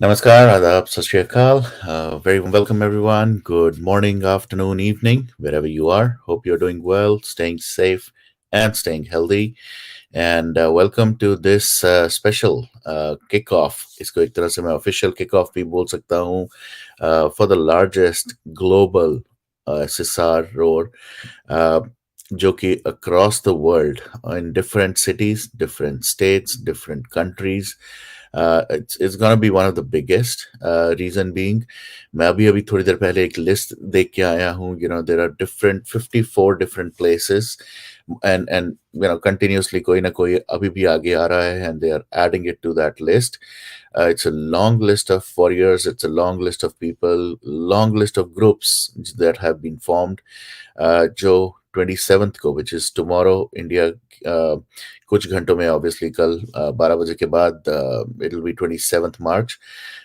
Namaskar, Adab, Sat Shri Akal. Very warm welcome, everyone. Good morning, afternoon, evening, wherever you are. Hope you're doing well, staying safe, and staying healthy. And welcome to this special kickoff. इसको एक तरह से मैं official kickoff भी बोल सकता हूँ for the largest global SSR roar, uh, जो कि across the world in different cities, different states, different countries. It's gonna be one of the biggest. Reason being, मैं अभी थोड़ी देर पहले एक list देख के आया हूँ. There are 54 different places, and continuously कोई ना कोई अभी भी आगे आ रहा है, and they are adding it to that list. It's a long list of warriors. It's a long list of people, long list of groups that have been formed. जो 27th को, which is tomorrow, India, कुछ घंटों में, obviously कल 12 बजे के बाद, it'll be 27th March.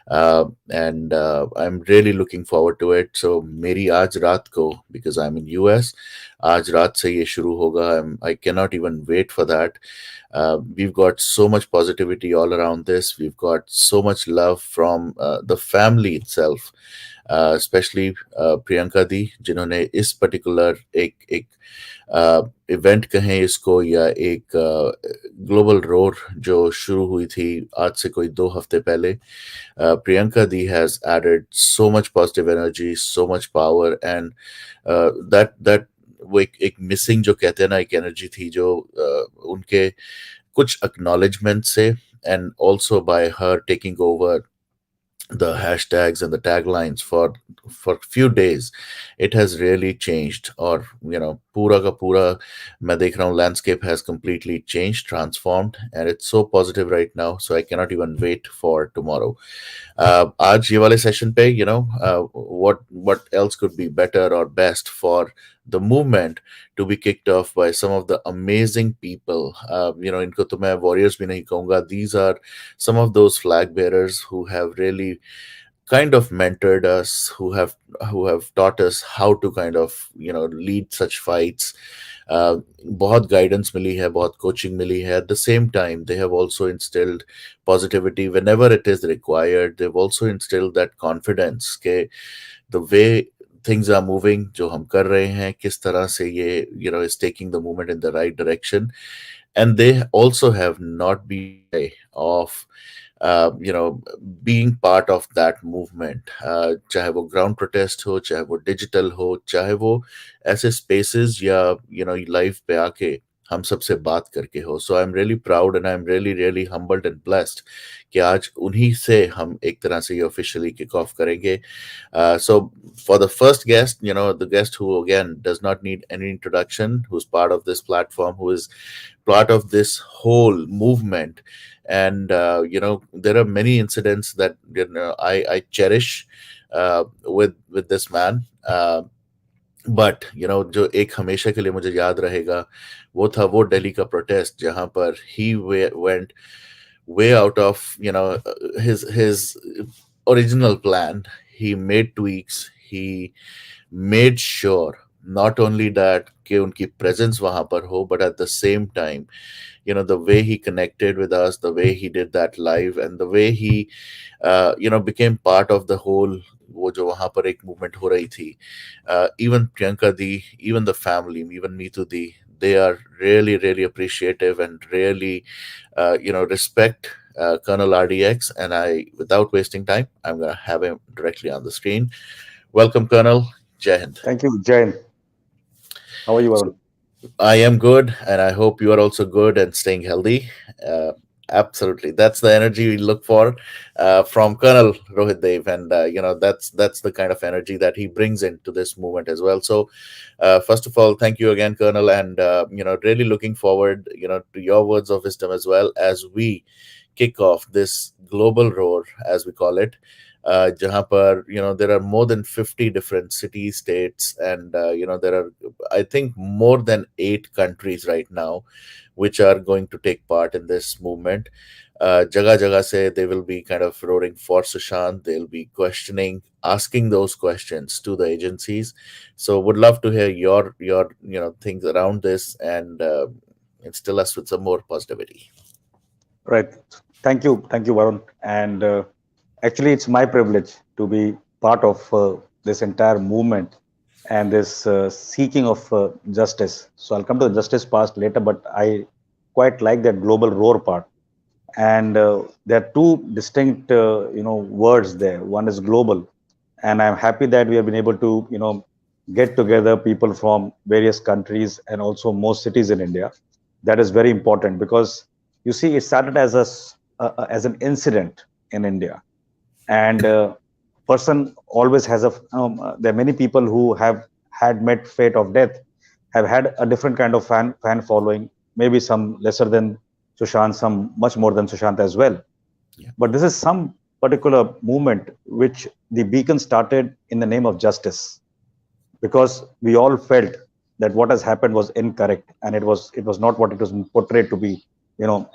And I'm really looking forward to it. So मेरी आज रात को, because I'm in US, आज रात से ये शुरू होगा. I cannot even wait for that. We've got so much positivity all around this. We've got so much love from the family itself, especially Priyanka दी, जिन्होंने इस पर्टिकुलर एक इवेंट कहें इसको, या एक ग्लोबल रोर जो शुरू हुई थी आज से कोई 2 हफ्ते पहले. Priyanka D has added so much positive energy, so much power, and that वो एक मिसिंग जो कहते हैं ना, एक एनर्जी थी जो उनके कुछ acknowledgement से, and also by her taking over the hashtags and the taglines for few days, it has really changed. Or pura ka pura मैं देख रहा हूँ, landscape has completely changed, transformed, and it's so positive right now, so I cannot even wait for tomorrow. आज ये वाले session पे, what else could be better or best for the movement to be kicked off by some of the amazing people. इनको तो मैं warriors भी नहीं कहूँगा. These are some of those flag bearers who have really kind of mentored us, who have taught us how to kind of lead such fights. बहुत guidance मिली है, बहुत coaching मिली है. At the same time, they have also instilled positivity whenever it is required. They've also instilled that confidence के the way things are moving, जो हम कर रहे हैं, किस तरह से ये is taking the movement in the right direction. And they also have not been shy of being part of that movement. चाहे वो ground protest हो, चाहे वो digital हो, चाहे वो ऐसे spaces या live पे आके हम सबसे बात करके हो. So I'm really proud, and I'm really really humbled and blessed कि आज उन्हीं से हम एक तरह से ये officially kick off करेंगे. So for the first guest, the guest who again does not need any introduction, who's part of this platform, who is part of this whole movement. And there are many incidents that I cherish with this man. But जो एक हमेशा के लिए मुझे याद रहेगा, वो था वो दिल्ली का प्रोटेस्ट, जहां पर he went way out of his original plan. He made tweaks. He made sure not only that कि उनकी presence वहां पर हो, but at the same time, the way he connected with us, the way he did that live, and the way he became part of the whole, वो जो वहां पर एक movement हो रही थी. Even Priyanka di, even the family, even Neetu di, they are really really appreciative and really respect Colonel RDX. And I, without wasting time, I'm gonna have him directly on the screen. Welcome, Colonel. Jai Hind. Thank you, Jain. How are you, So Varun? I am good, and I hope you are also good and staying healthy. Uh, Absolutely, that's the energy we look for from Colonel Rohit Dev, and that's the kind of energy that he brings into this movement as well. So, first of all, thank you again, Colonel, and really looking forward, to your words of wisdom as well as we kick off this global roar, as we call it. जहाँ पर there are more than 50 different cities, states, and there are, I think, more than 8 countries right now which are going to take part in this movement. Jaga Jaga say they will be kind of roaring for Sushant. They'll be questioning, asking those questions to the agencies. So would love to hear your things around this, and instill us with some more positivity. Right. Thank you, Varun. And Actually, it's my privilege to be part of this entire movement and this seeking of justice. So I'll come to the justice part later, but I quite like that global roar part. And there are two distinct, words there. One is global, and I'm happy that we have been able to, get together people from various countries and also most cities in India. That is very important because you see, it started as as an incident in India, and person always has a there are many people who have had met fate of death, have had a different kind of fan following, maybe some lesser than Sushant, some much more than Sushant as well. Yeah. But this is some particular movement which the beacon started in the name of justice, because we all felt that what has happened was incorrect, and it was not what it was portrayed to be,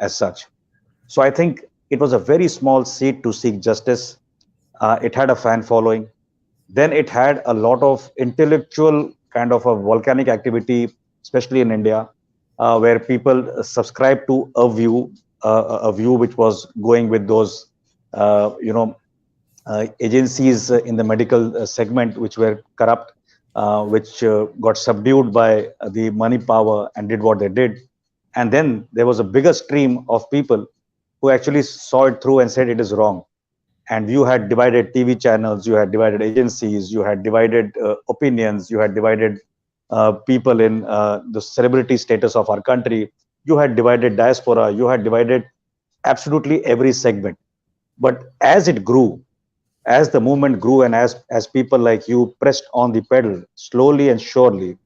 as such. So I think it was a very small seed to seek justice. It had a fan following. Then it had a lot of intellectual kind of a volcanic activity, especially in India, where people subscribe to a view which was going with those, agencies in the medical segment which were corrupt, which got subdued by the money power and did what they did. And then there was a bigger stream of people who actually saw it through and said it is wrong. And you had divided TV channels, you had divided agencies, you had divided opinions, you had divided people in the celebrity status of our country, you had divided diaspora, you had divided absolutely every segment. But as it grew, as the movement grew, and as people like you pressed on the pedal slowly and surely,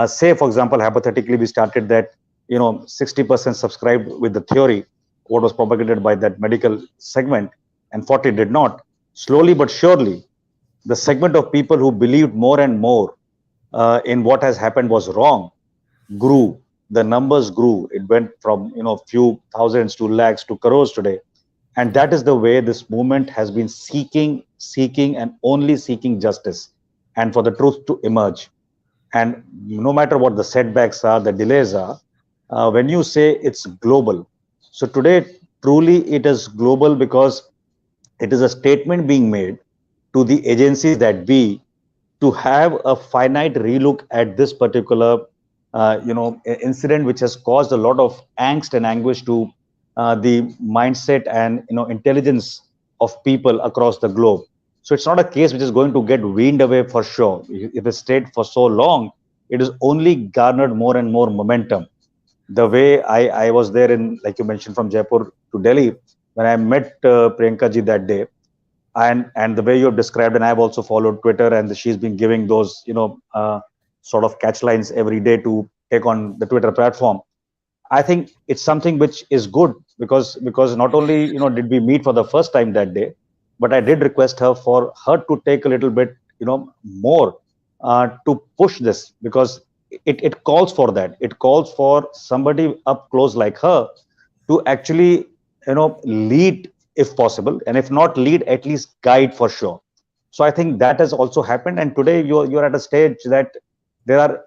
say for example, hypothetically, we started that 60% subscribed with the theory, what was propagated by that medical segment, and 40 did not. Slowly but surely, the segment of people who believed more and more in what has happened was wrong grew. The numbers grew. It went from few thousands to lakhs to crores today. And that is the way this movement has been seeking and only seeking justice, and for the truth to emerge. And no matter what the setbacks are, the delays are, when you say it's global, so today truly it is global because it is a statement being made to the agencies that be, to have a finite relook at this particular incident which has caused a lot of angst and anguish to the mindset and intelligence of people across the globe. So it's not a case which is going to get weaned away for sure. If it stayed for so long, it has only garnered more and more momentum. The way I was there in, like you mentioned, from Jaipur to Delhi, when I met Priyanka ji that day, and the way you have described, and I've also followed Twitter, and she's been giving those sort of catch lines every day to take on the Twitter platform. I think it's something which is good, because not only did we meet for the first time that day, but I did request her for her to take a little bit more to push this, because it calls for that. It calls for somebody up close like her to actually lead if possible, and if not lead, at least guide for sure. So I think that has also happened, and today you're at a stage that there are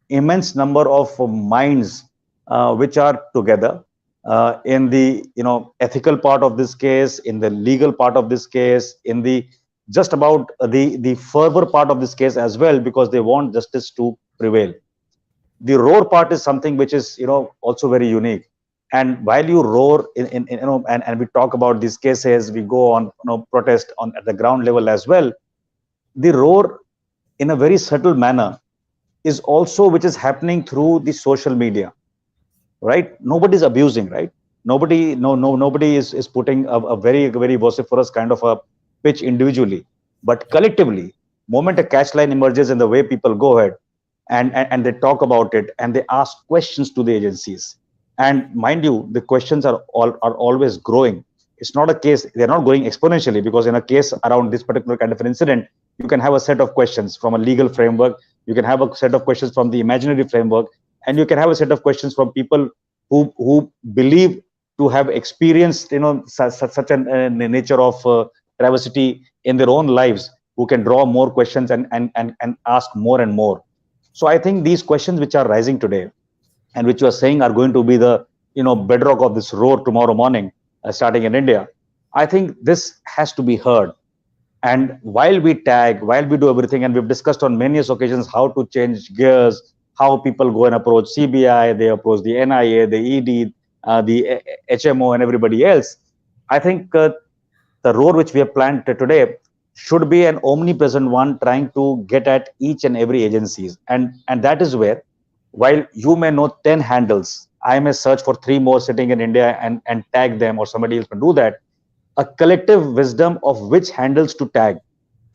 immense number of minds which are together in the ethical part of this case, in the legal part of this case, in the just about the fervor part of this case as well, because they want justice to prevail. The roar part is something which is also very unique. And while you roar and we talk about these cases, we go on protest on at the ground level as well. The roar in a very subtle manner is also which is happening through the social media, right? Nobody's abusing, right? Nobody is putting a very vociferous kind of a pitch individually, but collectively, moment a catch line emerges in the way people go ahead and they talk about it, and they ask questions to the agencies. And mind you, the questions are always growing. It's not a case, they're not growing exponentially, because in a case around this particular kind of an incident, you can have a set of questions from a legal framework, you can have a set of questions from the imaginary framework, and you can have a set of questions from people who believe to have experienced such a nature of travesty in their own lives, who can draw more questions and ask more and more. So I think these questions which are rising today, and which you are saying are going to be the bedrock of this roar tomorrow morning, starting in India. I think this has to be heard. And while we tag, while we do everything, and we've discussed on many occasions how to change gears, how people go and approach CBI, they approach the NIA, the ED, the HMO, and everybody else. I think the road which we have planned today should be an omnipresent one, trying to get at each and every agencies. And that is where, while you may know 10 handles, I may search for three more sitting in India and tag them, or somebody else can do that. A collective wisdom of which handles to tag,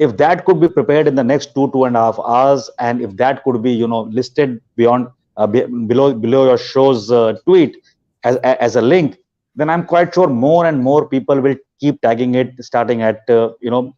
if that could be prepared in the next 2.5 hours, and if that could be listed beyond below your show's tweet as a link, then I'm quite sure more and more people will keep tagging it, starting at 12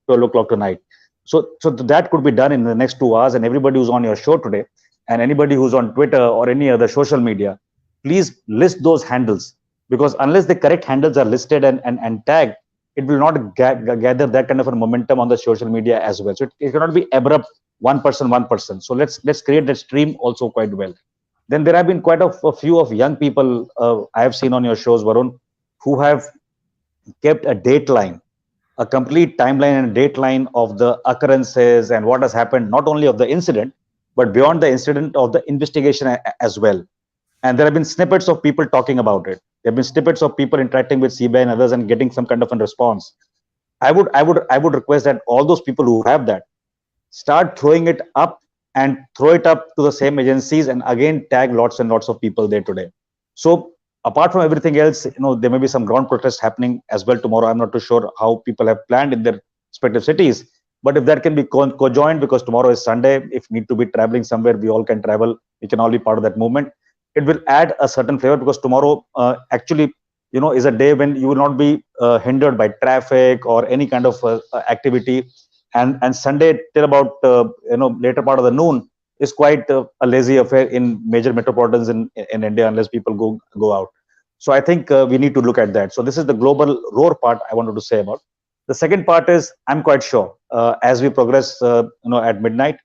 o'clock tonight. So that could be done in the next 2 hours. And everybody who's on your show today, and anybody who's on Twitter or any other social media, please list those handles, because unless the correct handles are listed and tagged, it will not gather that kind of a momentum on the social media as well. So it cannot be abrupt, one person. So let's create that stream also quite well. Then there have been quite a few of young people I have seen on your shows, Varun, who have kept a dateline, a complete timeline and dateline of the occurrences and what has happened, not only of the incident, but beyond the incident, of the investigation as well. And there have been snippets of people talking about it. There have been snippets of people interacting with CBI and others and getting some kind of a response. I would request that all those people who have that start throwing it up, and throw it up to the same agencies, and again tag lots and lots of people there today. So apart from everything else, there may be some ground protests happening as well tomorrow. I'm not too sure how people have planned in their respective cities, but if that can be co-joined, because tomorrow is Sunday, if need to be traveling somewhere, we all can travel, we can all be part of that movement. It will add a certain flavor, because tomorrow actually is a day when you will not be hindered by traffic or any kind of activity. And Sunday till about later part of the noon is quite a lazy affair in major metropolitans in India, unless people go out. So I think we need to look at that. So this is the global roar part I wanted to say about. The second part is, I'm quite sure as we progress at midnight,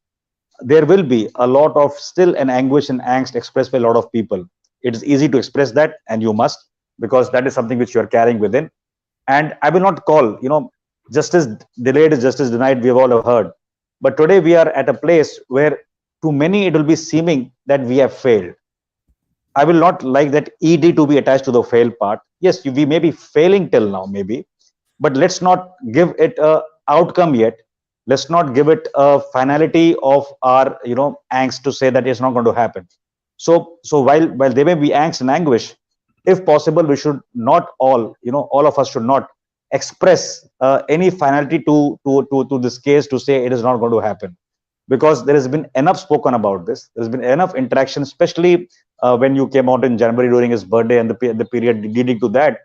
there will be a lot of still an anguish and angst expressed by a lot of people. It is easy to express that, and you must, because that is something which you are carrying within. And I will not call, justice delayed is justice denied, we have all heard. But today we are at a place where to many it will be seeming that we have failed. I will not like that ED to be attached to the fail part. Yes, we may be failing till now, maybe, but let's not give it a outcome yet. Let's not give it a finality of our angst to say that it's not going to happen. So while there may be angst and anguish, if possible, we should not all of us should not express any finality to this case, to say it is not going to happen, because there has been enough spoken about this. There's been enough interaction, especially when you came out in January during his birthday and the period leading to that.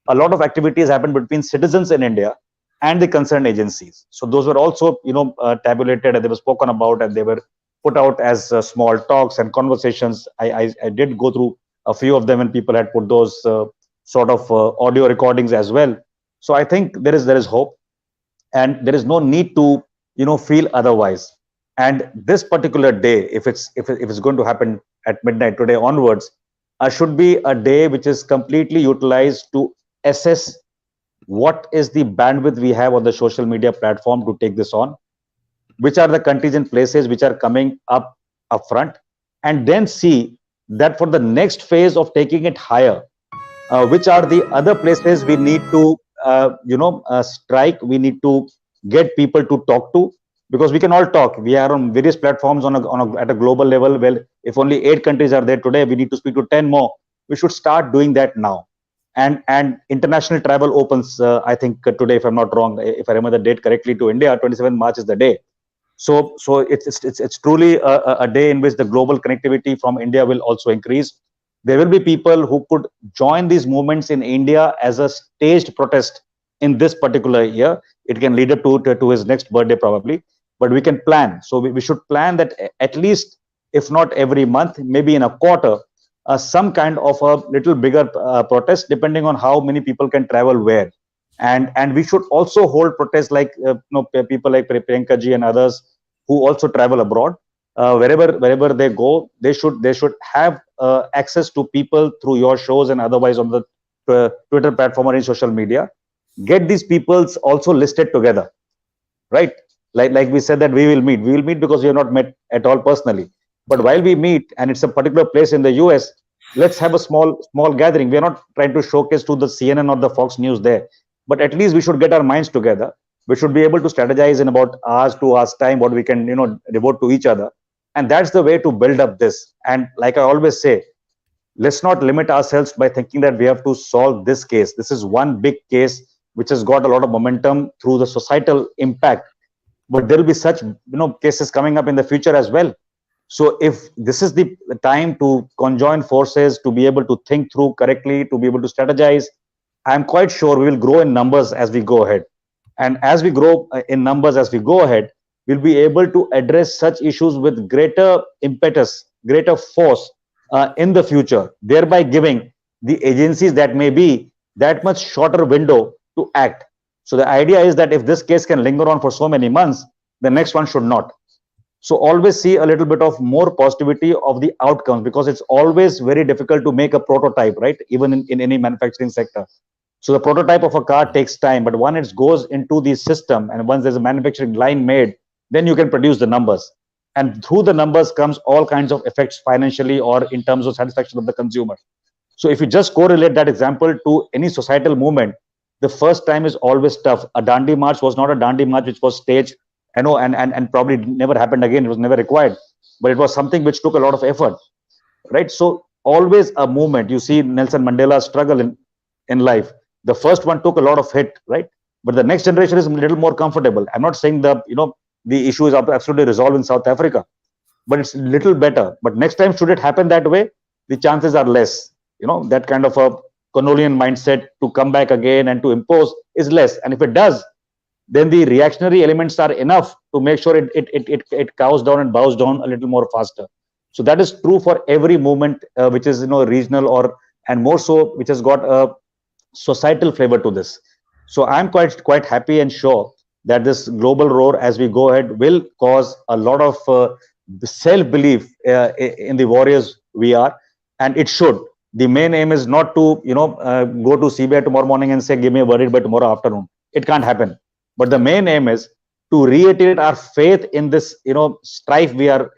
A lot of activities happened between citizens in India and the concerned agencies. So those were also tabulated, and they were spoken about, and they were put out as small talks and conversations. I did go through a few of them, and people had put those sort of audio recordings as well. So I think there is hope, and there is no need to feel otherwise. And this particular day, if it's going to happen at midnight today onwards, should be a day which is completely utilized to assess what is the bandwidth we have on the social media platform to take this on, which are the contingent places which are coming up front, and then see that for the next phase of taking it higher, which are the other places we need to strike. We need to get people to talk to, because we can all talk. We are on various platforms at a global level. Well, if only 8 countries are there today, we need to speak to 10 more. We should start doing that now. And international travel opens, I think today, if I'm not wrong, if I remember the date correctly, to India. 27th March is the day. So it's truly a day in which the global connectivity from India will also increase. There will be people who could join these movements in India as a staged protest in this particular year. It can lead up to his next birthday probably, but we can plan. So we should plan that at least, if not every month, maybe in a quarter, some kind of a little bigger protest, depending on how many people can travel where. And we should also hold protests like people like Priyanka ji and others who also travel abroad. Wherever they go, they should have access to people through your shows and otherwise on the Twitter platform or in social media, get these peoples also listed together, right? Like we said that we will meet because we have not met at all personally. But while Okay. we meet and it's a particular place in the US, let's have a small gathering. We are not trying to showcase to the CNN or the Fox News there, but at least we should get our minds together. We should be able to strategize in about hours, 2 hours time, what we can devote to each other, and that's the way to build up this. And like I always say, let's not limit ourselves by thinking that we have to solve this case. This is one big case which has got a lot of momentum through the societal impact, but there will be such cases coming up in the future as well. So if this is the time to conjoin forces, to be able to think through correctly, to be able to strategize, I'm quite sure we will grow in numbers as we go ahead. And as we grow in numbers as we go ahead, we'll be able to address such issues with greater impetus, greater force in the future, thereby giving the agencies that may be that much shorter window to act. So the idea is that if this case can linger on for so many months, the next one should not. So always see a little bit of more positivity of the outcomes, because it's always very difficult to make a prototype, right? Even in any manufacturing sector. So the prototype of a car takes time, but once it goes into the system and once there's a manufacturing line made, then you can produce the numbers. And through the numbers comes all kinds of effects financially or in terms of satisfaction of the consumer. So if you just correlate that example to any societal movement, the first time is always tough. A Dandi March was not a Dandi March which was staged, and probably never happened again. It was never required, but it was something which took a lot of effort, right? So always a movement. You see Nelson Mandela's struggle in life. The first one took a lot of hit, right? But the next generation is a little more comfortable. I'm not saying the issue is absolutely resolved in South Africa, but it's a little better. But next time, should it happen that way, the chances are less. That kind of a colonial mindset to come back again and to impose is less. And if it does, then the reactionary elements are enough to make sure it cows down and bows down a little more faster. So that is true for every movement which is regional, or and more so which has got a societal flavor to this. So I'm quite happy and sure that this global roar as we go ahead will cause a lot of self belief in the warriors we are, and it should. The main aim is not to go to CBI tomorrow morning and say give me a verdict by tomorrow afternoon. It can't happen. But the main aim is to reiterate our faith in this strife we are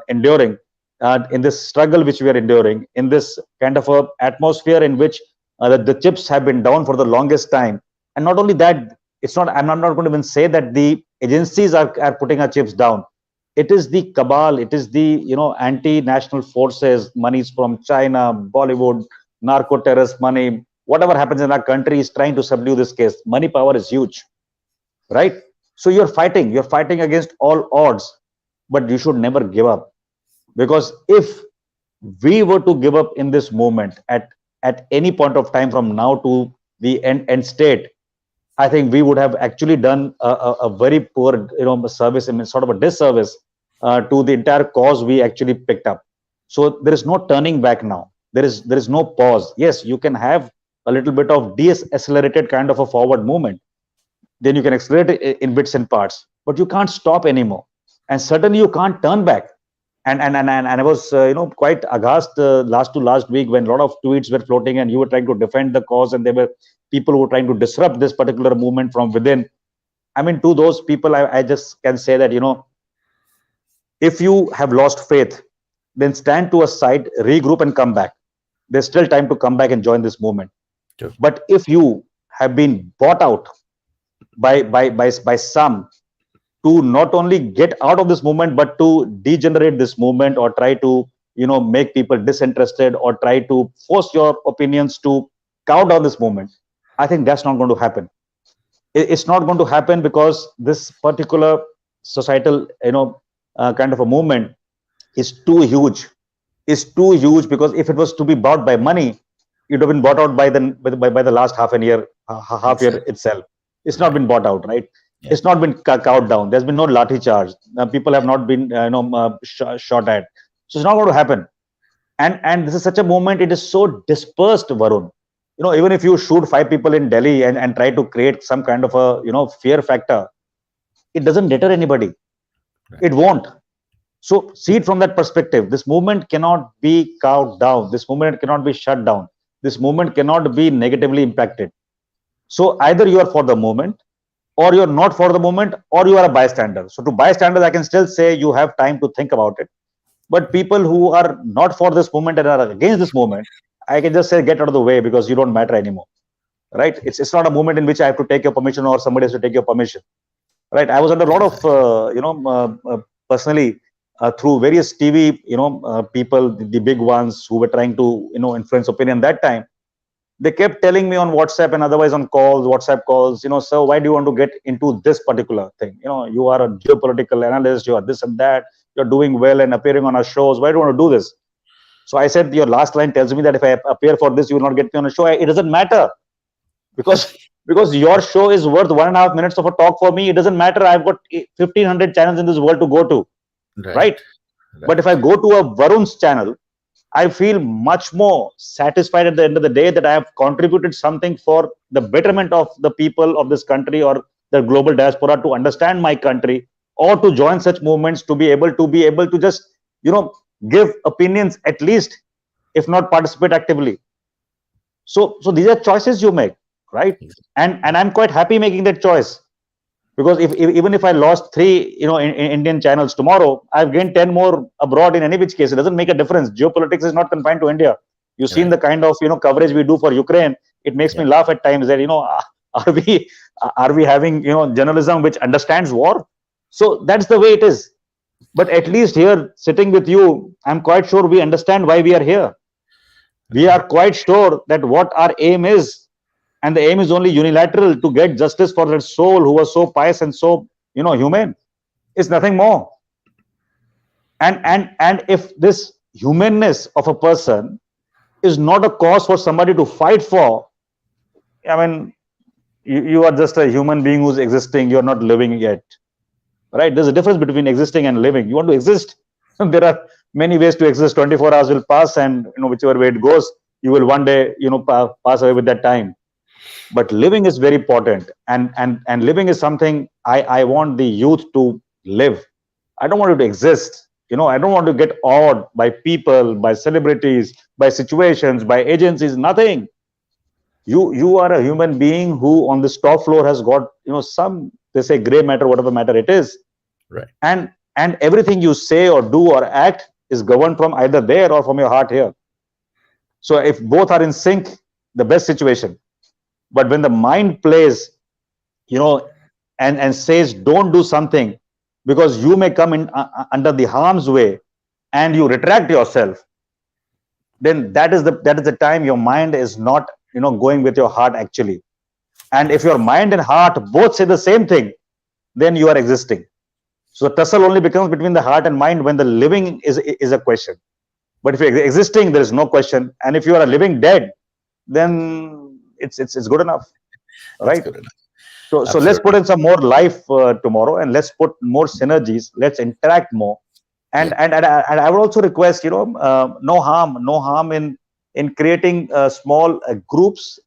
enduring, in this struggle which we are enduring, in this kind of a atmosphere in which the chips have been down for the longest time. And not only that, it's not, I'm not going to even say that the agencies are putting our chips down. It is the cabal, it is the anti-national forces, monies from China, Bollywood, narco terrorist money, whatever happens in our country is trying to subdue this case. Money power is huge, right? So you're fighting against all odds, but you should never give up. Because if we were to give up in this moment at any point of time from now to the end state, I think we would have actually done a very poor service, and sort of a disservice to the entire cause we actually picked up. So there is no turning back now. There is no pause. Yes, you can have a little bit of deaccelerated kind of a forward movement, then you can accelerate it in bits and parts, but you can't stop anymore, and certainly you can't turn back. And I was quite aghast last week when a lot of tweets were floating and you were trying to defend the cause, and there were people who were trying to disrupt this particular movement from within. I mean, to those people, I just can say that if you have lost faith, then stand to a side, regroup, and come back. There's still time to come back and join this movement. Sure. But if you have been bought out by some to not only get out of this movement but to degenerate this movement, or try to make people disinterested, or try to force your opinions to cow down this movement, I think that's not going to happen. It's not going to happen because this particular societal kind of a movement is too huge. Is too huge, because if it was to be bought by money, it would have been bought out by the last half year itself. It's not been bought out, right? Yeah. It's not been cowed down. There's been no lathi charge. People have not been shot at. So it's not going to happen. And this is such a moment. It is so dispersed, Varun. Even if you shoot 5 people in Delhi and try to create some kind of a fear factor, it doesn't deter anybody. Right. It won't. So see it from that perspective. This movement cannot be cowed down. This movement cannot be shut down. This movement cannot be negatively impacted. So either you are for the moment, or you're not for the moment, or you are a bystander. So to bystanders, I can still say you have time to think about it. But people who are not for this movement and are against this movement, I can just say get out of the way because you don't matter anymore. Right? It's not a movement in which I have to take your permission or somebody has to take your permission. Right? I was under a lot of Exactly. personally through various TV people, the big ones who were trying to influence opinion that time. They kept telling me on WhatsApp and otherwise on calls, WhatsApp calls, so why do you want to get into this particular thing? You are a geopolitical analyst, you are this and that, you're doing well and appearing on our shows. Why do you want to do this? So I said, your last line tells me that if I appear for this, you will not get me on a show. It doesn't matter because your show is worth 1.5 minutes of a talk for me. It doesn't matter. I've got 1,500 channels in this world to go to, Right. right? But if Right. I go to a Varun's channel, I feel much more satisfied at the end of the day that I have contributed something for the betterment of the people of this country or the global diaspora to understand my country or to join such movements to be able to just you know give opinions at least, if not participate actively. So these are choices you make, right? And I'm quite happy making that choice because if even if I lost three in Indian channels tomorrow, I've gained 10 more abroad. In any which case, it doesn't make a difference. Geopolitics is not confined to India. You've seen Right. the kind of coverage we do for Ukraine. It makes me Yeah. laugh at times that are we having journalism which understands war? So that's the way it is. But at least here, sitting with you, I'm quite sure we understand why we are here. We are Right. quite sure that what our aim is, and the aim is only unilateral to get justice for that soul who was so pious and so humane. It's nothing more. And if this humanness of a person is not a cause for somebody to fight for, I mean, you are just a human being who's existing. You're not living yet, right? There's a difference between existing and living. You want to exist. There are many ways to exist. 24 hours will pass, and whichever way it goes, you will one day pass away with that time. But living is very important, and living is something I want the youth to live. I don't want it to exist. I don't want to get awed by people, by celebrities, by situations, by agencies. Nothing. You are a human being who on this top floor has got some, they say, gray matter, whatever matter it is. Right. And everything you say or do or act is governed from either there or from your heart here. So if both are in sync, the best situation. But when the mind plays, you know and says don't do something because you may come in under the harm's way, and you retract yourself, then that is the time your mind is not going with your heart actually. And if Right. your mind and heart both say the same thing, then you are existing. So the tussle only becomes between the heart and mind when the living is a question. But if you're existing, there is no question. And if you are a living dead, then it's good enough, It's right? good enough. So let's put Absolutely. in some more life tomorrow, and let's put more synergies. Let's interact more, and Yeah. I would also request, no harm in creating small groups,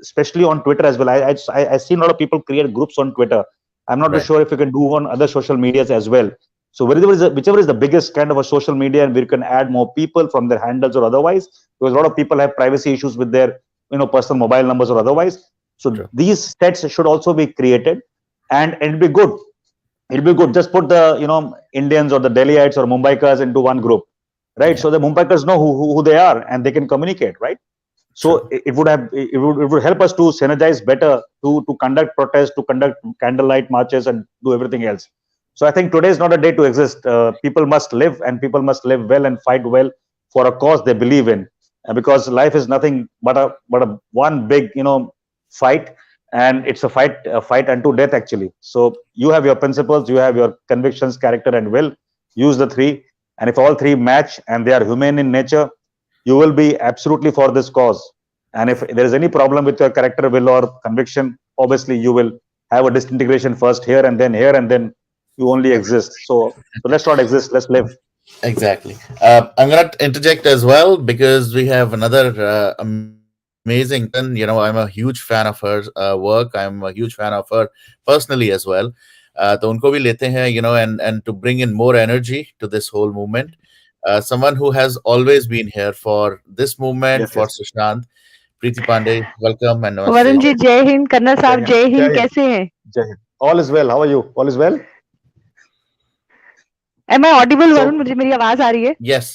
especially on Twitter as well. I see a lot of people create groups on Twitter. I'm not too Right. sure if you can do on other social medias as well. So whichever is the biggest kind of a social media, and we can add more people from their handles or otherwise, because a lot of people have privacy issues with their personal mobile numbers or otherwise. So True. these sets should also be created, and it'll be good. It'll be good. Just put the Indians or the Delhiites or Mumbaikas into one group, right? Yeah. So the Mumbaikas know who they are and they can communicate, right? So True. it would help us to synergize better, to conduct protests, to conduct candlelight marches, and do everything else. So I think today is not a day to exist. People must live, and people must live well and fight well for a cause they believe in, because life is nothing but a one big fight, and it's a fight unto death actually. So you have your principles, you have your convictions, character, and will. Use the three, and if all three match and they are humane in nature, you will be absolutely for this cause. And if there is any problem with your character, will, or conviction, obviously you will have a disintegration first here, and then you only exist. So let's not exist, let's live. Exactly. I'm going to interject as well because we have another amazing person. I'm a huge fan of her work. I'm a huge fan of her personally as well. तो उनको भी लेते हैं, and to bring in more energy to this whole movement. Someone who has always been here for this movement, Yes, for yes. Sushant. Preeti Pandey, welcome and Varun namaste. जी जय Hind, colonel जय साहब हिंद, जय जय हिंद, हिंद, कैसे हैं? जय Hind. All is well. How are you? All is well. Am I audible So, Varun? मुझे मेरी आवाज आ रही है? Yes,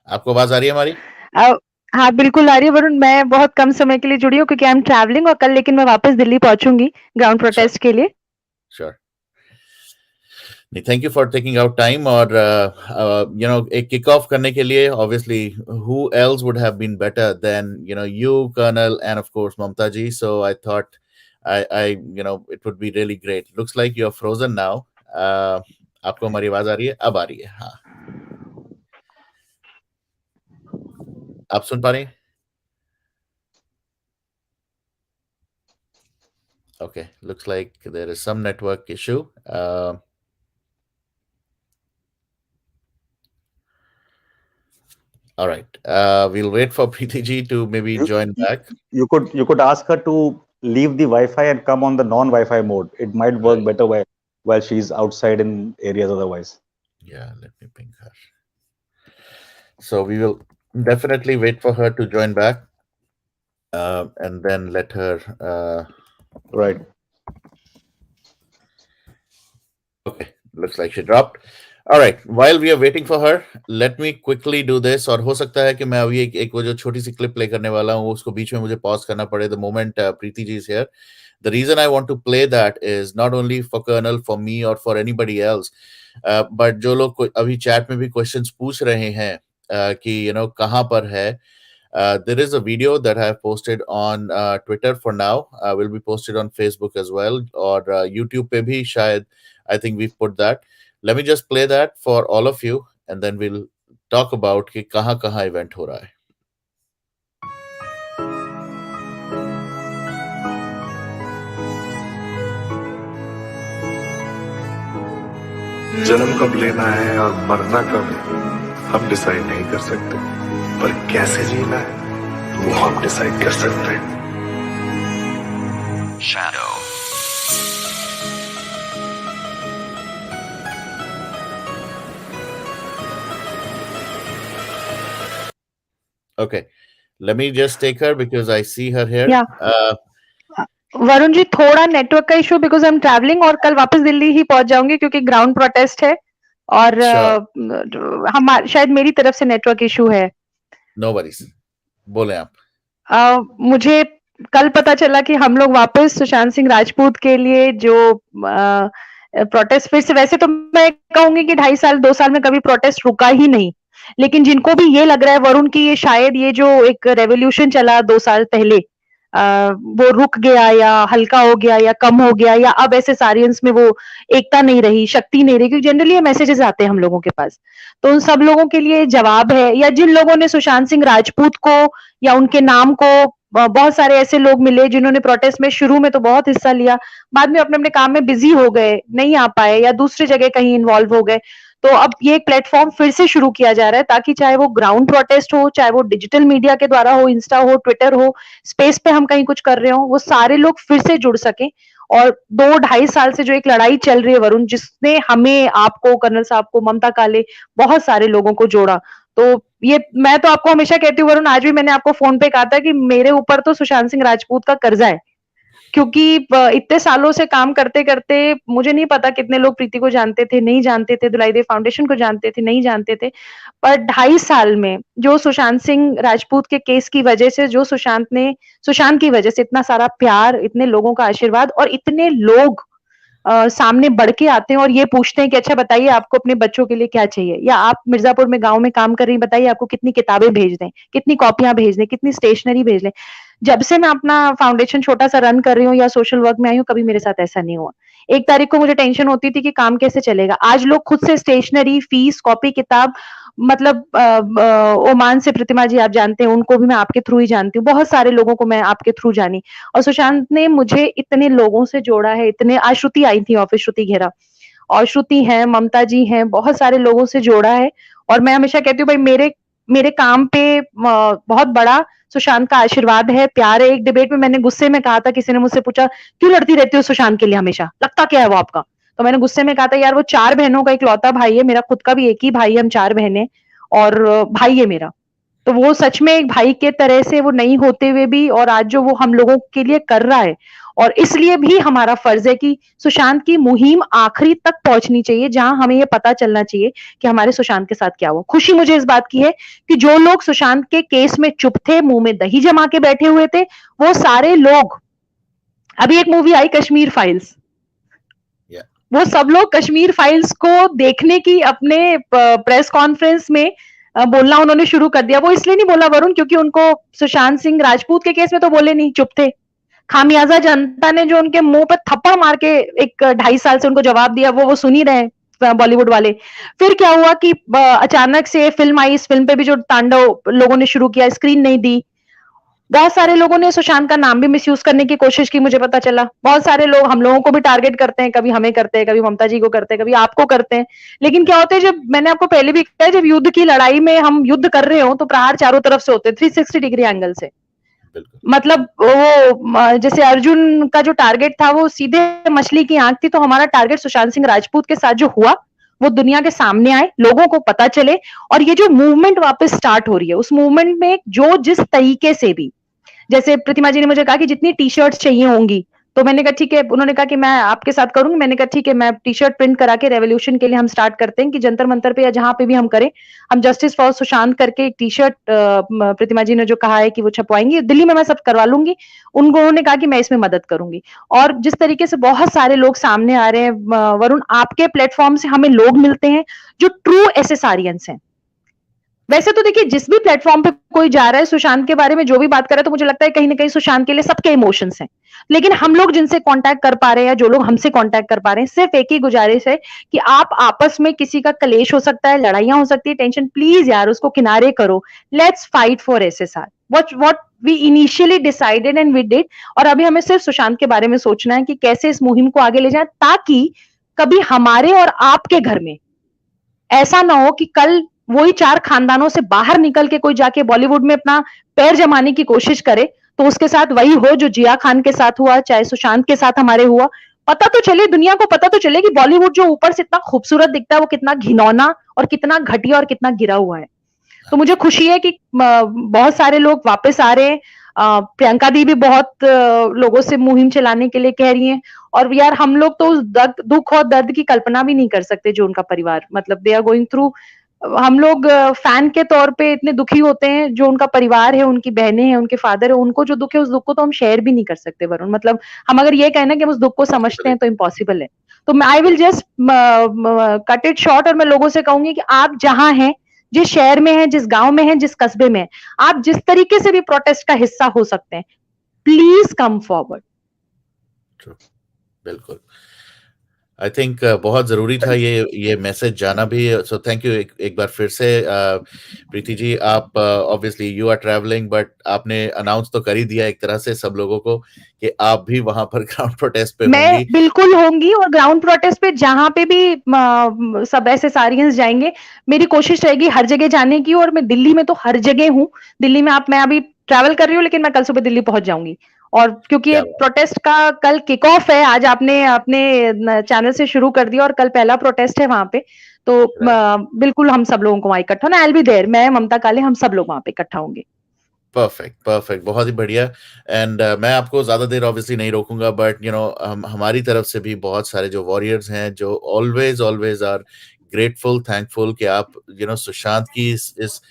आपको आवाज आ रही है हमारी? अ, हाँ बिल्कुल आ रही है वरुण। मैं बहुत कम समय के लिए जुड़ी हूँ क्योंकि आई एम ट्रैवलिंग और कल लेकिन मैं वापस दिल्ली पहुंचूंगी ग्राउंड Sure, प्रोटेस्ट के लिए। sure. नहीं, thank you for taking out time और एक किक ऑफ करने के लिए obviously who else would have been better than you colonel and of course Mamata ji. So I thought I it would be really great. Looks like you are frozen now. आपको हमारी आवाज आ रही है? अब आ रही है. हाँ, आप सुन पा रही हैं? Okay, looks like there is some network issue. All right. We'll wait for Preeti ji to maybe you, join you back. you could ask her to leave the Wi-Fi and come on the non-Wi-Fi mode. It might work Right. better while she's outside in areas otherwise. Yeah, let me ping her. So we will definitely wait for her to join back and then let her. Right. Okay, looks like she dropped. All right. While we are waiting for her, let me quickly do this. और हो सकता है कि मैं अभी एक वो जो छोटी सी क्लिप प्ले करने वाला हूँ उसको बीच में मुझे पॉज करना पड़े. The moment Preeti ji is here. The reason I want to play that is not only for Colonel, for me or for anybody else, but जो लोग अभी चैट में भी क्वेश्चंस पूछ रहे हैं कि कहाँ पर है. There is a video that I have posted on Twitter for now. Will be posted on Facebook as well or YouTube पे भी शायद. I think we've put that. Let me just play that for all of you and then we'll talk about कि कहाँ event हो रहा है. जन्म कब लेना है और मरना कब हम डिसाइड नहीं कर सकते, पर कैसे जीना है वो हम डिसाइड कर सकते हैं. Shadow. Okay, let me just take her because I see her here. Yeah. Varun ji थोड़ा नेटवर्क का issue because I am travelling और कल वापस दिल्ली ही पहुंच जाऊंगी क्योंकि ग्राउंड प्रोटेस्ट है और Sure. हम शायद मेरी तरफ से नेटवर्क इशू है. No worries. बोले आप. मुझे कल पता चला कि हम लोग वापस सुशांत सिंह राजपूत के लिए जो प्रोटेस्ट फिर से, वैसे तो मैं कहूंगी कि 2.5 साल 2 साल में कभी प्रोटेस्ट रुका ही नहीं, लेकिन जिनको भी ये लग रहा है वरुण की ये शायद ये जो एक रेवोल्यूशन चला 2 साल पहले वो रुक गया या हल्का हो गया या कम हो गया या अब ऐसे सारियंस में वो एकता नहीं रही, शक्ति नहीं रही, क्योंकि जनरली ये मैसेजेस आते हैं हम लोगों के पास. तो उन सब लोगों के लिए जवाब है, या जिन लोगों ने सुशांत सिंह राजपूत को या उनके नाम को, बहुत सारे ऐसे लोग मिले जिन्होंने प्रोटेस्ट में शुरू में तो बहुत हिस्सा लिया, बाद में अपने अपने काम में बिजी हो गए, नहीं आ पाए या दूसरी जगह कहीं इन्वॉल्व हो गए. तो अब ये एक प्लेटफॉर्म फिर से शुरू किया जा रहा है ताकि चाहे वो ग्राउंड प्रोटेस्ट हो, चाहे वो डिजिटल मीडिया के द्वारा हो, इंस्टा हो, ट्विटर हो, स्पेस पे हम कहीं कुछ कर रहे हो, वो सारे लोग फिर से जुड़ सके. और 2-2.5 साल से जो एक लड़ाई चल रही है वरुण, जिसने हमें, आपको, कर्नल साहब को, ममता काले, बहुत सारे लोगों को जोड़ा. तो ये मैं तो आपको हमेशा कहती हूँ वरुण, आज भी मैंने आपको फोन पे कहा था कि मेरे ऊपर तो सुशांत सिंह राजपूत का कर्जा है, क्योंकि इतने सालों से काम करते करते मुझे नहीं पता कितने लोग प्रीति को जानते थे, नहीं जानते थे, दुलाई देव फाउंडेशन को जानते थे, नहीं जानते थे, पर 2.5 साल में जो सुशांत सिंह राजपूत के केस की वजह से, जो सुशांत की वजह से इतना सारा प्यार, इतने लोगों का आशीर्वाद और इतने लोग सामने बढ़ के आते हैं और ये पूछते हैं कि अच्छा बताइए आपको अपने बच्चों के लिए क्या चाहिए, या आप मिर्जापुर में गांव में काम कर रही हैं, बताइए आपको कितनी किताबें भेज दें, कितनी कॉपियां भेज दें, कितनी स्टेशनरी भेज दें. जब से मैं अपना फाउंडेशन छोटा सा रन कर रही हूँ या सोशल वर्क में आई हूँ, कभी मेरे साथ ऐसा नहीं हुआ. 1 तारीख को मुझे टेंशन होती थी कि काम कैसे चलेगा. आज लोग खुद से स्टेशनरी, फीस, कॉपी, किताब, मतलब ओमान से प्रतिमा जी आप जानते हैं, उनको भी मैं आपके थ्रू ही जानती हूँ, बहुत सारे लोगों को मैं आपके थ्रू जानी. और सुशांत ने मुझे इतने लोगों से जोड़ा है, इतने, आज श्रुति आई थी ऑफिस, श्रुति घेरा, और श्रुति हैं, ममता जी हैं, बहुत सारे लोगों से जोड़ा है. और मैं हमेशा कहती हूँ भाई मेरे काम पे बहुत बड़ा सुशांत का आशीर्वाद है, प्यार है. एक डिबेट में मैंने गुस्से में कहा था, किसी ने मुझसे पूछा क्यों लड़ती रहती हो सुशांत के लिए, हमेशा लगता क्या है वो आपका, तो मैंने गुस्से में कहा था यार वो 4 बहनों का इकलौता भाई है, मेरा खुद का भी एक ही भाई है, हम 4 बहनें और भाई है मेरा. तो वो सच में एक भाई के तरह से वो नहीं होते हुए भी, और आज जो वो हम लोगों के लिए कर रहा है, और इसलिए भी हमारा फर्ज है कि सुशांत की मुहिम आखिरी तक पहुंचनी चाहिए, जहां हमें ये पता चलना चाहिए कि हमारे सुशांत के साथ क्या हुआ। खुशी मुझे इस बात की है कि जो लोग सुशांत के केस में चुप थे, मुंह में दही जमा के बैठे हुए थे, वो सारे लोग, अभी एक मूवी आई कश्मीर फाइल्स, वो सब लोग कश्मीर फाइल्स को देखने की अपने प्रेस कॉन्फ्रेंस में बोलना उन्होंने शुरू कर दिया। वो इसलिए नहीं बोला वरुण, क्योंकि उनको सुशांत सिंह राजपूत के केस में तो बोले नहीं, चुप थे। खामियाजा जनता ने जो उनके मुंह पे थप्पड़ मार के एक 2.5 साल से उनको जवाब दिया, वो सुन ही रहे बॉलीवुड वाले। फिर क्या हुआ कि अचानक से फिल्म आई, इस फिल्म पे भी जो तांडव लोगों ने शुरू किया, स्क्रीन नहीं दी। बहुत सारे लोगों ने सुशांत का नाम भी मिसयूज करने की कोशिश की, मुझे पता चला। बहुत सारे लोग हम लोगों को भी टारगेट करते हैं, कभी हमें करते हैं, कभी ममता जी को करते हैं, कभी आपको करते हैं। लेकिन क्या होता है, जब मैंने आपको पहले भी कहा है, जब युद्ध की लड़ाई में हम युद्ध कर रहे हो तो प्रहार चारों तरफ से होते हैं, 360 डिग्री एंगल से। मतलब वो जैसे अर्जुन का जो टारगेट था वो सीधे मछली की आंख थी, तो हमारा टारगेट सुशांत सिंह राजपूत के साथ जो हुआ वो दुनिया के सामने आए, लोगों को पता चले। और ये जो मूवमेंट वापस स्टार्ट हो रही है, उस मूवमेंट में जो जिस तरीके से भी, जैसे प्रतिमा जी ने मुझे कहा कि जितनी टी शर्ट चाहिए होंगी, तो मैंने कहा ठीक है। उन्होंने कहा कि मैं आपके साथ करूंगी, मैंने कहा ठीक है, मैं टी शर्ट प्रिंट करा के रेवोल्यूशन के लिए हम स्टार्ट करते हैं कि जंतर मंतर पे या जहां पे भी हम करें, हम जस्टिस फॉर सुशांत करके एक टी शर्ट प्रतिमा जी ने जो कहा है कि वो छपवाएंगी, दिल्ली में मैं सब करवा लूंगी। उन्होंने कहा कि मैं इसमें मदद करूंगी। और जिस तरीके से बहुत सारे लोग सामने आ रहे हैं वरुण, आपके प्लेटफॉर्म से हमें लोग मिलते हैं जो ट्रू एसएसआरियंस हैं। वैसे तो देखिए, जिस भी प्लेटफॉर्म पे कोई जा रहा है, सुशांत के बारे में जो भी बात कर रहा है, तो मुझे लगता है कहीं ना कहीं सुशांत के लिए सबके इमोशंस हैं। लेकिन हम लोग जिनसे कांटेक्ट कर पा रहे हैं या जो लोग हमसे कांटेक्ट कर पा रहे हैं, सिर्फ एक ही गुजारिश है कि आप आपस में, किसी का कलेश हो सकता है, लड़ाइयां हो सकती है, टेंशन, प्लीज यार उसको किनारे करो। Let's fight for SSR, what we initially decided and we did. और अभी हमें सिर्फ सुशांत के बारे में सोचना है कि कैसे इस मुहिम को आगे ले जाए, ताकि कभी हमारे और आपके घर में ऐसा ना हो कि कल वही 4 खानदानों से बाहर निकल के कोई जाके बॉलीवुड में अपना पैर जमाने की कोशिश करे, तो उसके साथ वही हो जो जिया खान के साथ हुआ, चाहे सुशांत के साथ हमारे हुआ। पता तो चले, दुनिया को पता तो चले कि बॉलीवुड जो ऊपर से इतना खूबसूरत दिखता है, वो कितना घिनौना और कितना घटिया और कितना गिरा हुआ है। तो मुझे खुशी है कि बहुत सारे लोग वापस आ रहे हैं। प्रियंका दी भी बहुत लोगों से मुहिम चलाने के लिए कह रही हैं। और यार, हम लोग तो उस दुख और दर्द की कल्पना भी नहीं कर सकते जो उनका परिवार, मतलब दे आर गोइंग थ्रू। हम लोग फैन के तौर पे इतने दुखी होते हैं, जो उनका परिवार है, उनकी बहनें हैं, उनके फादर है, उनको जो दुख है, उस दुख को तो हम शेयर भी नहीं कर सकते वरुण। मतलब हम अगर ये कहना कि हम उस दुख को समझते हैं तो इम्पॉसिबल है। तो I will just cut it short, और मैं लोगों से कहूंगी कि आप जहां हैं, जिस शहर में है, जिस गांव में है, जिस कस्बे में है, आप जिस तरीके से भी प्रोटेस्ट का हिस्सा हो सकते हैं, प्लीज कम फॉरवर्ड। बिल्कुल, आई थिंक बहुत जरूरी था ये मैसेज जाना भी। सो थैंक यू एक बार फिर से। प्रीति जी, आप obviously you are travelling, but आपने अनाउंस तो कर ही दिया एक तरह से सब लोगों को कि आप भी वहां पर ग्राउंड प्रोटेस्ट पे मैं होंगी। बिल्कुल होंगी, और ग्राउंड प्रोटेस्ट पे जहां पे भी सब एसएसआरियंस जाएंगे, मेरी कोशिश रहेगी हर जगह जाने की। और मैं दिल्ली में तो हर जगह हूँ। दिल्ली में मैं अभी ट्रैवल कर रही हूँ, लेकिन मैं कल सुबह दिल्ली पहुंच जाऊंगी। और क्योंकि ये प्रोटेस्ट का कल किक ऑफ है, आज आपने अपने चैनल से शुरू कर दिया और कल पहला प्रोटेस्ट है वहां पे, तो बिल्कुल हम सब लोगों को वहां इकट्ठा होना। आई विल बी देयर, मैं, ममता, काले, हम सब लोग वहां पे इकट्ठा होंगे। परफेक्ट, बहुत ही बढ़िया। एंड मैं आपको ज्यादा देर ऑब्वियसली नहीं रोकूंगा, बट हमारी तरफ से भी बहुत सारे जो वॉरियर्स हैं, जो ऑलवेज आर ग्रेटफुल, थैंकफुल कि आप सुशांत की इस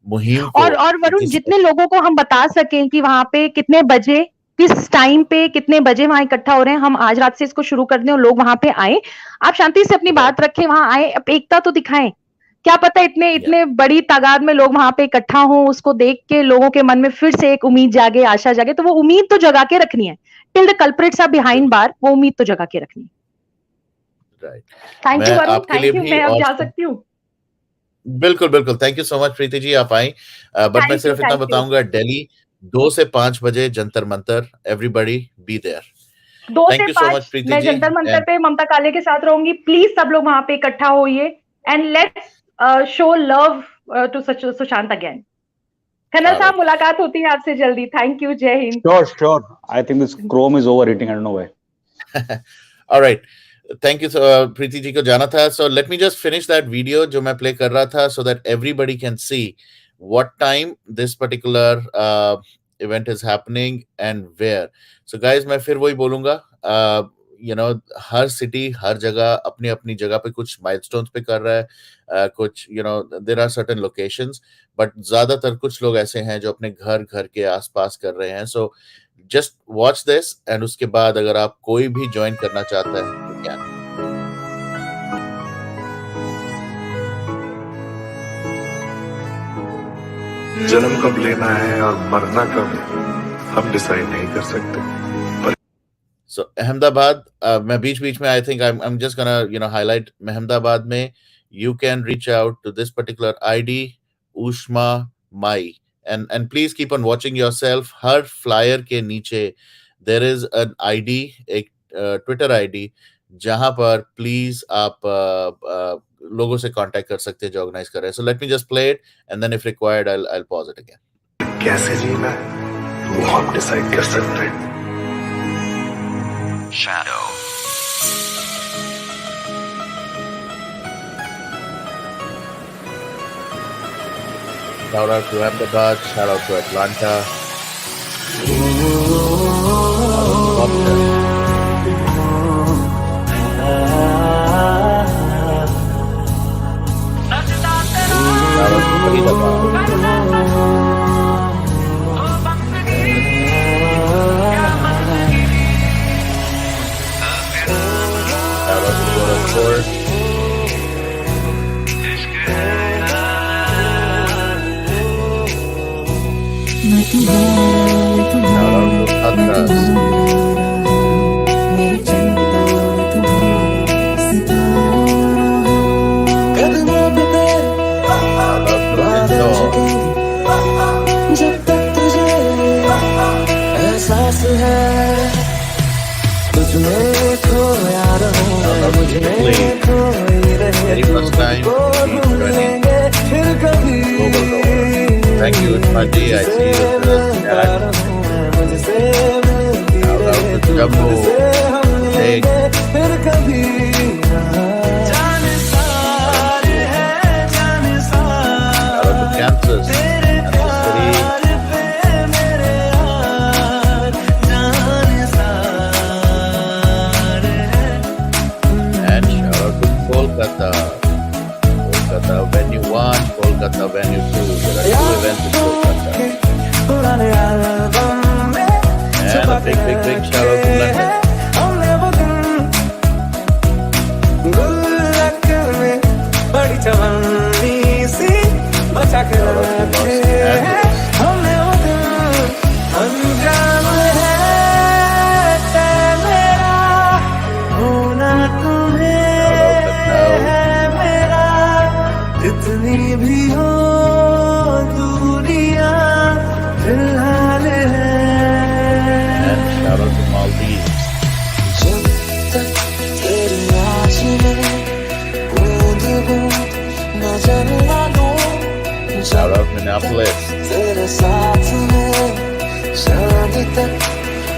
मुहिम को, और वरुण, जितने लोगों को हम बता सकें कि वहां पे कितने बजे, किस टाइम पे, कितने बजे वहां इकट्ठा हो रहे हैं, हम आज रात से इसको शुरू कर दें और लोग वहां पे आए। आप शांति से अपनी बात रखें, वहां आए, एकता तो दिखाएं। क्या पता इतने बड़ी तादाद में लोग वहां पे इकट्ठा हों, उसको देख के लोगों के मन में फिर से एक उम्मीद जागे, आशा जागे। तो वो उम्मीद तो जगा के रखनी है, till the culprits are behind bar, वो उम्मीद तो जगा के रखनी है। Thank you Varun, thank you. मैं अब जा सकती हूँ? बिल्कुल, thank you so much Preeti ji, आप आई। बट मैं सिर्फ इतना बताऊंगा, दिल्ली 2 से 5 बजे Jantar Mantar, everybody be there. 2 से 5 मैं जंतर मंतर पे ममता काले के साथ रहूंगी। प्लीज सब लोग वहां पे इकट्ठा होइए, and let's show love to Sushant again. Khanna साहब, मुलाकात होती है आपसे जल्दी। थैंक यू, जय हिंद। Sure. I think this chrome is over eating, I don't know why. Alright, thank you. Preeti ji को जाना था, so let me just finish that video जो मैं प्ले कर रहा था, so that everybody can see what time this particular event is happening and where. So guys, मैं फिर वही बोलूंगा, हर सिटी हर जगह अपनी अपनी जगह पे कुछ माइलस्टोन्स पे कर रहा है, कुछ there are certain locations, but ज्यादातर कुछ लोग ऐसे हैं जो अपने घर घर के आसपास कर रहे हैं. So just watch this, and उसके बाद अगर आप कोई भी ज्वाइन करना चाहता है तो क्या. जन्म कब लेना है और मरना कब हम डिसाइड नहीं कर सकते. So Ahmedabad, मैं बीच बीच में I think I'm just gonna highlight Ahmedabad में you can reach out to this particular ID Ushma Mai, and please keep on watching yourself. Her flyer के नीचे there is an ID, एक Twitter ID, जहाँ पर please आप लोगों से contact कर सकते हैं जो ऑर्गेनाइज कर रहे हैं. So let me just play it, and then if required I'll pause it again. कैसे जीना है वो हम डिसाइड कर सकते हैं. Shadow. Shout out to Ahmedabad, shout out to Atlanta. Shout out to Faridabad. Shout out to Gorakhpur. Shout out to Hatras. Shout out to Indore. जब तक तुझे एहसास है तुझ में खोया रहूं मुझ में खोई रहे Very first time he's joining फिर कभी Global Door. Thank you, Pandey. I see you in the chat. मुझसे मिलती Shout out to Jammu. Jake. फिर कभी जाने सारे हैं जाने Shout out to Kansas. And the city. मेरे यार जाने सारे And shout out to Kolkata. Kolkata venue 1, Kolkata venue 2. There are 2 events in Kolkata. पुराने एल्बम में And a big shout out to London. हमने वो दिन गुल्लक में बड़ी चवन्नी सी बचा के रखे हैं हमने वो दिन अंजाम है तय मेरा होना तुम्हें है मेरा जितनी भी हो दूरियां फिलहाल है And shout out to Maldives. जब तक तेरी आँच में बूंद बूंद नजर ना लूं Shout out Minneapolis. तेरे साथ में शाम तक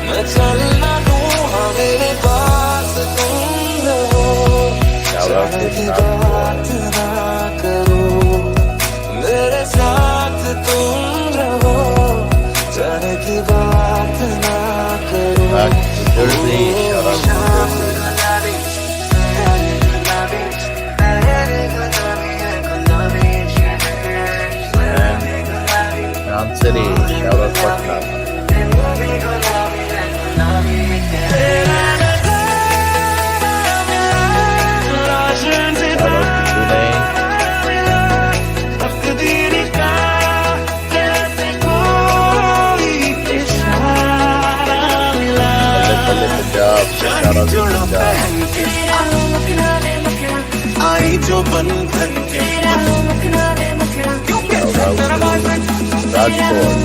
मैं चल ना लूं हाँ मेरे पास तुम रहो Shout out to की South बात ना करो मेरे साथ तुम रहो जाने की बात ना करो Back to Jersey. Shout out to Kansas City. Shout out Patna. Shout out to Pune. Palle Punjab. Shout out to Punjab. आई जो बंधन के Shout out to Rajput.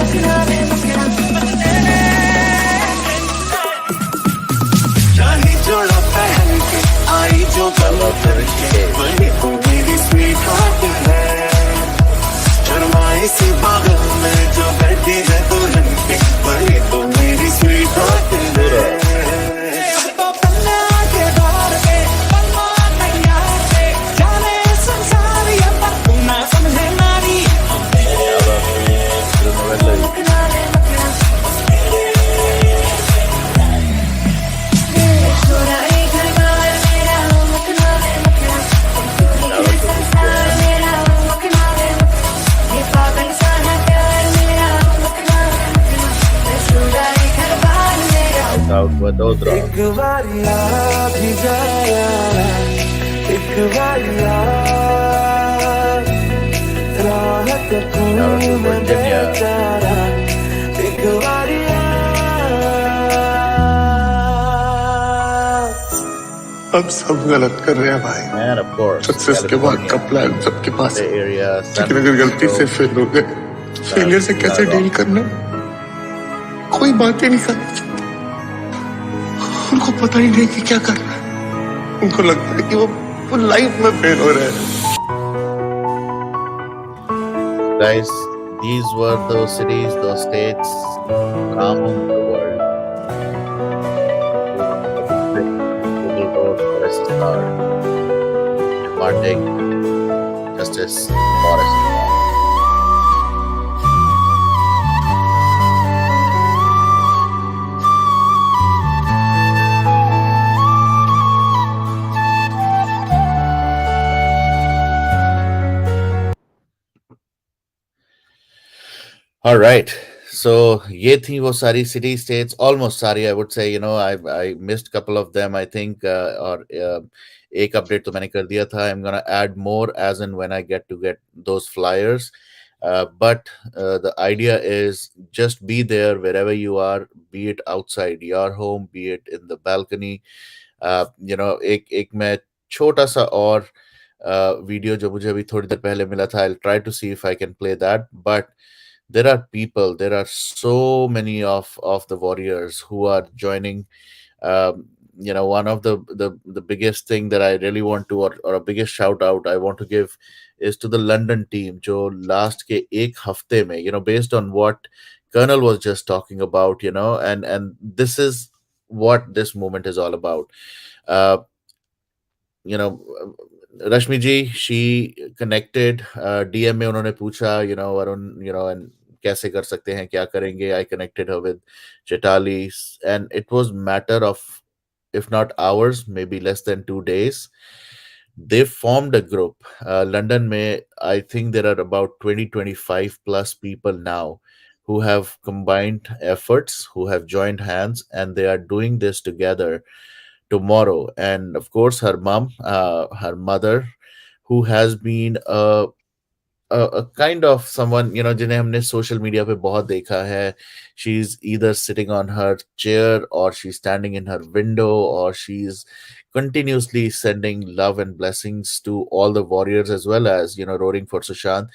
चाही जोड़ा पहन के आई जो Shout out to Rishikesh. वही तो मेरी स्वीट हार्ट है शर्माई सी पागल में जो बैठी है दुल्हन के वही तो मेरी स्वीट हार्ट है तो पन्ना के द्वार पे पन्ना तैयार पे जाने संसार ये पर तू ना समझे नारी out Vadodara. एक बार याद भी जाया एक बार याद राहत को Shout out to मैं Virginia. बेचारा एक बार याद अब सब गलत कर रहे हैं भाई And of course, सक्सेस के बाद का California, प्लान सबके पास Bay है Area, San लेकिन अगर गलती से Francisco, फेल हो गए फेलियर से कैसे डील करना कोई बात ही नहीं करनी उनको पता ही नहीं कि क्या करना है उनको लगता है कि वो लाइफ में फेल हो रहे हैं guys, these were those cities, those states around the world. Google wrote for SSR, demanding justice for SSR. All right. So ये थी वो सारी city states, almost सारी I would say, I missed couple of them I think और एक update तो मैंने कर दिया था. I'm gonna add more as and when I get those flyers. But the idea is just be there wherever you are, be it outside your home, be it in the balcony. एक मैं छोटा सा और video जो मुझे अभी थोड़ी देर पहले मिला था. I'll try to see if I can play that. But there are people, there are so many of the warriors who are joining. One of the biggest thing that I really want to, or a biggest shout out I want to give, is to the London team जो last के एक हफ्ते में, based on what Colonel was just talking about, and this is what this movement is all about. uh, Rashmi ji, she connected, DM में उन्होंने पूछा, Varun, and कैसे कर सकते हैं, क्या करेंगे. I connected her with Chetali, and it was matter of, if not hours, maybe less than 2 days. They formed a group. London में, I think there are about 20-25 plus people now who have combined efforts, who have joined hands, and they are doing this together tomorrow. And of course, her mom, her mother, who has been a kind of someone, जिन्हें हमने social media पे बहुत देखा है. She's either sitting on her chair, or she's standing in her window, or she's continuously sending love and blessings to all the warriors, as well as, roaring for Sushant.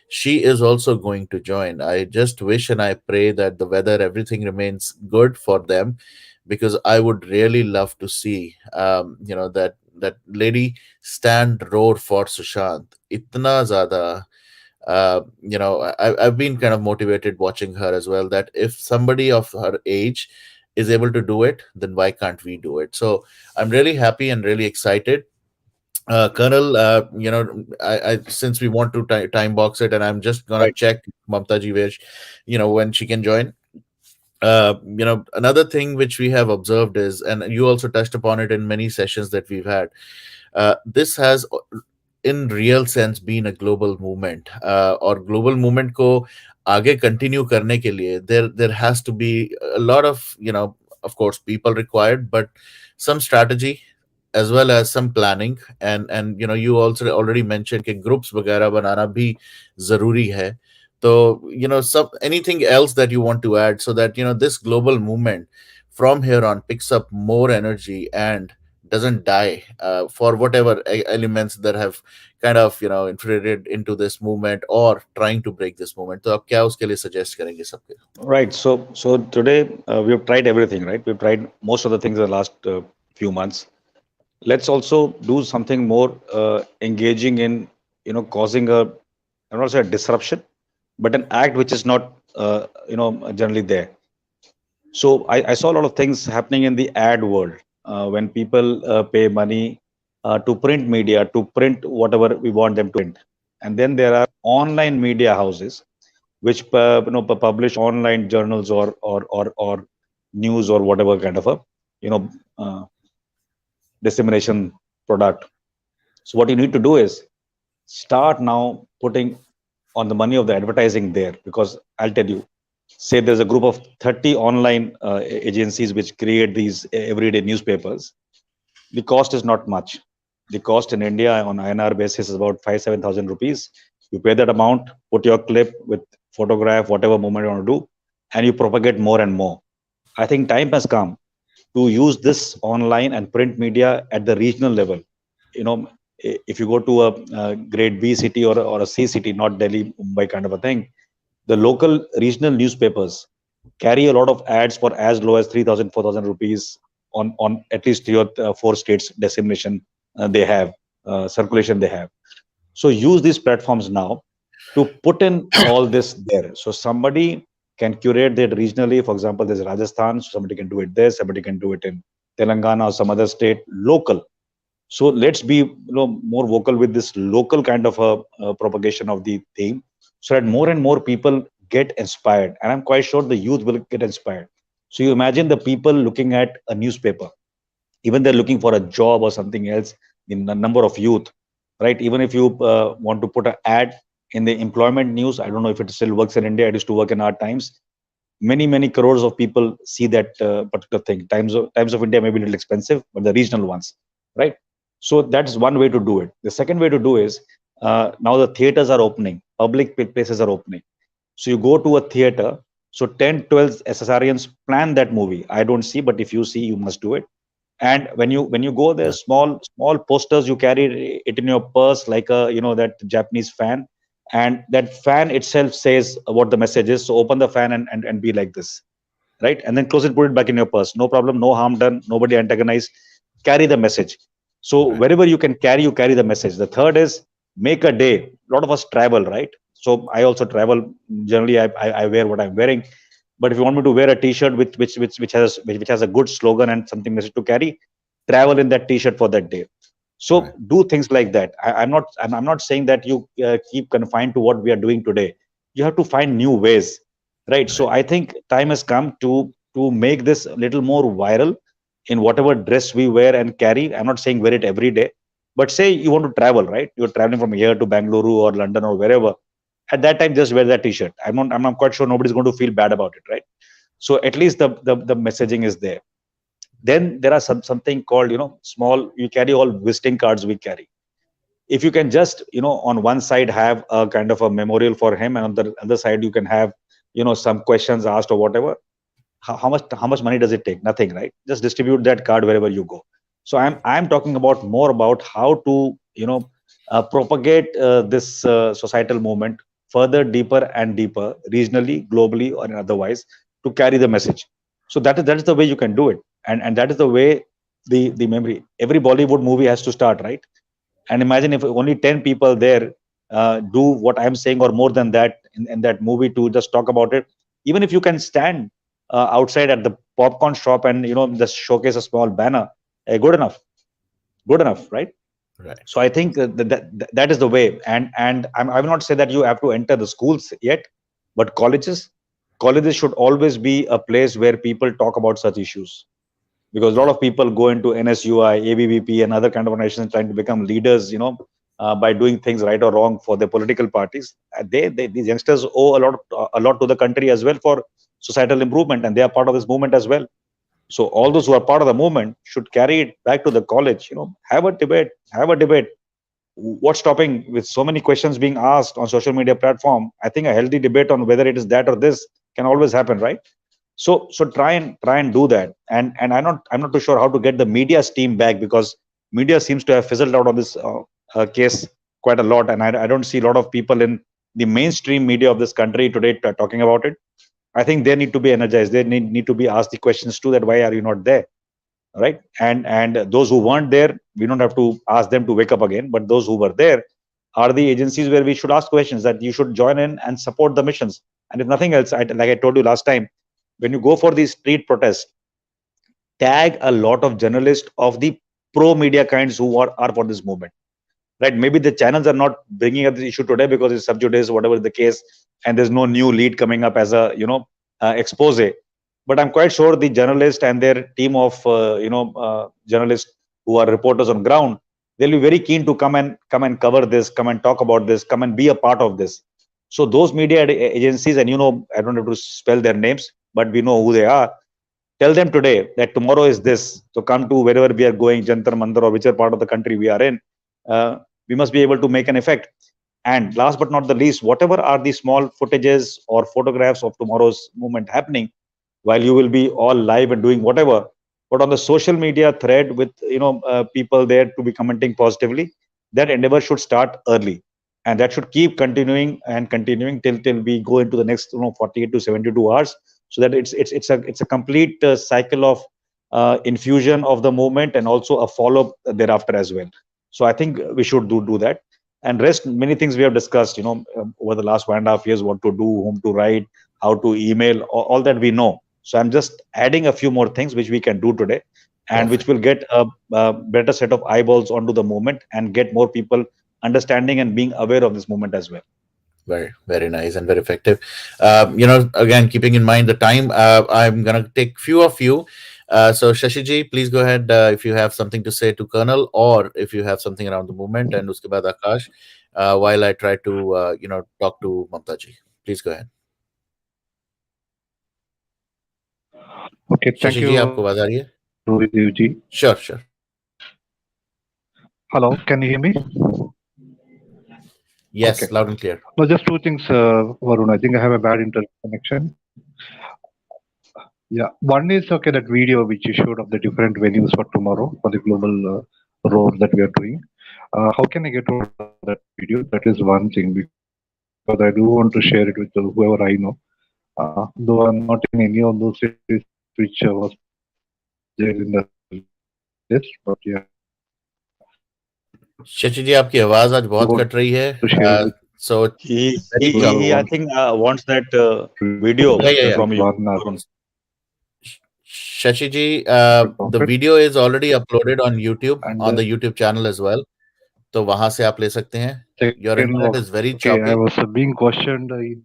She is also going to join. I just wish and I pray that the weather, everything remains good for them, because I would really love to see, that lady stand roar for Sushant. Itna zada, I've been kind of motivated watching her as well. That if somebody of her age is able to do it, then why can't we do it? So I'm really happy and really excited. Colonel, I since we want to time box it, and I'm just gonna Right. check Mamta ji where, when she can join. Another thing which we have observed is, and you also touched upon it in many sessions that we've had, this has in real sense been a global movement, और global movement को आगे continue करने के लिए there has to be a lot of, of course, people required, but some strategy as well as some planning. And you also already mentioned कि groups वगैरह बनाना भी जरूरी है. So, some anything else that you want to add, so that this global movement from here on picks up more energy and doesn't die, for whatever elements that have kind of infiltrated into this movement or trying to break this movement. तो आप क्या उसके लिए suggest करेंगे सबके? Right. So today we've tried everything, right? We've tried most of the things in the last few months. Let's also do something more engaging in, causing I don't want to say a disruption, but an act which is not, generally there. So I saw a lot of things happening in the ad world, when people pay money to print media, to print whatever we want them to print. And then there are online media houses which publish online journals or news or whatever kind of a you know uh, dissemination product. So what you need to do is start now putting on the money of the advertising there, because I'll tell you, say there's a group of 30 online agencies which create these everyday newspapers, the cost is not much. The cost in India on INR basis is about 5-7,000 rupees. You pay that amount, put your clip with photograph, whatever moment you want to do, and you propagate more and more. I think time has come to use this online and print media at the regional level. You know, if you go to a grade B city or a C city, not Delhi, Mumbai kind of a thing, the local regional newspapers carry a lot of ads for as low as 3,000, 4,000 rupees on at least your four states dissemination they have, circulation they have. So use these platforms now to put in all this there. So somebody can curate that regionally. For example, there's Rajasthan, so somebody can do it there. Somebody can do it in Telangana or some other state, local. So let's be more vocal with this local kind of a propagation of the theme, so that more and more people get inspired. And I'm quite sure the youth will get inspired. So you imagine the people looking at a newspaper, even they're looking for a job or something else. The number of youth, right? Even if you want to put an ad in the employment news, I don't know if it still works in India. It used to work in our times. Many crores of people see that particular thing. Times of India may be a little expensive, but the regional ones, right? So that's one way to do it. The second way to do is, now the theaters are opening, public places are opening. So you go to a theater. So 10, 12 SSRians plan that movie. I don't see, but if you see, you must do it. And when you go there, small posters, you carry it in your purse like a that Japanese fan, and that fan itself says what the message is. So open the fan and be like this, right? And then close it, put it back in your purse. No problem, no harm done, nobody antagonized. Carry the message. So wherever you can carry, you carry the message. The third is, make a day. A lot of us travel, right? So I also travel. Generally, I wear what I'm wearing. But if you want me to wear a T-shirt which has a good slogan and something message to carry, travel in that T-shirt for that day. So do things like that. I'm not saying that you keep confined to what we are doing today. You have to find new ways, right? So I think time has come to make this a little more viral in whatever dress we wear and carry. I'm not saying wear it every day, but say you want to travel, right? You're traveling from here to Bangalore or London or wherever. At that time, just wear that T-shirt. I'm not quite sure nobody's going to feel bad about it, right? So at least the messaging is there. Then there are something called small. You carry all visiting cards we carry. If you can just on one side have a kind of a memorial for him, and on the other side you can have some questions asked or whatever. How much money does it take? Nothing, right? Just distribute that card wherever you go. So I'm talking about more about how to propagate this societal movement further, deeper and deeper, regionally, globally, or otherwise, to carry the message. So that is the way you can do it, and that is the way the memory. Every Bollywood movie has to start, right? And imagine if only 10 people there do what I'm saying or more than that in that movie, to just talk about it. Even if you can stand outside at the popcorn shop and just showcase a small banner, good enough, right? Right. So I think that is the way. And I will not say that you have to enter the schools yet, but colleges should always be a place where people talk about such issues, because a lot of people go into NSUI, ABVP, and other kind of organizations trying to become leaders, by doing things right or wrong for their political parties. These youngsters owe a lot to the country as well for societal improvement, and they are part of this movement as well. So all those who are part of the movement should carry it back to the college. Have a debate. What's stopping with so many questions being asked on social media platform? I think a healthy debate on whether it is that or this can always happen, right? So try and do that. And I'm not too sure how to get the media steam back, because media seems to have fizzled out on this case quite a lot, and I don't see a lot of people in the mainstream media of this country today talking about it. I think they need to be energized. They need to be asked the questions too, that why are you not there, right? And those who weren't there, we don't have to ask them to wake up again. But those who were there are the agencies where we should ask questions, that you should join in and support the missions. And if nothing else, like I told you last time, when you go for these street protests, tag a lot of journalists of the pro media kinds who are for this movement, right? Maybe the channels are not bringing up the issue today because it's sub judice, whatever the case, and there's no new lead coming up as a expose. But I'm quite sure the journalist and their team of journalists who are reporters on ground, they'll be very keen to come and cover this, come and talk about this, come and be a part of this. So those media agencies, and I don't have to spell their names, but we know who they are. Tell them today that tomorrow is this. So come to wherever we are going, Jantar Mandir or whichever part of the country we are in. We must be able to make an effect. And last but not the least, whatever are the small footages or photographs of tomorrow's movement happening, while you will be all live and doing whatever, but on the social media thread with people there to be commenting positively, that endeavor should start early, and that should keep continuing and continuing till we go into the next 48 to 72 hours, so that it's a complete cycle of infusion of the movement and also a follow up thereafter as well. So I think we should do that. And rest, many things we have discussed, over the last 1.5 years, what to do, whom to write, how to email, all that we know. So I'm just adding a few more things which we can do today, and which Perfect. will get a better set of eyeballs onto the movement and get more people understanding and being aware of this movement as well. Very, very nice and very effective. Again, keeping in mind the time, I'm gonna take few of you. So Shashiji, please go ahead if you have something to say to Colonel, or if you have something around the movement, and uske baad Akash, while I try to talk to Mamta ji. Please go ahead. Okay, thank Shashi ji you, आपको आवाज आ रही है? Rohit ji. Sure, sure. Hello, can you hear me? Yes, Okay. loud and clear. No, just two things, Varun. I think I have a bad internet connection. Yeah, one is okay, that video which you showed of the different venues for tomorrow for the global road that we are doing. How can I get hold of that video? That is one thing, because I do want to share it with whoever I know. Though I'm not in any of those cities which was there in the list, but yeah, Shashi जी आपकी आवाज आज बहुत going cut रही है. to share it with So very He I think wants that video yeah. from you, one Varun. Shashi ji, the perfect. video is already uploaded on YouTube, And on the YouTube channel as well. तो वहां से आप ले सकते हैं. Your second internet was is very okay. I choppy. was being questioned in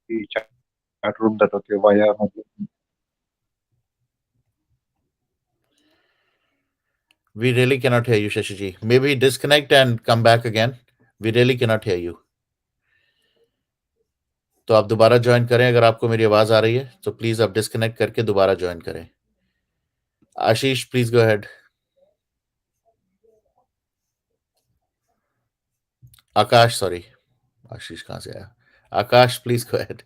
the chat room that okay, why am I? We really cannot hear you, Shashi ji. Maybe disconnect and come back again. We really cannot hear you. तो आप दोबारा join करें अगर आपको मेरी आवाज आ रही है, तो प्लीज आप डिस्कनेक्ट करके दोबारा ज्वाइन करें. Ashish, please go ahead. Akash, sorry, Ashish कहां से आया? Akash, please go ahead.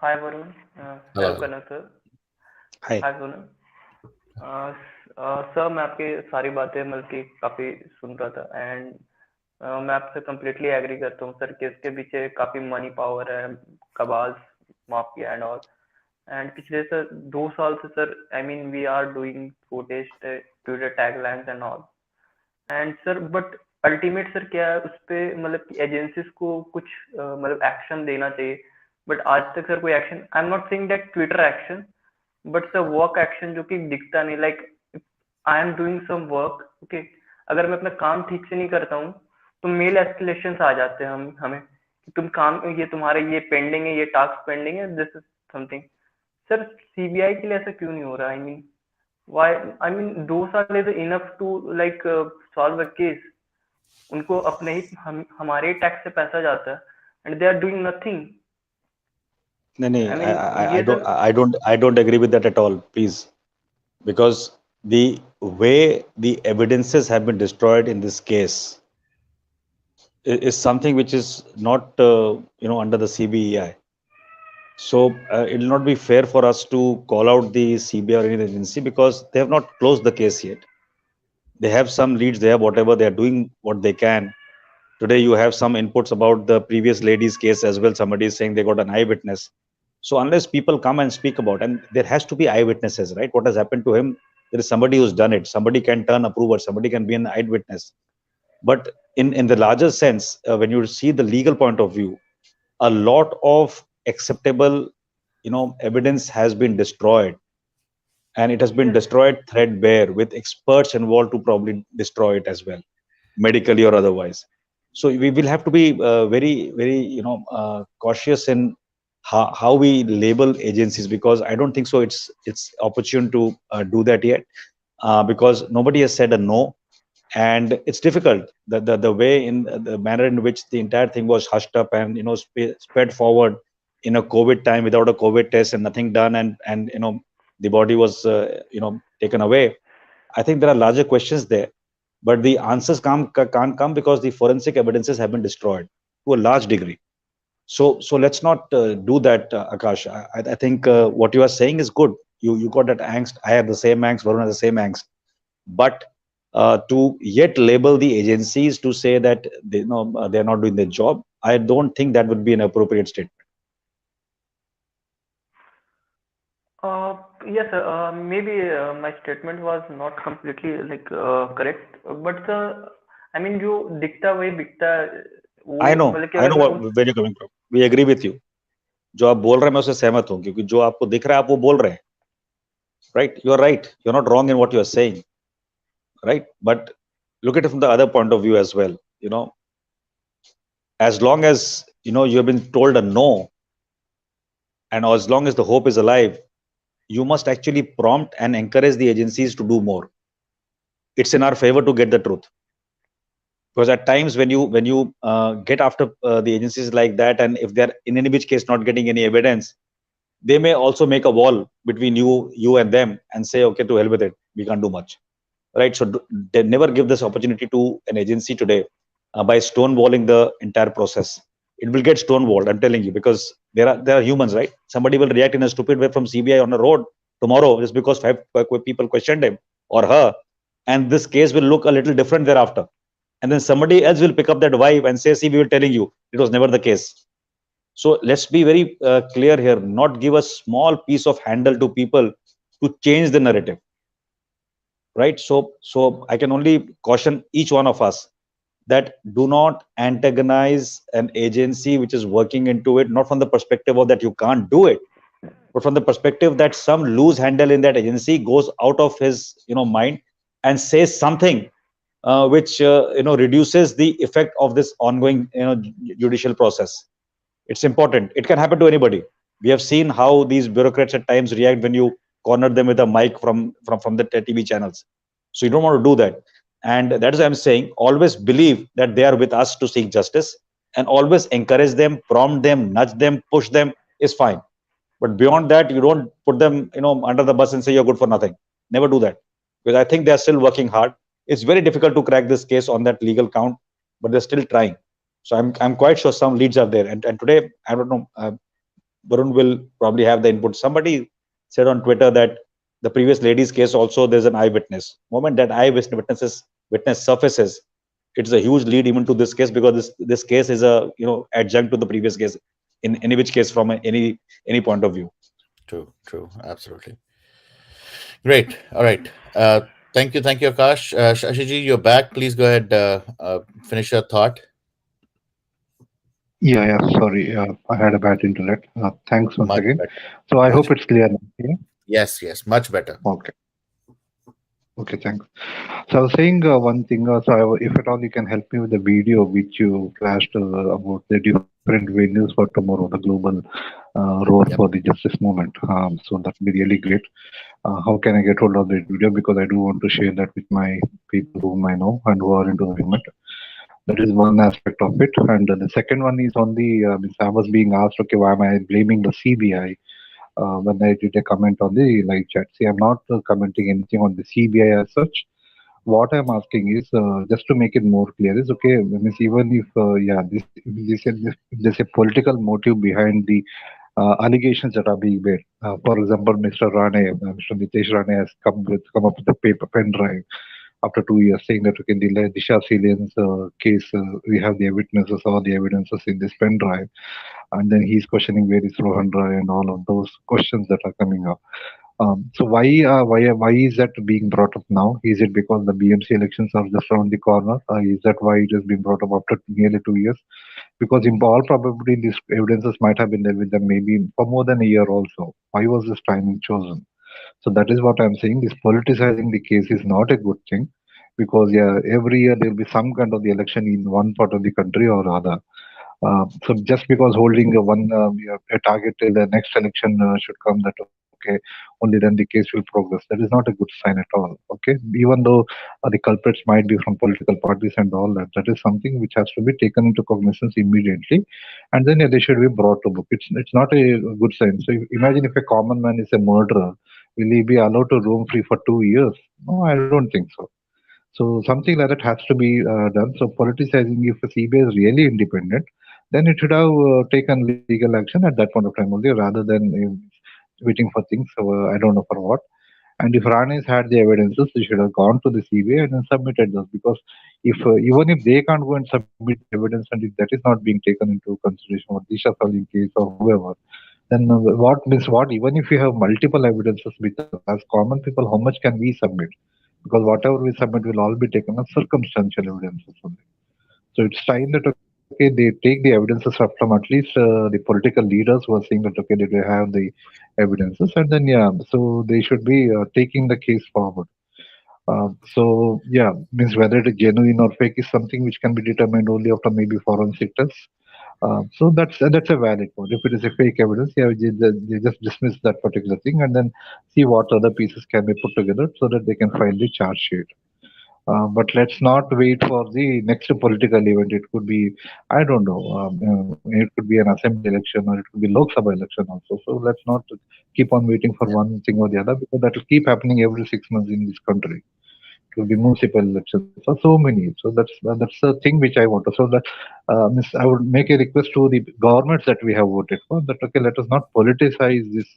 Hi Varun. Hello. Hello Kanaka. Hi. Hi Varun. Sir मैं आपकी सारी बातें मतलब कि काफी सुन रहा था, एंड मैं आपसे कम्प्लीटली एग्री करता हूँ सर कि इसके पीछे काफी मनी पावर है, कबाज, माफिया एंड ऑल. एंड पिछले सर 2 साल से sir I mean we are doing protest to the taglines and all. And sir but ultimate sir क्या है उस पे, मतलब कि एजेंसीज को कुछ मतलब एक्शन देना चाहिए, बट आज तक सर कोई action, I am not saying that Twitter action, but sir work action जो कि दिखता नहीं. Like I am doing some work, okay, अगर मैं अपना काम ठीक से नहीं करता हूँ तो मेल एस्केलेशन आ जाते हैं हमें कि तुम काम, ये तुम्हारे ये पेंडिंग है, ये टास्क पेंडिंग है, this is something. Sir CBI के लिए ऐसा क्यों नहीं हो रहा? I mean why? I mean 2 साल is enough to like solve a case. उनको अपने ही हमारे टैक्स से पैसा जाता है and they are doing nothing. No, no, I mean, I don't, I don't agree with that at all, please, because the way the evidences have been destroyed in this case is something which is not, under the CBEI. So it will not be fair for us to call out the CBI or any agency, because they have not closed the case yet. They have some leads, they have whatever, they are doing what they can. Today you have some inputs about the previous lady's case as well. Somebody is saying they got an eyewitness. So unless people come and speak about, and there has to be eyewitnesses, right? What has happened to him? There is somebody who's done it. Somebody can turn approver. Somebody can be an eyewitness. But in the larger sense, when you see the legal point of view, a lot of acceptable, evidence has been destroyed, and it has been destroyed threadbare with experts involved to probably destroy it as well, medically or otherwise. So we will have to be very, very, cautious in how we label agencies, because I don't think so it's opportune to do that yet, because nobody has said a no. and it's difficult. The way in the manner in which the entire thing was hushed up and spread forward in a COVID time without a COVID test and nothing done, and the body was taken away. I think there are larger questions there, but the answers can't come because the forensic evidences have been destroyed to a large degree. So let's not do that, Akash. I think what you are saying is good. You got that angst. I have the same angst. Varun has the same angst. But to yet label the agencies to say that they're not doing their job, I don't think that would be an appropriate statement. Uh, yes, sir. Maybe my statement was not completely like correct, but I mean जो दिखता वही बिकता I वो know, मतलब कि I अगर know मैं where you're coming from. We agree with you. जो आप बोल रहे हैं मैं उससे सहमत हूँ, क्योंकि जो आपको दिख रहा है आप वो बोल रहे हैं. Right? You're right. You're not wrong in what you're saying. Right? But look at it from the other point of view as well. As long as you have been told a no, and as long as the hope is alive, you must actually prompt and encourage the agencies to do more. It's in our favor to get the truth, because at times when you get after the agencies like that, and if they're in any which case not getting any evidence, they may also make a wall between you and them and say, okay, to hell with it, we can't do much. Right? So they never give this opportunity to an agency today by stonewalling the entire process. It will get stonewalled, I'm telling you, because there are humans, right? Somebody will react in a stupid way from CBI on a road tomorrow just because five people questioned him or her, and this case will look a little different thereafter. And then somebody else will pick up that vibe and say, see, we were telling you, it was never the case. So let's be very clear here, not give a small piece of handle to people to change the narrative. Right? So I can only caution each one of us that do not antagonize an agency which is working into it, not from the perspective of that you can't do it, but from the perspective that some loose handle in that agency goes out of his mind and says something which reduces the effect of this ongoing judicial process. It's important. It can happen to anybody. We have seen how these bureaucrats at times react when you corner them with a mic from the TV channels. So you don't want to do that. And that is why I'm saying, always believe that they are with us to seek justice, and always encourage them, prompt them, nudge them, push them is fine. But beyond that, you don't put them under the bus and say you're good for nothing. Never do that, because I think they're still working hard. It's very difficult to crack this case on that legal count, but they're still trying. So I'm quite sure some leads are there. And today, I don't know, Varun will probably have the input. Somebody said on Twitter that the previous lady's case also there's an eyewitness. Moment that witness surfaces, it's a huge lead even to this case, because this case is a adjunct to the previous case in any which case from any point of view. True, absolutely. Great. All right. Thank you, Akash. Shashiji, you're back. Please go ahead. Finish your thought. Yeah. Sorry, I had a bad internet. Thanks once Much again. better. So I Much hope it's clear now. Yeah? Yes, much better. Okay. Okay, thanks. So I was saying one thing. If at all you can help me with the video which you flashed about the different venues for tomorrow, the global roar for the justice movement. So that would be really great. How can I get hold of that video? Because I do want to share that with my people whom I know and who are into the movement. That is one aspect of it. And the second one is on the, I was being asked, okay, why am I blaming the CBI? When I did a comment on the live chat. See, I'm not commenting anything on the CBI as such. What I'm asking is, just to make it more clear, is okay, means even if, there's a political motive behind the allegations that are being made. For example, Mr. Nitesh Rane has come up with a paper pen drive after 2 years, saying that okay, in the Disha Salien's case, we have the witnesses or the evidences in this pen drive, and then he's questioning where is Rohan Roy and all of those questions that are coming up. So why is that being brought up now? Is it because the BMC elections are just around the corner? Is that why it has been brought up after nearly 2 years? Because in all probability, these evidences might have been there with them maybe for more than a year also. Why was this timing chosen? So that is what I'm saying. This politicizing the case is not a good thing, because every year there will be some kind of the election in one part of the country or other. So just because holding a target till the next election should come, that okay, only then the case will progress. That is not a good sign at all. Okay, even though the culprits might be from political parties and all that, that is something which has to be taken into cognizance immediately, and then they should be brought to book. It's not a good sign. So imagine if a common man is a murderer, will he be allowed to roam free for 2 years? No, I don't think so. So something like that has to be done. So politicizing, if the CBI is really independent, then it should have taken legal action at that point of time only, rather than waiting for things. I don't know for what. And if Ranis had the evidences, they should have gone to the CBI and then submitted those. Because if even if they can't go and submit the evidence, and if that is not being taken into consideration, or Disha Salim case or whoever, then what means what? Even if you have multiple evidences with us, as common people, how much can we submit? Because whatever we submit will all be taken as circumstantial evidences only. So it's time that okay, they take the evidences from at least the political leaders who are saying that okay, they have the evidences, and then yeah, so they should be taking the case forward. So yeah, means whether it is genuine or fake is something which can be determined only after maybe forensic tests. So that's a valid point. If it is a fake evidence, yeah, they just dismiss that particular thing and then see what other pieces can be put together so that they can file the charge sheet. But let's not wait for the next political event. It could be, I don't know, it could be an assembly election or it could be Lok Sabha election also. So let's not keep on waiting for one thing or the other because that will keep happening every 6 months in this country. It will be municipal elections for so many. So that's the thing which I want to. So that means I would make a request to the governments that we have voted for that okay, let us not politicize this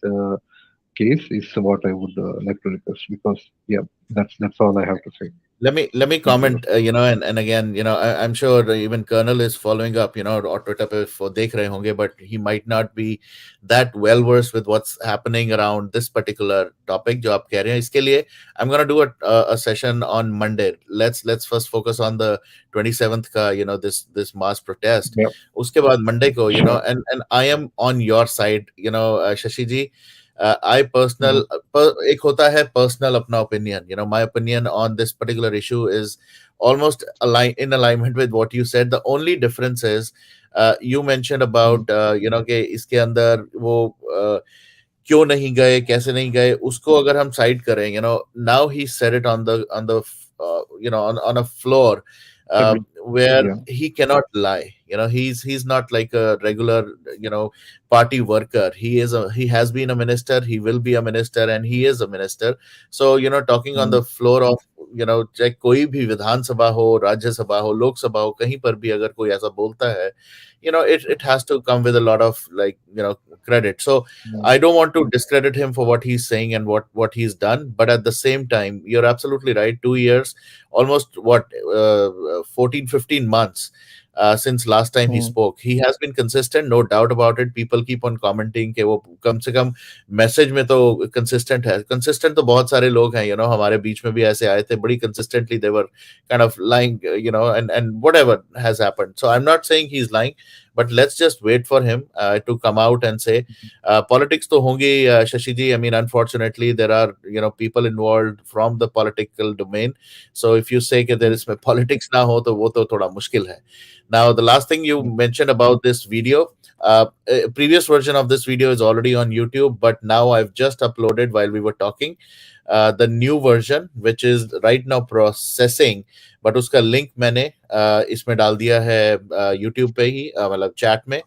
case. Is what I would like to request because yeah, that's all I have to say. Let me Thank you. comment, and again, I'm sure even Colonel is following up, or Twitter पे वो देख रहे होंगे, but he might not be that well versed with what's happening around this particular topic जो आप कह रहे हैं. इसके लिए I'm gonna do a session on Monday. Let's first focus on the 27th का, this mass protest. Yeah, उसके बाद Monday को, sure. and I am on your side, Shashi ji. I Mhm. personal एक होता है personal अपना opinion. My opinion on this particular issue is almost in alignment with what you said. The only difference is you mentioned Mhm. about कि इसके अंदर वो क्यों नहीं गए, कैसे नहीं गए, उसको अगर हम साइड करें, now he said it on the on a floor Every- where Yeah. he cannot lie. He's not like a regular party worker. He has been a minister, he will be a minister, and he is a minister. So talking on Mhm. the floor of चाहे कोई भी विधानसभा हो, राज्यसभा हो, लोकसभा हो, कहीं पर भी अगर कोई ऐसा बोलता है, it has to come with a lot of credit. So Mhm. I don't want to discredit him for what he's saying and what he's done, but at the same time, you're absolutely right. 2 years, almost what 14, 15 months since last time he Mhm. spoke. He has been consistent, no doubt about it. People keep on commenting कि वो कम से कम message में तो consistent है. Consistent तो बहुत सारे लोग हैं, हमारे बीच में भी ऐसे आए थे, बड़ी consistently they were kind of lying, and whatever has happened. So I'm not saying he's lying, but let's just wait for him to come out and say politics to hongi, Shashi ji. I mean, unfortunately there are people involved from the political domain. So if you say that there is politics na ho to wo to thoda mushkil hai. Now the last thing you mentioned about this video, a previous version of this video is already on YouTube, but now I've just uploaded while we were talking the new version, which is right now processing. But उसका link मैंने इसमें डाल दिया है YouTube पे ही, मतलब chat में.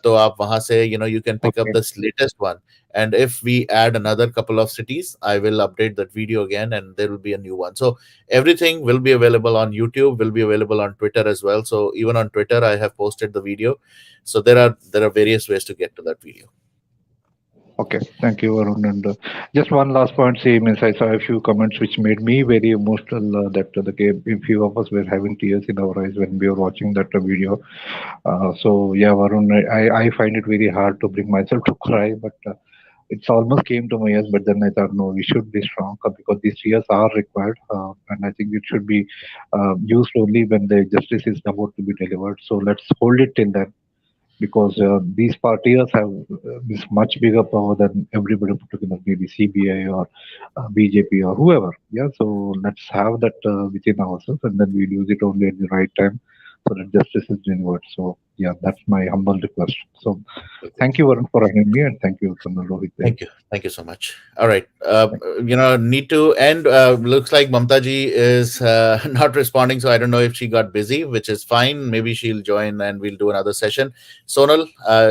तो आप वहां से you can pick up Okay. this latest one, and if we add another couple of cities, I will update that video again and there will be a new one. So everything will be available on YouTube, will be available on Twitter as well. So even on Twitter I have posted the video. So there are various ways to get to that video. Okay, thank you, Varun. And just one last point, see, means I saw a few comments which made me very emotional. That a few of us were having tears in our eyes when we were watching that video. So yeah, Varun, I find it very hard to bring myself to cry, but it's almost came to my ears. But then I thought, no, we should be strong because these tears are required, and I think it should be used only when the justice is about to be delivered. So let's hold it till then because these parties have this much bigger power than everybody put together, maybe CBI or BJP or whoever. Yeah, so let's have that within ourselves, and then we'll use it only at the right time so that justice is delivered. So Yeah, that's my humble request. So thank you, Varun, for having me, and thank you, Colonel Rohit. Thank you so much. All right, need to end. Looks like Mamta ji is not responding, so I don't know if she got busy, which is fine. Maybe she'll join and we'll do another session. Sonal,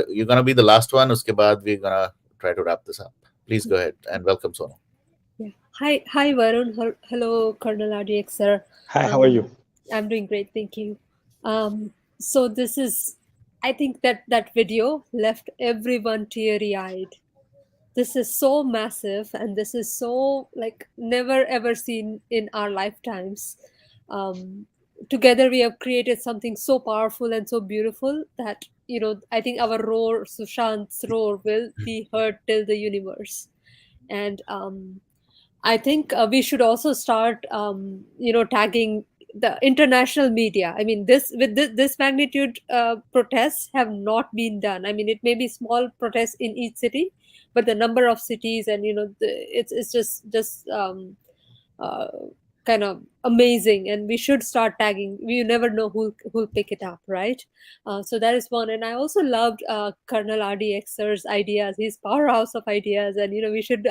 you're gonna be the last one. Uske baad we're gonna try to wrap this up. Please go ahead and welcome Sonal. Yeah. Hi, Varun. Hello, Colonel RDX, sir. Hi, how are you? I'm doing great, thank you. So this is, I think that video left everyone teary-eyed. This is so massive, and this is so like never ever seen in our lifetimes. Together we have created something so powerful and so beautiful that I think our roar, Sushant's roar, will be heard till the universe. And I think we should also start, tagging the international media. I mean, this magnitude protests have not been done. I mean, it may be small protests in each city, but the number of cities and it's just uh, kind of amazing. And we should start tagging. You never know who'll pick it up, right? So that is one. And I also loved Colonel RDX sir's ideas. His powerhouse of ideas, and we should.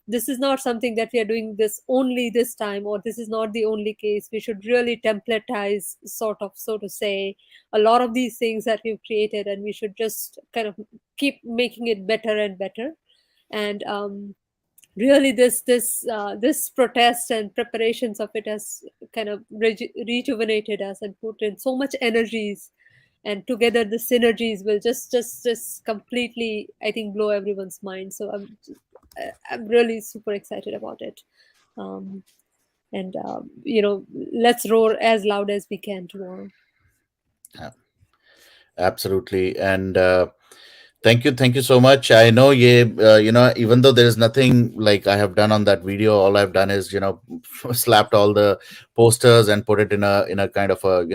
This is not something that we are doing this only this time, or this is not the only case. We should really templatize, sort of, so to say, a lot of these things that we've created, and we should just kind of keep making it better and better. And really, this protest and preparations of it has kind of rejuvenated us and put in so much energies, and together the synergies will just completely, I think, blow everyone's mind. So I'm really super excited about it. And let's roar as loud as we can tomorrow. Yeah, absolutely. And thank you so much. I know even though there is nothing like I have done on that video, all I've done is slapped all the posters and put it in a kind of a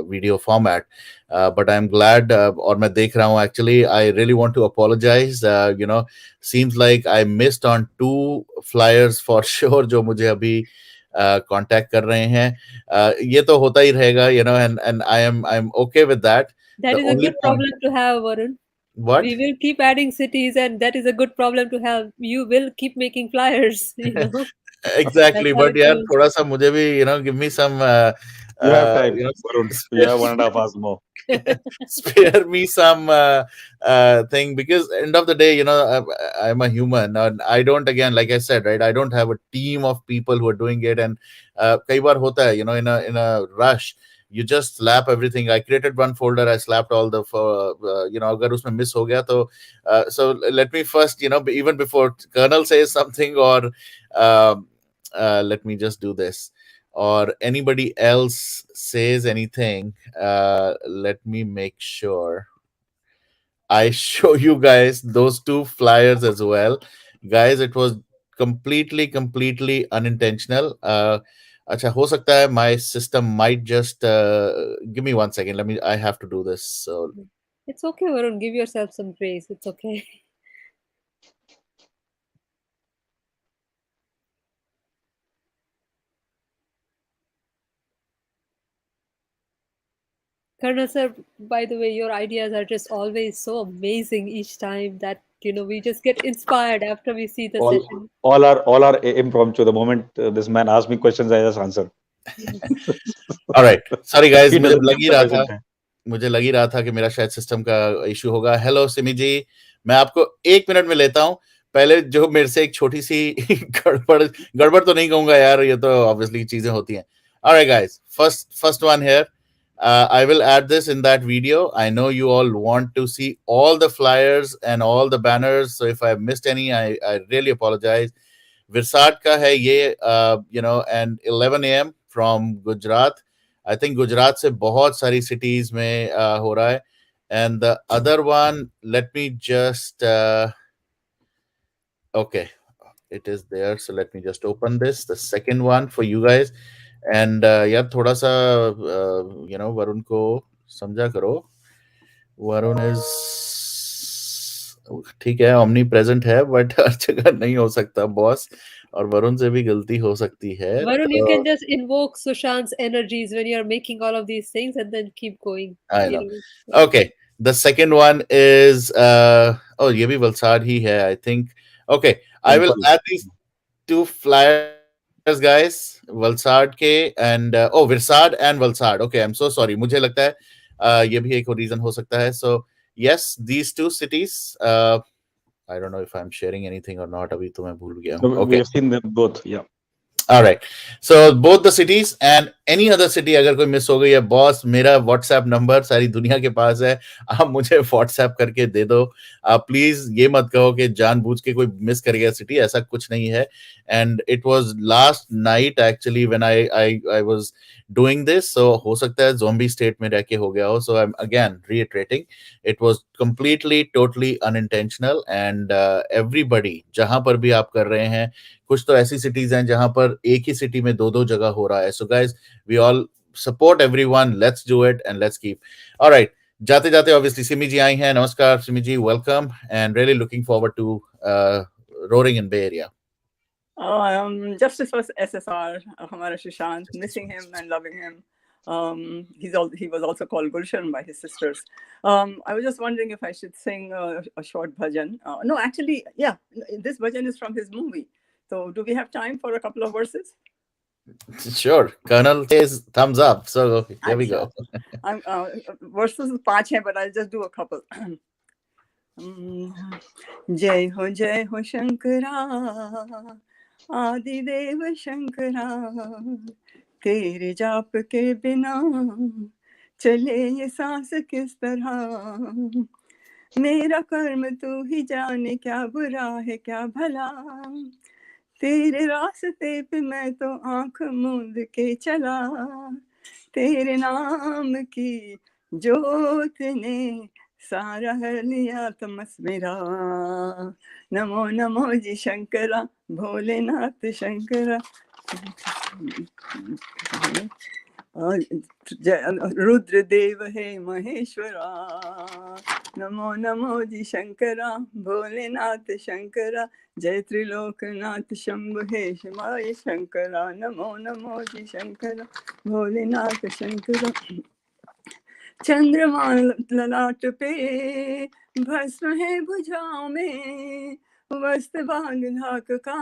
video format. But I'm glad, or मैं देख रहा हूँ, actually I really want to apologize. Seems like I missed on 2 flyers for sure जो मुझे अभी contact कर रहे हैं. ये तो होता ही रहेगा, and I'm okay with that. That The is a only good point, problem to have, Varun. what? We will keep adding cities, and that is a good problem to have. You will keep making flyers, Exactly, That's how but it यार goes. थोड़ा सा मुझे भी give me some You have time, Varun. You spare, have 1.5 hours more. spare me some thing, because end of the day, I'm a human, and I don't, again, like I said, right, I don't have a team of people who are doing it. And कई बार होता है, in a rush you just slap everything. I created one folder, I slapped all the अगर उसमें miss हो गया तो so let me first, even before Colonel says something, or let me just do this, or anybody else says anything, let me make sure I show you guys those 2 flyers as well. Guys, it was completely unintentional. अच्छा, हो सकता है my system might just give me 1 second. I have to do this. So It's okay, Varun. Give yourself some grace. It's okay. Colonel sir, by the way, your ideas are just always so amazing each time that we just get inspired after we see the session. All are impromptu. The moment this man asked me questions, I just answer. all right, sorry guys, He मुझे doesn't लग ही have रहा the था time. मुझे लग ही रहा था कि मेरा शायद सिस्टम का इशू होगा. हेलो सिमी जी, मैं आपको 1 मिनट में लेता हूं. पहले जो मेरे से एक छोटी सी गड़बड़ तो नहीं कहूंगा यार, ये तो ऑब्वियसली चीजें होती हैं. Alright guys, first one here. I will add this in that video. I know you all want to see all the flyers and all the banners, so if I missed any, I really apologize. Virsat ka hai ye, and 11 a.m. from Gujarat. I think Gujarat से बहुत सारी cities में हो रहा है. And the other one, let me just okay, it is there. So let me just open this. The second one for you guys. And यार थोड़ा सा वरुण को समझा करो. वरुण is ठीक है, omnipresent है, but हर जगह नहीं हो सकता बॉस. और वरुण से भी गलती हो सकती है, Varun, you तो can just invoke Sushant's energies when you're making all of these things and then keep going. I You know. know. So, Okay, the second one is oh, ये भी वलसाड ही है, I think. Okay, I will Simple. add these two flyers, guys. Valsad के and oh, Virsad and Valsad. Okay, I'm so sorry. मुझे लगता है ये भी एक reason हो सकता है. So yes, these two cities. I don't know if I'm sharing anything or not. अभी तो मैं भूल गया हूँ. We Okay. have seen them both. Yeah. All right. So both the cities and any other city अगर कोई miss हो गई है, बॉस मेरा व्हाट्सएप नंबर सारी दुनिया के पास है, आप मुझे व्हाट्सएप करके दे दो. आप प्लीज ये मत कहो कि जानबूझ के कोई मिस कर गया सिटी, ऐसा कुछ नहीं है. And it was last night actually when I was doing this, so हो सकता है ज़ॉम्बी स्टेट में रह के हो गया हो. So I am again reiterating, it was completely totally unintentional. And everybody जहां पर भी आप कर रहे हैं, कुछ तो ऐसी सिटीज हैं जहां पर एक ही सिटी में दो दो जगह हो रहा है. So guys, we all support everyone, let's do it and let's keep. Alright, जाते जाते ऑब्वियसली सिमी जी आई हैं. नमस्कार Simi ji, welcome and really looking forward to roaring in Bay Area. Justice for SSR, Hamara Sushant, missing him and loving him. He was also called Gulshan by his sisters. I was just wondering if I should sing a short bhajan. No, actually, yeah, this bhajan is from his movie. So do we have time for a couple of verses? Sure. Colonel says thumbs up. So here we go. I'm verses 5 hai, but I'll just do a couple. जय हो शंकरा आदि देव शंकरा, तेरे जाप के बिना चले ये सांस किस तरह. मेरा कर्म तू ही जाने, क्या बुरा है क्या भला, तेरे रास्ते पे मैं तो आंख मूंद के चला. तेरे नाम की जोत ने सारा लिया तमस मेरा. नमो नमो जी शंकरा, भोलेनाथ शंकरा. रुद्र देव है महेश्वरा. नमो नमो जी शंकरा, भोलेनाथ शंकरा. जय त्रिलोकनाथ शंभु हे शिवाय शंकरा. नमो नमो जी शंकरा, भोलेनाथ शंकरा. चंद्रमा ललाट पे भस्म है भुजाओं में, वस्त्र बाग धाक का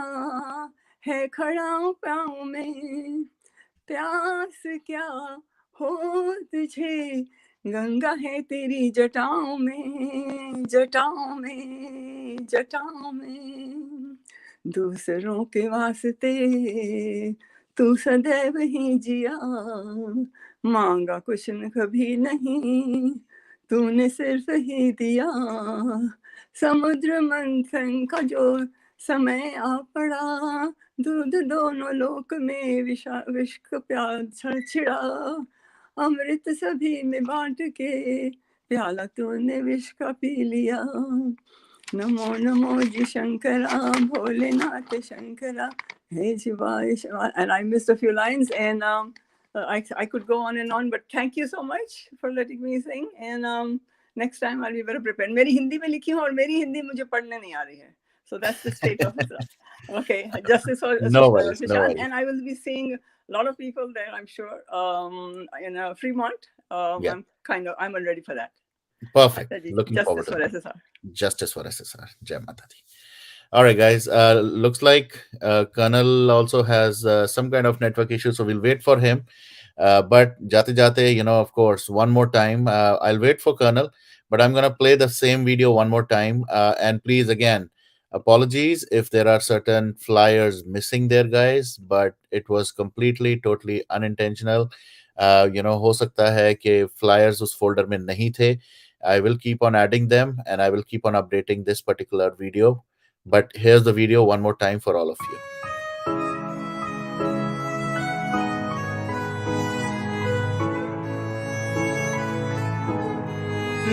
है खड़ा पाँव में. प्यास क्या हो तुझे, गंगा है तेरी जटाओं में, जटाओं में, जटाओं में. दूसरों के वास्ते तू सदैव ही जिया, मांगा कुछ न कभी नहीं, तूने सिर्फ ही दिया. समुद्र मंथन का जो समय आ पड़ा, दूध दोनों लोक में विष का प्यास छिड़ा. अमृत सभी में बांट के प्याला तूने विष का पी लिया. नमो नमो जी Shankara, Bholenath Shankara. Hey Shiva, and I missed a few lines, and I could go on and on, but thank you so much for letting me sing. And next time I'll be better prepared. मेरी हिंदी में लिखी हूँ और मेरी हिंदी मुझे पढ़ने नहीं आ रही है. So that's the state of it. Okay, justice for No worries, no Sushant, worries. and I will be seeing a lot of people there, I'm sure. In Fremont. Yeah. I'm ready for that. Perfect. Justice Looking forward to for that. SSR. Justice for SSR. Jai Mata Di. All right, guys. Looks like Colonel also has some kind of network issue, so we'll wait for him. But jate jate, of course, one more time. I'll wait for Colonel, but I'm gonna play the same video one more time. And please, again, apologies if there are certain flyers missing there, guys. But it was completely, totally unintentional. हो सकता है कि flyers उस folder में नहीं थे. I will keep on adding them, and I will keep on updating this particular video. But here's the video one more time for all of you.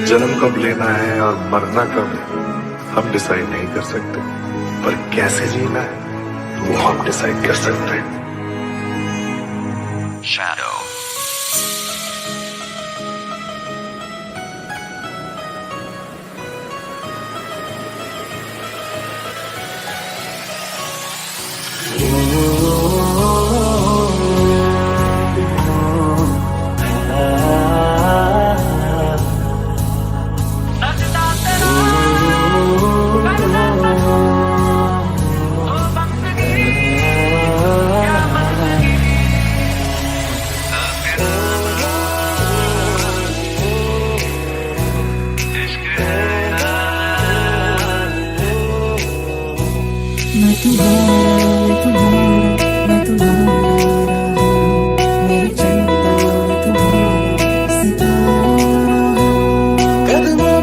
जन्म कब लेना है और मरना कब हम डिसाइड नहीं कर सकते, पर कैसे जीना है वो हम डिसाइड कर सकते हैं. Shadow. कदमों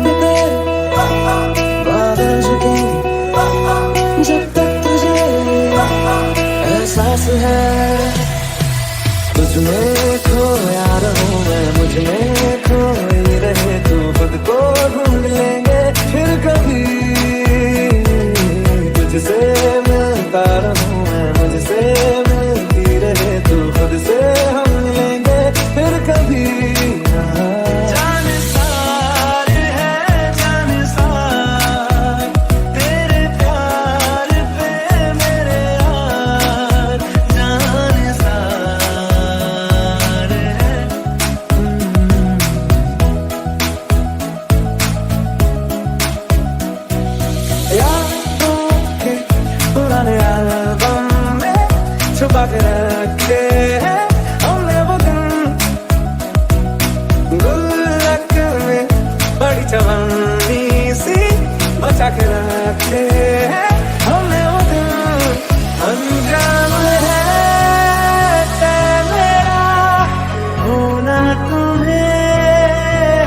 पे तेरे बादल झुकेंगे जब तक तुझे एहसास है तुझ में खोया रहूं मैं मुझ में खोई रहे तू खुद को ढूंढ लेंगे फिर कभी तुझसे मिलता रहूं मैं मुझसे मिलती रहे तू खुद से हम मिलेंगे फिर कभी जाने सारे हैं जाने सार तेरे प्यार पे मेरे यार जाने सारे हैं यादों के पुराने एल्बम में छुपा के रखे हैं हमने वो दिन गुल्लक में बड़ी चवन्नी सी बचा के रखे हैं हमने वो दिन अंजाम है तय मेरा होना तुम्हें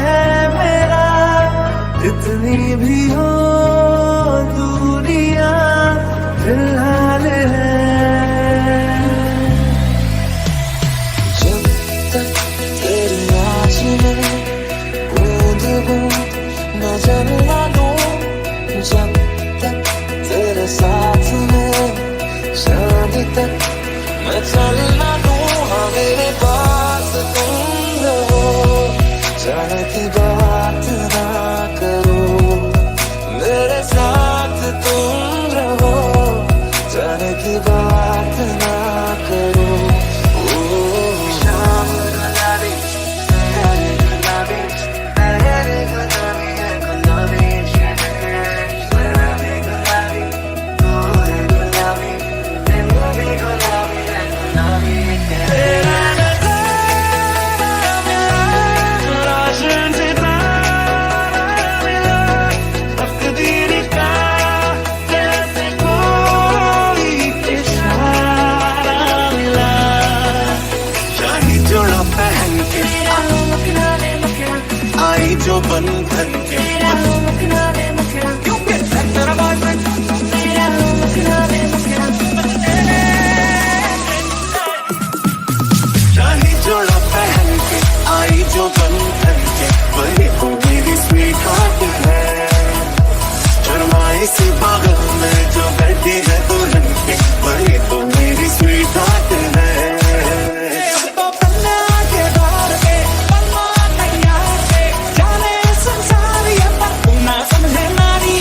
है मेरा जितनी भी हो दूरियां फिलहाल है जब तक तेरी आँच में बूंद बूंद नजर ना लूं जब तक तेरे साथ में शाम तक मैं चल ना लूं हाँ मेरे पास तुम रहो चाहे की बात ना करो मेरे साथ तुम रहो जाने की बात ना करो शाम गुलाबी तेरे गुलाबी तेरे गुलाबी है गुलाबी गुलाबी गुलाबी तोरे गुलाबी तेरे भी गुलाबी है गुलाबी तेरा नजारा मेरा रोशन सितारा मेरा तकदीर का जैसे कोई इशारा मिला शाही जोड़ा पहन के आई जो बंधन के क्योंकि तेरा बॉयफ्रेंड शाही जोड़ा पहन के आई जो बंधन के वही तो मेरी स्वीट हार्ट है शर्माई सी पागल में जो बैठी है दुल्हन के वही तो मेरी स्वीट हार्ट है तो पन्ना के द्वार पे पन्ना तैयार पे जाने संसार ये पर तू ना समझे नारी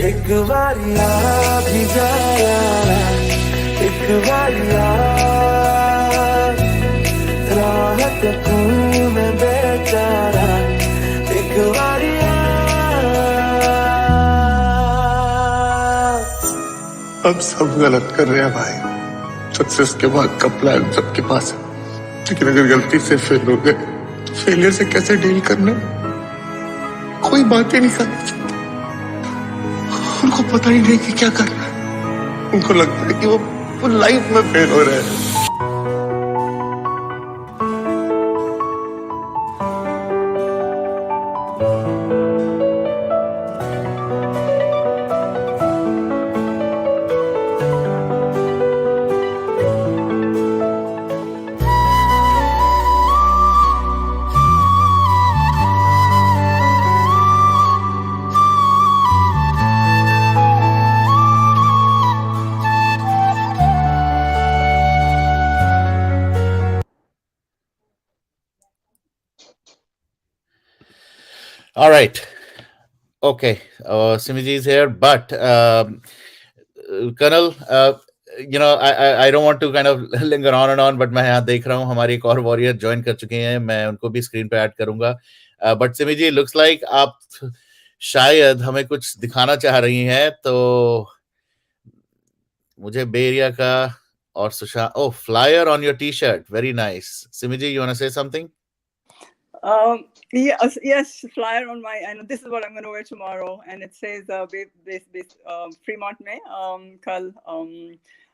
एक बारिया भी जाया एक बारिया राहत खून में बेचारा एक बारिया हम सब गलत कर रहे हैं भाई सक्सेस के बाद का प्लान सबके पास है लेकिन अगर गलती से फेल हो गए तो फेलियर से कैसे डील करना कोई बात ही नहीं करनी चाहती उनको पता ही नहीं कि क्या करना है उनको लगता है कि वो लाइफ में फेल हो रहे हैं All right. Okay. Simiji is here, but Colonel, I don't want to kind of linger on and on, but मैं यहाँ देख रहा हूँ हमारी एक और वॉरियर ज्वाइन कर चुके हैं, मैं उनको भी स्क्रीन पे ऐड करूंगा. But Simi ji, looks like आप शायद हमें कुछ दिखाना चाह रही हैं, तो मुझे बेरिया का और Sushant, oh, flyer on your T shirt, very nice. Simi ji, you want to say something? Yes, flyer on my, and this is what I'm going to wear tomorrow, and it says Fremont में कल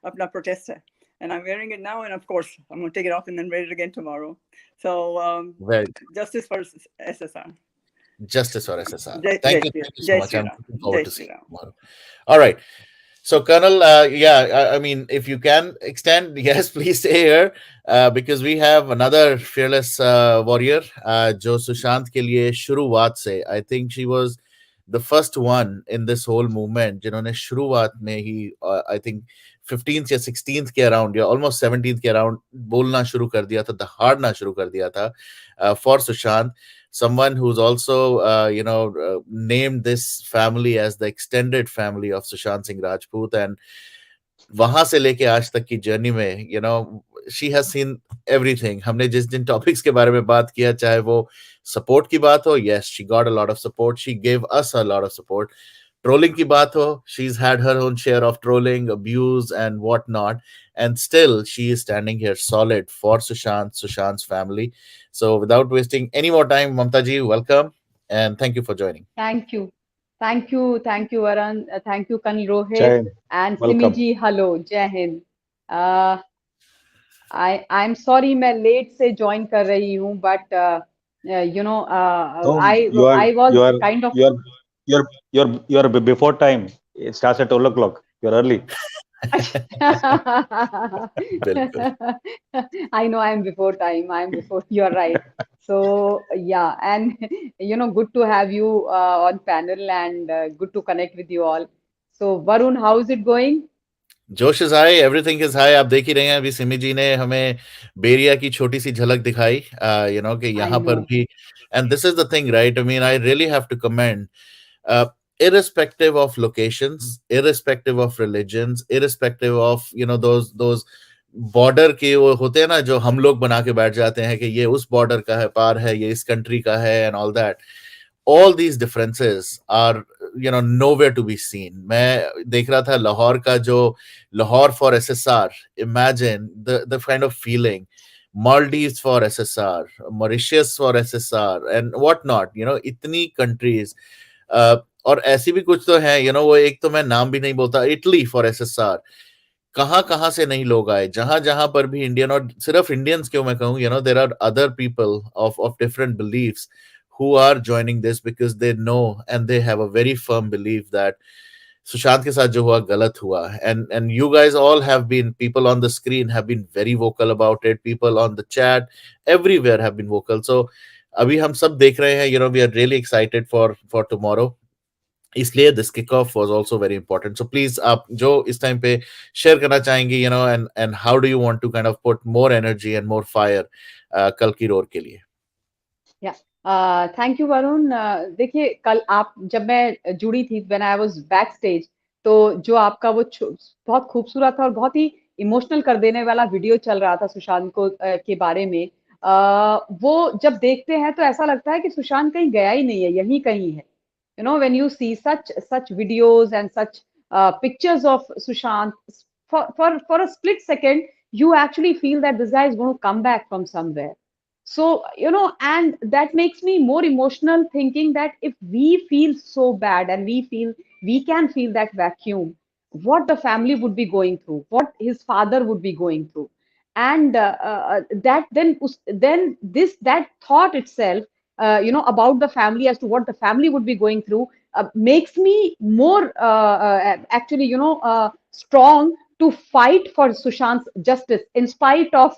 अपना protest है, and I'm wearing it now, and of course I'm going to take it off and then wear it again tomorrow. So justice for SSR. Justice for SSR. Jai Thank you so much. Shri I'm Ram. looking forward Jai to Shri seeing Ram. you tomorrow. All right. So, Colonel, I mean, if you can extend, yes, please stay here, because we have another fearless warrior, जो सुशांत के लिए शुरुआत से, I think she was the first one in this whole movement, जिन्होंने शुरुआत में ही, I think 15th या 16th के अराउंड या almost 17th के अराउंड बोलना शुरू कर दिया था, दहाड़ना शुरू कर दिया था for Sushant. Someone who's also, named this family as the extended family of Sushant Singh Rajput, and वहां से लेके आज तक की जर्नी में, she has seen everything. हमने जिस जिन टॉपिक्स के बारे में बात किया, चाहे वो सपोर्ट की बात हो, yes, she got a lot of support. She gave us a lot of support. Trolling की बात हो, she's had her own share of trolling, abuse, and whatnot, and still she is standing here solid for Sushant's family. So, without wasting any more time, Mamta ji, welcome, and thank you for joining. Thank you. Thank you, Varun. Thank you, Kanil Rohit. Jai, And welcome. Simi ji, hello. Jai Hind. I'm sorry मैं late से join कर रही हूँ, but No, I was kind of you are before time. It starts at 12 o'clock. You're early. I know I'm before time. You're right. So yeah, and good to have you on panel, and good to connect with you all. So Varun, how is it going? जोश is high, everything is high. आप देख ही रहे हैं, अभी सिमी जी ने हमें बेरिया की छोटी सी झलक दिखाई, कि यहाँ पर भी. And this is the thing, right? I mean, I really have to commend, irrespective of locations, irrespective of religions, irrespective of those border के वो होते हैं ना, जो हम लोग बना के बैठ जाते हैं कि ये उस बॉर्डर का है, पार है, ये इस कंट्री का है, and all that. All these differences are nowhere to be seen. मैं देख रहा था लाहौर का, जो Lahore for SSR, imagine the kind of feeling. Maldives for SSR, Mauritius for SSR, and what not, इतनी countries. और ऐसी भी कुछ तो है, वो एक तो मैं नाम भी नहीं बोलता, इटली for SSR. कहाँ से नहीं लोग आए, जहां जहां पर भी इंडियन, और सिर्फ इंडियंस क्यों मैं कहूँ, there are other people of different beliefs who are joining this because they know and they have a very firm belief that Sushant के साथ जो हुआ गलत हुआ. And you guys all have been, people on the screen have been very vocal about it, people on the chat everywhere have been vocal. So अभी हम सब देख रहे हैं, we are really excited for tomorrow. इसलिए this kickoff was also very important. So please, आप जो इस टाइम पे शेयर करना चाहेंगी, and how do you want to kind of put more energy and more fire कल की रोर के लिए? Thank you Varun. देखिए, कल आप, जब मैं जुड़ी थी, when I was back stage, तो जो आपका वो बहुत खूबसूरत था और बहुत ही इमोशनल कर देने वाला वीडियो चल रहा था सुशांत को के बारे में, वो जब देखते हैं तो ऐसा लगता है कि सुशांत कहीं गया ही नहीं है, यहीं कहीं है. when you see such videos and such pictures of Sushant, for a split second you actually feel that this guy is going to come back from somewhere. So, and that makes me more emotional, thinking that if we feel so bad and we feel we can feel that vacuum, what the family would be going through, what his father would be going through. And that then that thought itself, about the family, as to what the family would be going through, makes me more actually, strong to fight for Sushant's justice, in spite of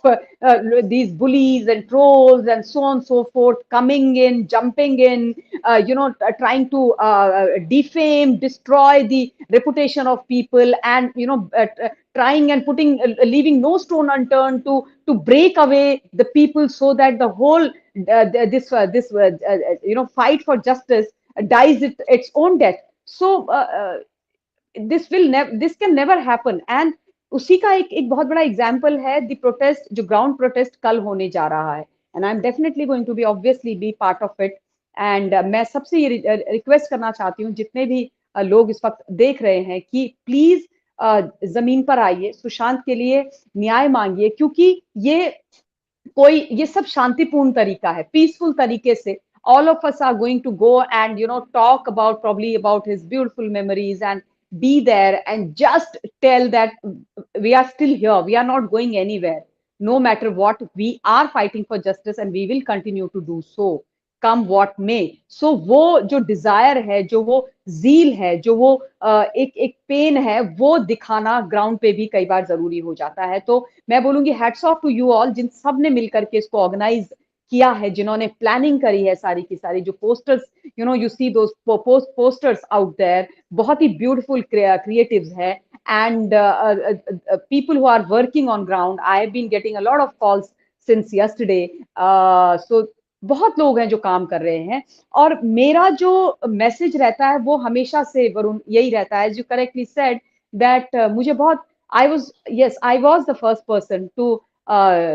these bullies and trolls and so on and so forth coming in, jumping in, trying to defame, destroy the reputation of people, and trying and putting, leaving no stone unturned to break away the people, so that the whole this fight for justice dies its own death. So this can never happen. And उसी का एक बहुत बड़ा example है the protest, जो ground protest कल होने जा रहा है. And I am definitely going to be, obviously be part of it. एंड मैं सबसे ये रिक्वेस्ट करना चाहती हूँ, जितने भी लोग इस वक्त देख रहे हैं, कि प्लीज जमीन पर आइए, सुशांत के लिए न्याय मांगिए, क्योंकि ये सब शांतिपूर्ण तरीका है, पीसफुल तरीके से all of us are going to go and talk about probably about his beautiful memories and be there and just tell that we are still here, we are not going anywhere, no matter what, we are fighting for justice and we will continue to do so, come what may. So वो जो Dzire है, जो वो जील है, जो वो एक एक पेन है, वो दिखाना ग्राउंड पे भी कई बार जरूरी हो जाता है. तो मैं बोलूंगी hats off to you all, जिन सब ने मिलकर के इसको ऑर्गेनाइज किया है, जिन्होंने प्लानिंग करी है सारी की सारी, जो posters you see those posters out there, बहुत ही ब्यूटीफुल क्रिएटिव्स है, and people who are working on ground. I have been getting a lot of calls since yesterday. So बहुत लोग हैं जो काम कर रहे हैं, और मेरा जो मैसेज रहता है वो हमेशा से वरुण यही रहता है, जो करेक्टली सेड दैट मुझे बहुत I was the first person to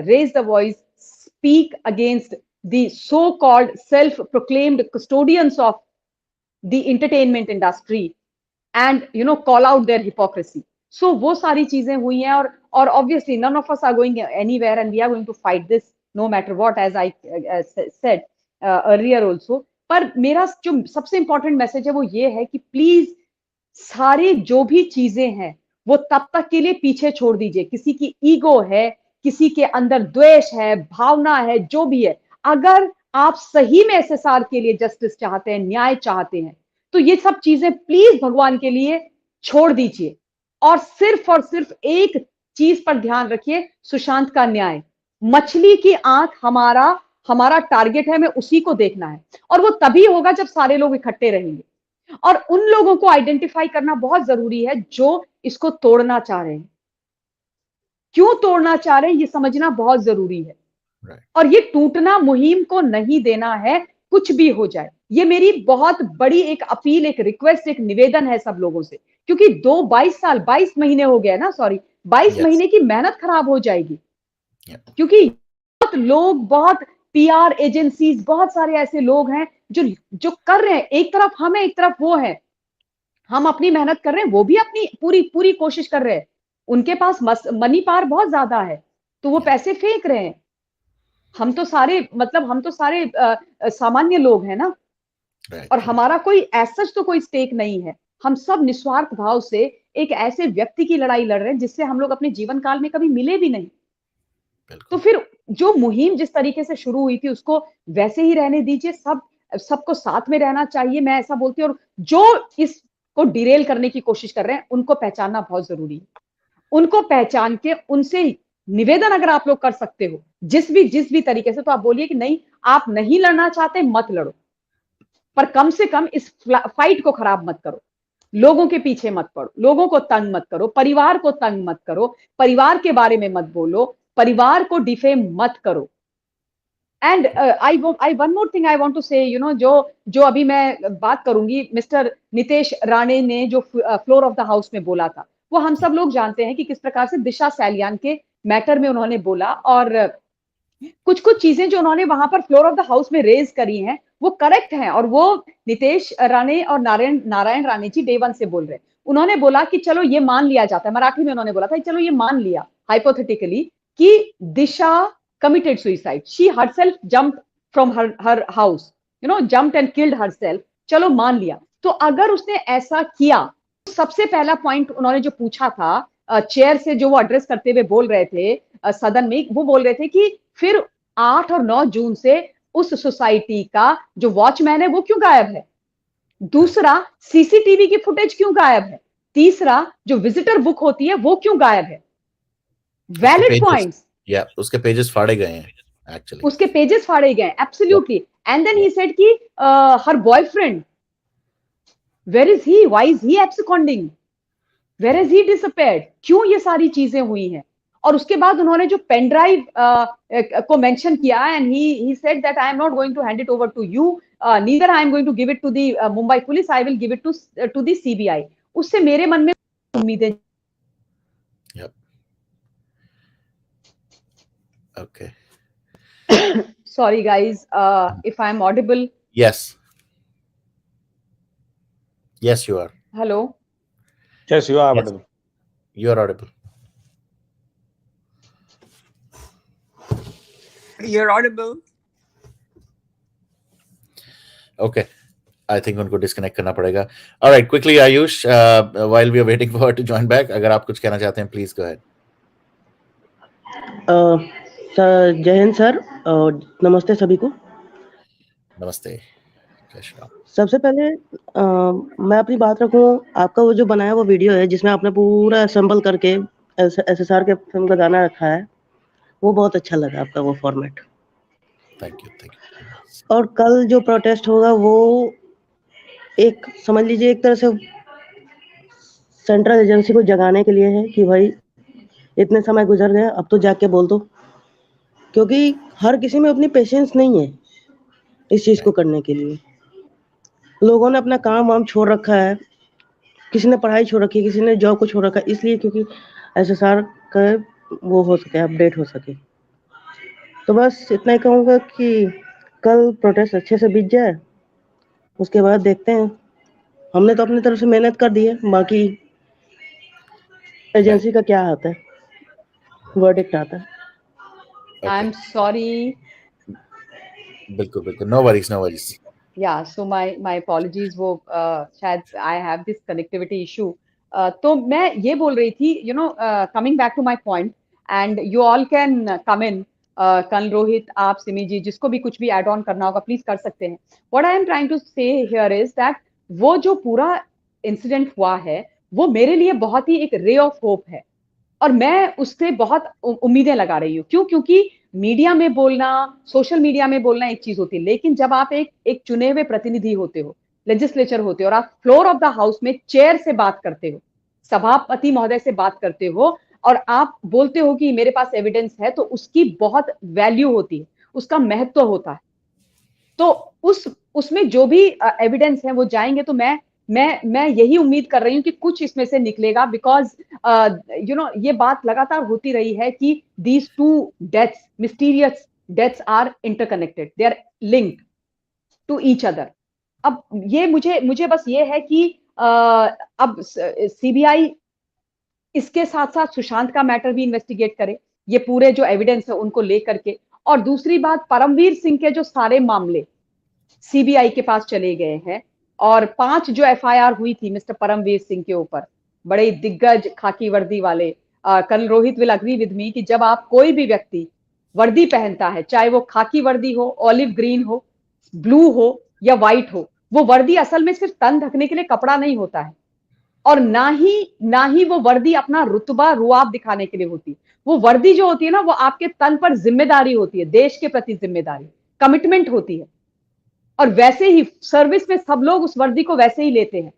raise the voice, speak against the so-called self-proclaimed custodians of the entertainment industry and call out their hypocrisy. So वो सारी चीजें हुई हैं, और obviously none of us are going anywhere and we are going to fight this no matter what, as I said earlier also. पर मेरा जो सबसे important message है वो ये है कि please सारे जो भी चीजें हैं वो तब तक के लिए पीछे छोड़ दीजिए. किसी की ईगो है, किसी के अंदर द्वेष है, भावना है, जो भी है, अगर आप सही में एसएसआर के लिए जस्टिस चाहते हैं, न्याय चाहते हैं, तो ये सब चीजें प्लीज भगवान के लिए छोड़ दीजिए, और सिर्फ एक चीज पर ध्यान रखिए, सुशांत का न्याय. मछली की आंख हमारा टारगेट है, हमें उसी को देखना है, और वो तभी होगा जब सारे लोग इकट्ठे रहेंगे. और उन लोगों को आइडेंटिफाई करना बहुत जरूरी है जो इसको तोड़ना चाह रहे हैं. क्यों तोड़ना चाह रहे हैं ये समझना बहुत जरूरी है. और ये टूटना मुहिम को नहीं देना है, कुछ भी हो जाए. ये मेरी बहुत बड़ी एक अपील, एक रिक्वेस्ट, एक निवेदन है सब लोगों से, क्योंकि 22 महीने हो गए ना, सॉरी 22 महीने की मेहनत खराब हो जाएगी. क्योंकि बहुत लोग, बहुत पीआर एजेंसीज, बहुत सारे ऐसे लोग हैं जो कर रहे हैं. एक तरफ हम है, एक तरफ वो है. हम अपनी मेहनत कर रहे हैं, वो भी अपनी पूरी कोशिश कर रहे हैं. उनके पास मनी पावर बहुत ज्यादा है, तो वो पैसे फेंक रहे हैं. हम तो सारे सामान्य लोग हैं ना, और हमारा कोई ऐसा तो कोई स्टेक नहीं है. हम सब निस्वार्थ भाव से एक ऐसे व्यक्ति की लड़ाई लड़ रहे हैं जिससे हम लोग अपने जीवन काल में कभी मिले भी नहीं. तो फिर जो मुहिम जिस तरीके से शुरू हुई थी उसको वैसे ही रहने दीजिए. सबको साथ में रहना चाहिए, मैं ऐसा बोलती हूँ. और जो इसको डिरेल करने की कोशिश कर रहे हैं उनको पहचानना बहुत जरूरी है. उनको पहचान के उनसे निवेदन अगर आप लोग कर सकते हो जिस भी तरीके से, तो आप बोलिए कि नहीं, आप नहीं लड़ना चाहते, मत लड़ो, पर कम से कम इस फाइट को खराब मत करो. लोगों के पीछे मत पड़ो, लोगों को तंग मत करो, परिवार को तंग मत करो, परिवार के बारे में मत बोलो, परिवार को डिफेम मत करो. And I one more thing I want to say, जो अभी मैं बात करूंगी, मिस्टर नितेश राणे ने जो फ्लोर ऑफ द हाउस में बोला था, वो हम सब लोग जानते हैं कि किस प्रकार से दिशा सैलियान के मैटर में उन्होंने बोला. और कुछ चीजें जो उन्होंने वहां पर फ्लोर ऑफ द हाउस में रेज करी हैं वो करेक्ट हैं, और वो नितेश राणे और नारायण राणे जी डे वन से बोल रहे हैं. उन्होंने बोला कि चलो ये मान लिया जाता है, मराठी में उन्होंने बोला था, चलो ये मान लिया हाइपोथेटिकली कि दिशा committed suicide. She herself jumped from her house, jumped and killed herself. चलो मान लिया. तो अगर उसने ऐसा किया, तो सबसे पहला पॉइंट उन्होंने जो पूछा था चेयर से, जो वो एड्रेस करते हुए बोल रहे थे सदन में, वो बोल रहे थे कि फिर 8 और 9 जून से उस सोसाइटी का जो वॉचमैन है वो क्यों गायब है. दूसरा, सीसीटीवी की फुटेज क्यों गायब है. तीसरा, जो विजिटर बुक होती है वो क्यों गायब है. Valid points. उसके पेजेस फाड़े गए हैं, एक्चुअली उसके पेजेस फाड़े गए, absolutely. And then he said कि her boyfriend, where is he, why is he absconding, where is he disappeared. क्यों ये सारी चीजें हुई हैं. और उसके बाद उन्होंने जो पेन ड्राइव को मेंशन किया, and he said that I am not going to hand it over to you, neither I am going to give it to the Mumbai police, I will give it to the CBI. उससे मेरे मन में उम्मीदें. Okay. Sorry guys, if I'm audible, Yes. Yes, you are. Hello. Yes, you are Yes, audible. you are audible. You're audible. Okay. I think उनको disconnect करना पड़ेगा. All right, quickly, Ayush, while we are waiting for her to join back, अगर आप कुछ कहना चाहते हैं, please go ahead. Sir जय हिंद सर और नमस्ते सभी को. नमस्ते. जय श्री राम. सबसे पहले मैं अपनी बात रखूं, आपका वो जो बनाया वो वीडियो है जिसमें आपने पूरा असेंबल करके SSR के फिल्म का गाना रखा है, वो बहुत अच्छा लगा आपका वो फॉर्मेट. Thank you. और कल जो प्रोटेस्ट होगा वो एक समझ लीजिए एक तरह से सेंट्रल एजेंसी को जगाने के लिए है कि भाई इतने समय गुजर गए, अब तो जाके बोल दो, क्योंकि हर किसी में अपनी पेशेंस नहीं है इस चीज को करने के लिए. लोगों ने अपना काम वाम छोड़ रखा है, किसी ने पढ़ाई छोड़ रखी है, किसी ने जॉब को छोड़ रखा है, इसलिए क्योंकि SSR का वो हो सके, अपडेट हो सके. तो बस इतना ही कहूँगा कि कल प्रोटेस्ट अच्छे से बीत जाए, उसके बाद देखते हैं. हमने तो अपनी तरफ से मेहनत कर दी है, बाकी एजेंसी का क्या आता है, वर्डिक्ट आता है. I'm sorry. बिल्कुल बिल्कुल. No worries, no worries. Yeah, so my apologies. वो शायद I have this connectivity issue. तो मैं ये बोल रही थी, you know, coming back to my point, and you all can come in. कल रोहित, आप, सिमी जी, जिसको भी कुछ भी ऐड ऑन करना होगा प्लीज कर सकते हैं. What I am trying to say here is that वो जो पूरा इंसिडेंट हुआ है वो मेरे लिए बहुत ही एक रे ऑफ होप है और मैं उससे बहुत उम्मीदें लगा रही हूँ. क्यों? क्योंकि मीडिया में बोलना, सोशल मीडिया में बोलना एक चीज होती है, लेकिन जब आप एक चुने हुए प्रतिनिधि होते हो, लेजिस्लेचर होते हो और आप फ्लोर ऑफ द हाउस में चेयर से बात करते हो, सभापति महोदय से बात करते हो और आप बोलते हो कि मेरे पास एविडेंस है, तो उसकी बहुत वैल्यू होती है, उसका महत्व होता है. तो उसमें जो भी एविडेंस है वो जाएंगे. तो मैं यही उम्मीद कर रही हूँ कि कुछ इसमें से निकलेगा, बिकॉज यू नो ये बात लगातार होती रही है कि these two deaths, mysterious deaths are interconnected, they are linked to each other. अब ये मुझे बस ये है कि अब CBI इसके साथ साथ सुशांत का मैटर भी इन्वेस्टिगेट करे, ये पूरे जो एविडेंस है उनको लेकर के. और दूसरी बात, परमवीर सिंह के जो सारे मामले CBI के पास चले गए हैं और 5 जो FIR हुई थी मिस्टर परमवीर सिंह के ऊपर, बड़े दिग्गज खाकी वर्दी वाले. कल Rohit will agree with me कि जब आप कोई भी व्यक्ति वर्दी पहनता है, चाहे वो खाकी वर्दी हो, ऑलिव ग्रीन हो, ब्लू हो या व्हाइट हो, वो वर्दी असल में सिर्फ तन ढकने के लिए कपड़ा नहीं होता है और ना ही वो वर्दी अपना रुतबा रुआब दिखाने के लिए होती है. वो वर्दी जो होती है ना, वो आपके तन पर जिम्मेदारी होती है, देश के प्रति जिम्मेदारी, कमिटमेंट होती है. और वैसे ही सर्विस में सब लोग उस वर्दी को वैसे ही लेते हैं,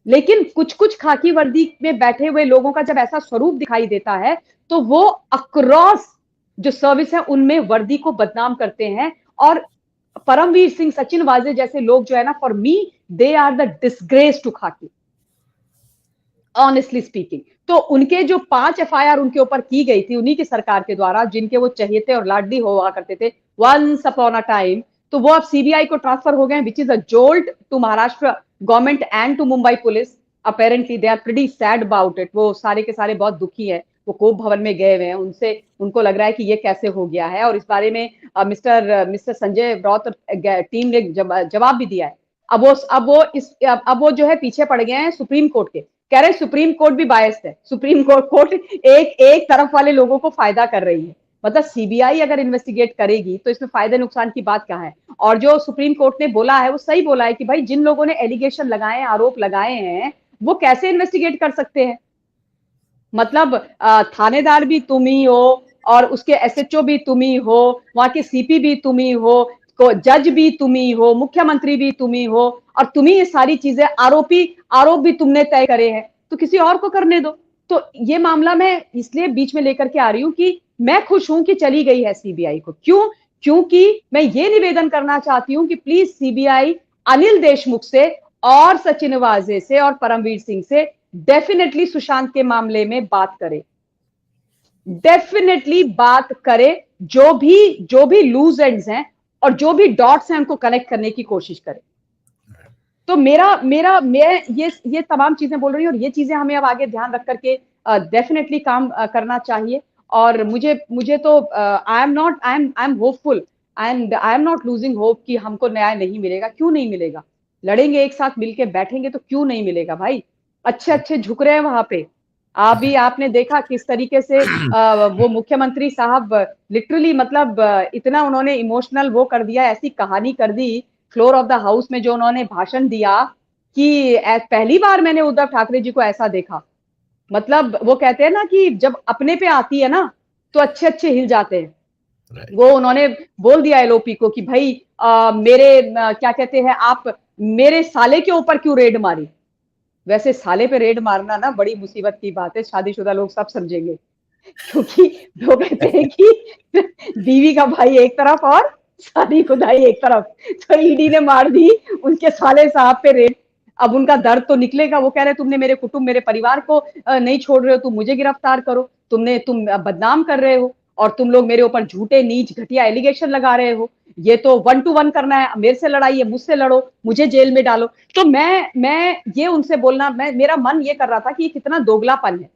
लेकिन कुछ खाकी वर्दी में बैठे हुए लोगों का जब ऐसा स्वरूप दिखाई देता है तो वो अक्रॉस जो सर्विस है उनमें वर्दी को बदनाम करते हैं. और परमवीर सिंह, सचिन वाजे जैसे लोग जो है ना, for me they are the disgrace to khaki, honestly speaking. तो उनके जो 5 FIR उनके ऊपर की गई थी उन्हीं की सरकार के द्वारा, जिनके वो चहेते और लाडली हुआ करते थे वंस अपॉन अ टाइम, तो वो अब CBI को ट्रांसफर हो गए, which is a jolt to Maharashtra government and to Mumbai police. Apparently they are pretty sad about it. वो सारे के सारे बहुत दुखी है. वो कोप भवन में गए हुए हैं, उनको लग रहा है कि ये कैसे हो गया है. और इस बारे में मिस्टर संजय राउत टीम ने जवाब भी दिया है. अब वो जो है पीछे पड़ गए हैं सुप्रीम कोर्ट के. कह रहे सुप्रीम कोर्ट भी बायस्ड है, सुप्रीम कोर्ट एक तरफ वाले लोगों को फायदा कर रही है. मतलब CBI अगर इन्वेस्टिगेट करेगी तो इसमें फायदे नुकसान की बात कहाँ है. और जो सुप्रीम कोर्ट ने बोला है वो सही बोला है कि भाई जिन लोगों ने एलिगेशन लगाए हैं, आरोप लगाए हैं, वो कैसे इन्वेस्टिगेट कर सकते हैं. मतलब थानेदार भी तुम ही हो और उसके SHO भी तुम ही हो, वहां के CP भी तुम ही हो, जज भी तुम ही हो, मुख्यमंत्री भी तुम ही हो, और तुम ही ये सारी चीजें, आरोप भी तुमने तय करे हैं, तो किसी और को करने दो. तो ये मामला मैं इसलिए बीच में लेकर के आ रही हूँ कि मैं खुश हूं कि चली गई है CBI को. क्यों? क्योंकि मैं ये निवेदन करना चाहती हूँ कि प्लीज CBI अनिल देशमुख से और सचिन वाजे से और परमवीर सिंह से डेफिनेटली सुशांत के मामले में बात करे, डेफिनेटली बात करे. जो भी लूज एंड्स हैं और जो भी डॉट्स हैं उनको कनेक्ट करने की कोशिश करें। तो मैं ये तमाम चीजें बोल रही हूँ और ये चीजें हमें अब आगे ध्यान रख करके डेफिनेटली काम करना चाहिए। और मुझे तो I am hopeful and I am not losing hope कि हमको न्याय नहीं मिलेगा। क्यों नहीं मिलेगा? लड़ेंगे, एक साथ मिलके बैठेंगे तो क्यों नहीं मिलेगा भाई। अच्छे झुक रहे हैं वहां पे। आपने देखा किस तरीके से वो मुख्यमंत्री साहब लिटरली मतलब इतना उन्होंने इमोशनल वो कर दिया, ऐसी कहानी कर दी फ्लोर ऑफ द हाउस में जो उन्होंने भाषण दिया कि पहली बार मैंने उद्धव ठाकरे जी को ऐसा देखा। मतलब वो कहते हैं ना कि जब अपने पे आती है ना तो अच्छे हिल जाते हैं। वो उन्होंने बोल दिया एलओपी को कि भाई क्या कहते हैं, आप मेरे साले के ऊपर क्यों रेड मारी। वैसे साले पे रेड मारना ना बड़ी मुसीबत की बात है, शादीशुदा लोग सब समझेंगे, क्योंकि वो कहते हैं कि बीवी का भाई एक तरफ और शादी खुदाई एक तरफ। तो ईडी ने मार दी उनके साले साहब पे रेड। अब उनका दर्द तो निकलेगा। वो कह रहे तुमने मेरे कुटुंब मेरे परिवार को नहीं छोड़ रहे हो, तुम मुझे गिरफ्तार करो, तुम बदनाम कर रहे हो और तुम लोग मेरे ऊपर झूठे नीच घटिया एलिगेशन लगा रहे हो। ये तो 1 to 1 करना है, मेरे से लड़ाई है, मुझसे लड़ो, मुझे जेल में डालो। तो मैं ये उनसे बोलना, मेरा मन ये कर रहा था कि ये कितना दोगलापन है,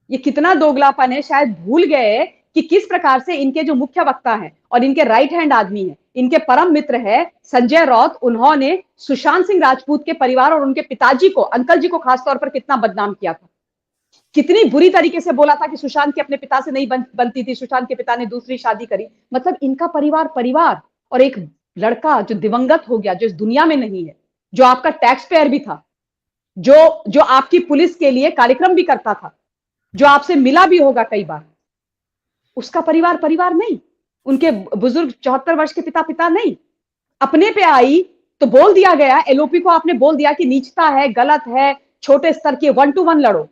ये कितना दोगलापन है। शायद भूल गए कि किस प्रकार से इनके जो मुख्य वक्ता हैं और इनके राइट हैंड आदमी हैं, इनके परम मित्र है संजय राउत, उन्होंने सुशांत सिंह राजपूत के परिवार और उनके पिताजी को, अंकल जी को खासतौर पर कितना बदनाम किया था, कितनी बुरी तरीके से बोला था कि सुशांत की अपने पिता से नहीं बनती थी, सुशांत के पिता ने दूसरी शादी करी। मतलब इनका परिवार और एक लड़का जो दिवंगत हो गया, जो इस दुनिया में नहीं है, जो आपका टैक्स पेयर भी था, जो आपकी पुलिस के लिए कार्यक्रम भी करता था, जो आपसे मिला भी होगा कई बार, उसका परिवार नहीं, उनके बुजुर्ग 74 वर्ष के पिता नहीं। अपने पे आई तो बोल दिया गया, एलओपी को आपने बोल दिया कि नीचता है, गलत है, छोटे स्तर के 1 to 1 लड़ो।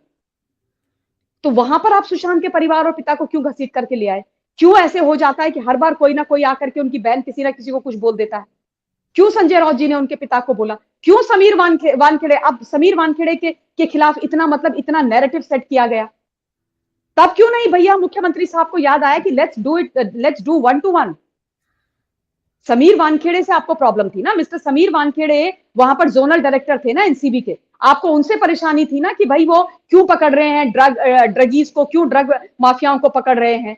तो वहां पर आप सुशांत के परिवार और पिता को क्यों घसीट करके ले आए? क्यों ऐसे हो जाता है कि हर बार कोई ना कोई आकर के उनकी बहन किसी ना किसी को कुछ बोल देता है? क्यों संजय राउत जी ने उनके पिता को बोला? क्यों समीर वानखेड़े, अब समीर वानखेड़े के खिलाफ इतना नैरेटिव सेट किया गया? तब क्यों नहीं भैया मुख्यमंत्री साहब को याद आया कि let's do 1 to 1। Sameer Wankhede से आपको प्रॉब्लम थी ना, मिस्टर समीर वानखेड़े वहां पर जोनल डायरेक्टर थे ना एनसीबी के, आपको उनसे परेशानी थी ना कि भाई वो क्यों पकड़ रहे हैं ड्रगीज को, क्यों ड्रग माफियाओं को पकड़ रहे हैं।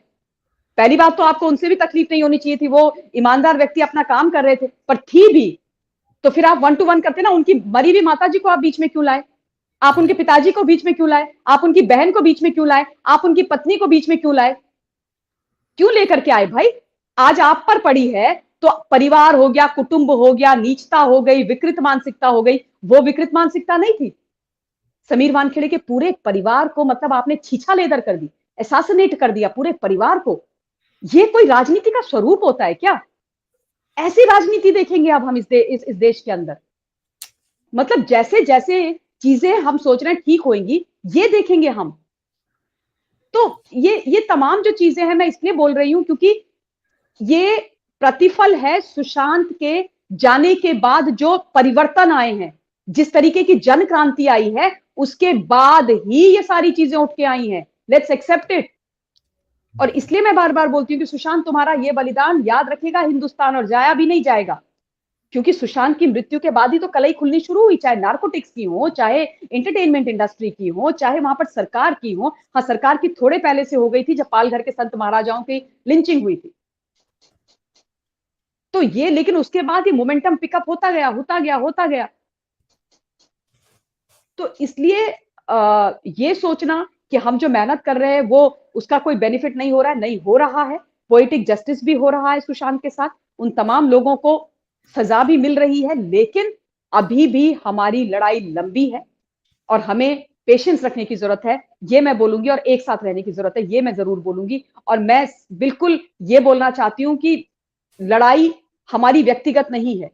पहली बात तो आपको उनसे भी तकलीफ नहीं होनी चाहिए थी, वो ईमानदार व्यक्ति अपना काम कर रहे थे, पर थी भी तो फिर आप 1 to 1 करते ना। उनकी मरी हुई माता जी को आप बीच में क्यों लाए? आप उनके पिताजी को बीच में क्यों लाए? आप उनकी बहन को बीच में क्यों लाए? आप उनकी पत्नी को बीच में क्यों लाए? क्यों लेकर के आए भाई? आज आप पर पड़ी है तो परिवार हो गया, कुटुंब हो गया, नीचता हो गई, विकृत मानसिकता हो गई। वो विकृत मानसिकता नहीं थी। समीर वानखेड़े के पूरे परिवार को मतलब आपने छीछा लेदर कर दी, असैसिनेट कर दिया पूरे परिवार को। ये कोई राजनीति का स्वरूप होता है क्या? ऐसी राजनीति देखेंगे अब हम इस देश के अंदर? मतलब जैसे जैसे चीजें हम सोच रहे हैं ठीक होंगी, ये देखेंगे हम। तो ये तमाम जो चीजें हैं, मैं इसलिए बोल रही हूं क्योंकि ये प्रतिफल है सुशांत के जाने के बाद जो परिवर्तन आए हैं, जिस तरीके की जन क्रांति आई है, उसके बाद ही ये सारी चीजें उठ के आई हैं। Let's accept it. और इसलिए मैं बार बार बोलती हूँ कि सुशांत, तुम्हारा ये बलिदान याद रखेगा हिंदुस्तान और जाया भी नहीं जाएगा। क्योंकि सुशांत की मृत्यु के बाद ही तो कलई खुलनी शुरू हुई, चाहे नार्कोटिक्स की हो, चाहे एंटरटेनमेंट इंडस्ट्री की हो, चाहे वहां पर सरकार की हो। हाँ, सरकार की थोड़े पहले से हो गई थी जब पालघर के संत महाराजाओं की लिंचिंग हुई थी। तो ये, लेकिन उसके बाद ये मोमेंटम पिकअप होता गया। तो इसलिए ये सोचना कि हम जो मेहनत कर रहे हैं वो उसका कोई बेनिफिट नहीं हो रहा है, नहीं हो रहा है। पोएटिक जस्टिस भी हो रहा है सुशांत के साथ, उन तमाम लोगों को सजा भी मिल रही है, लेकिन अभी भी हमारी लड़ाई लंबी है और हमें पेशेंस रखने की जरूरत है। ये मैं बोलूंगी, और एक साथ रहने की जरूरत है, ये मैं जरूर बोलूंगी। और मैं बिल्कुल ये बोलना चाहती हूँ कि लड़ाई हमारी व्यक्तिगत नहीं है,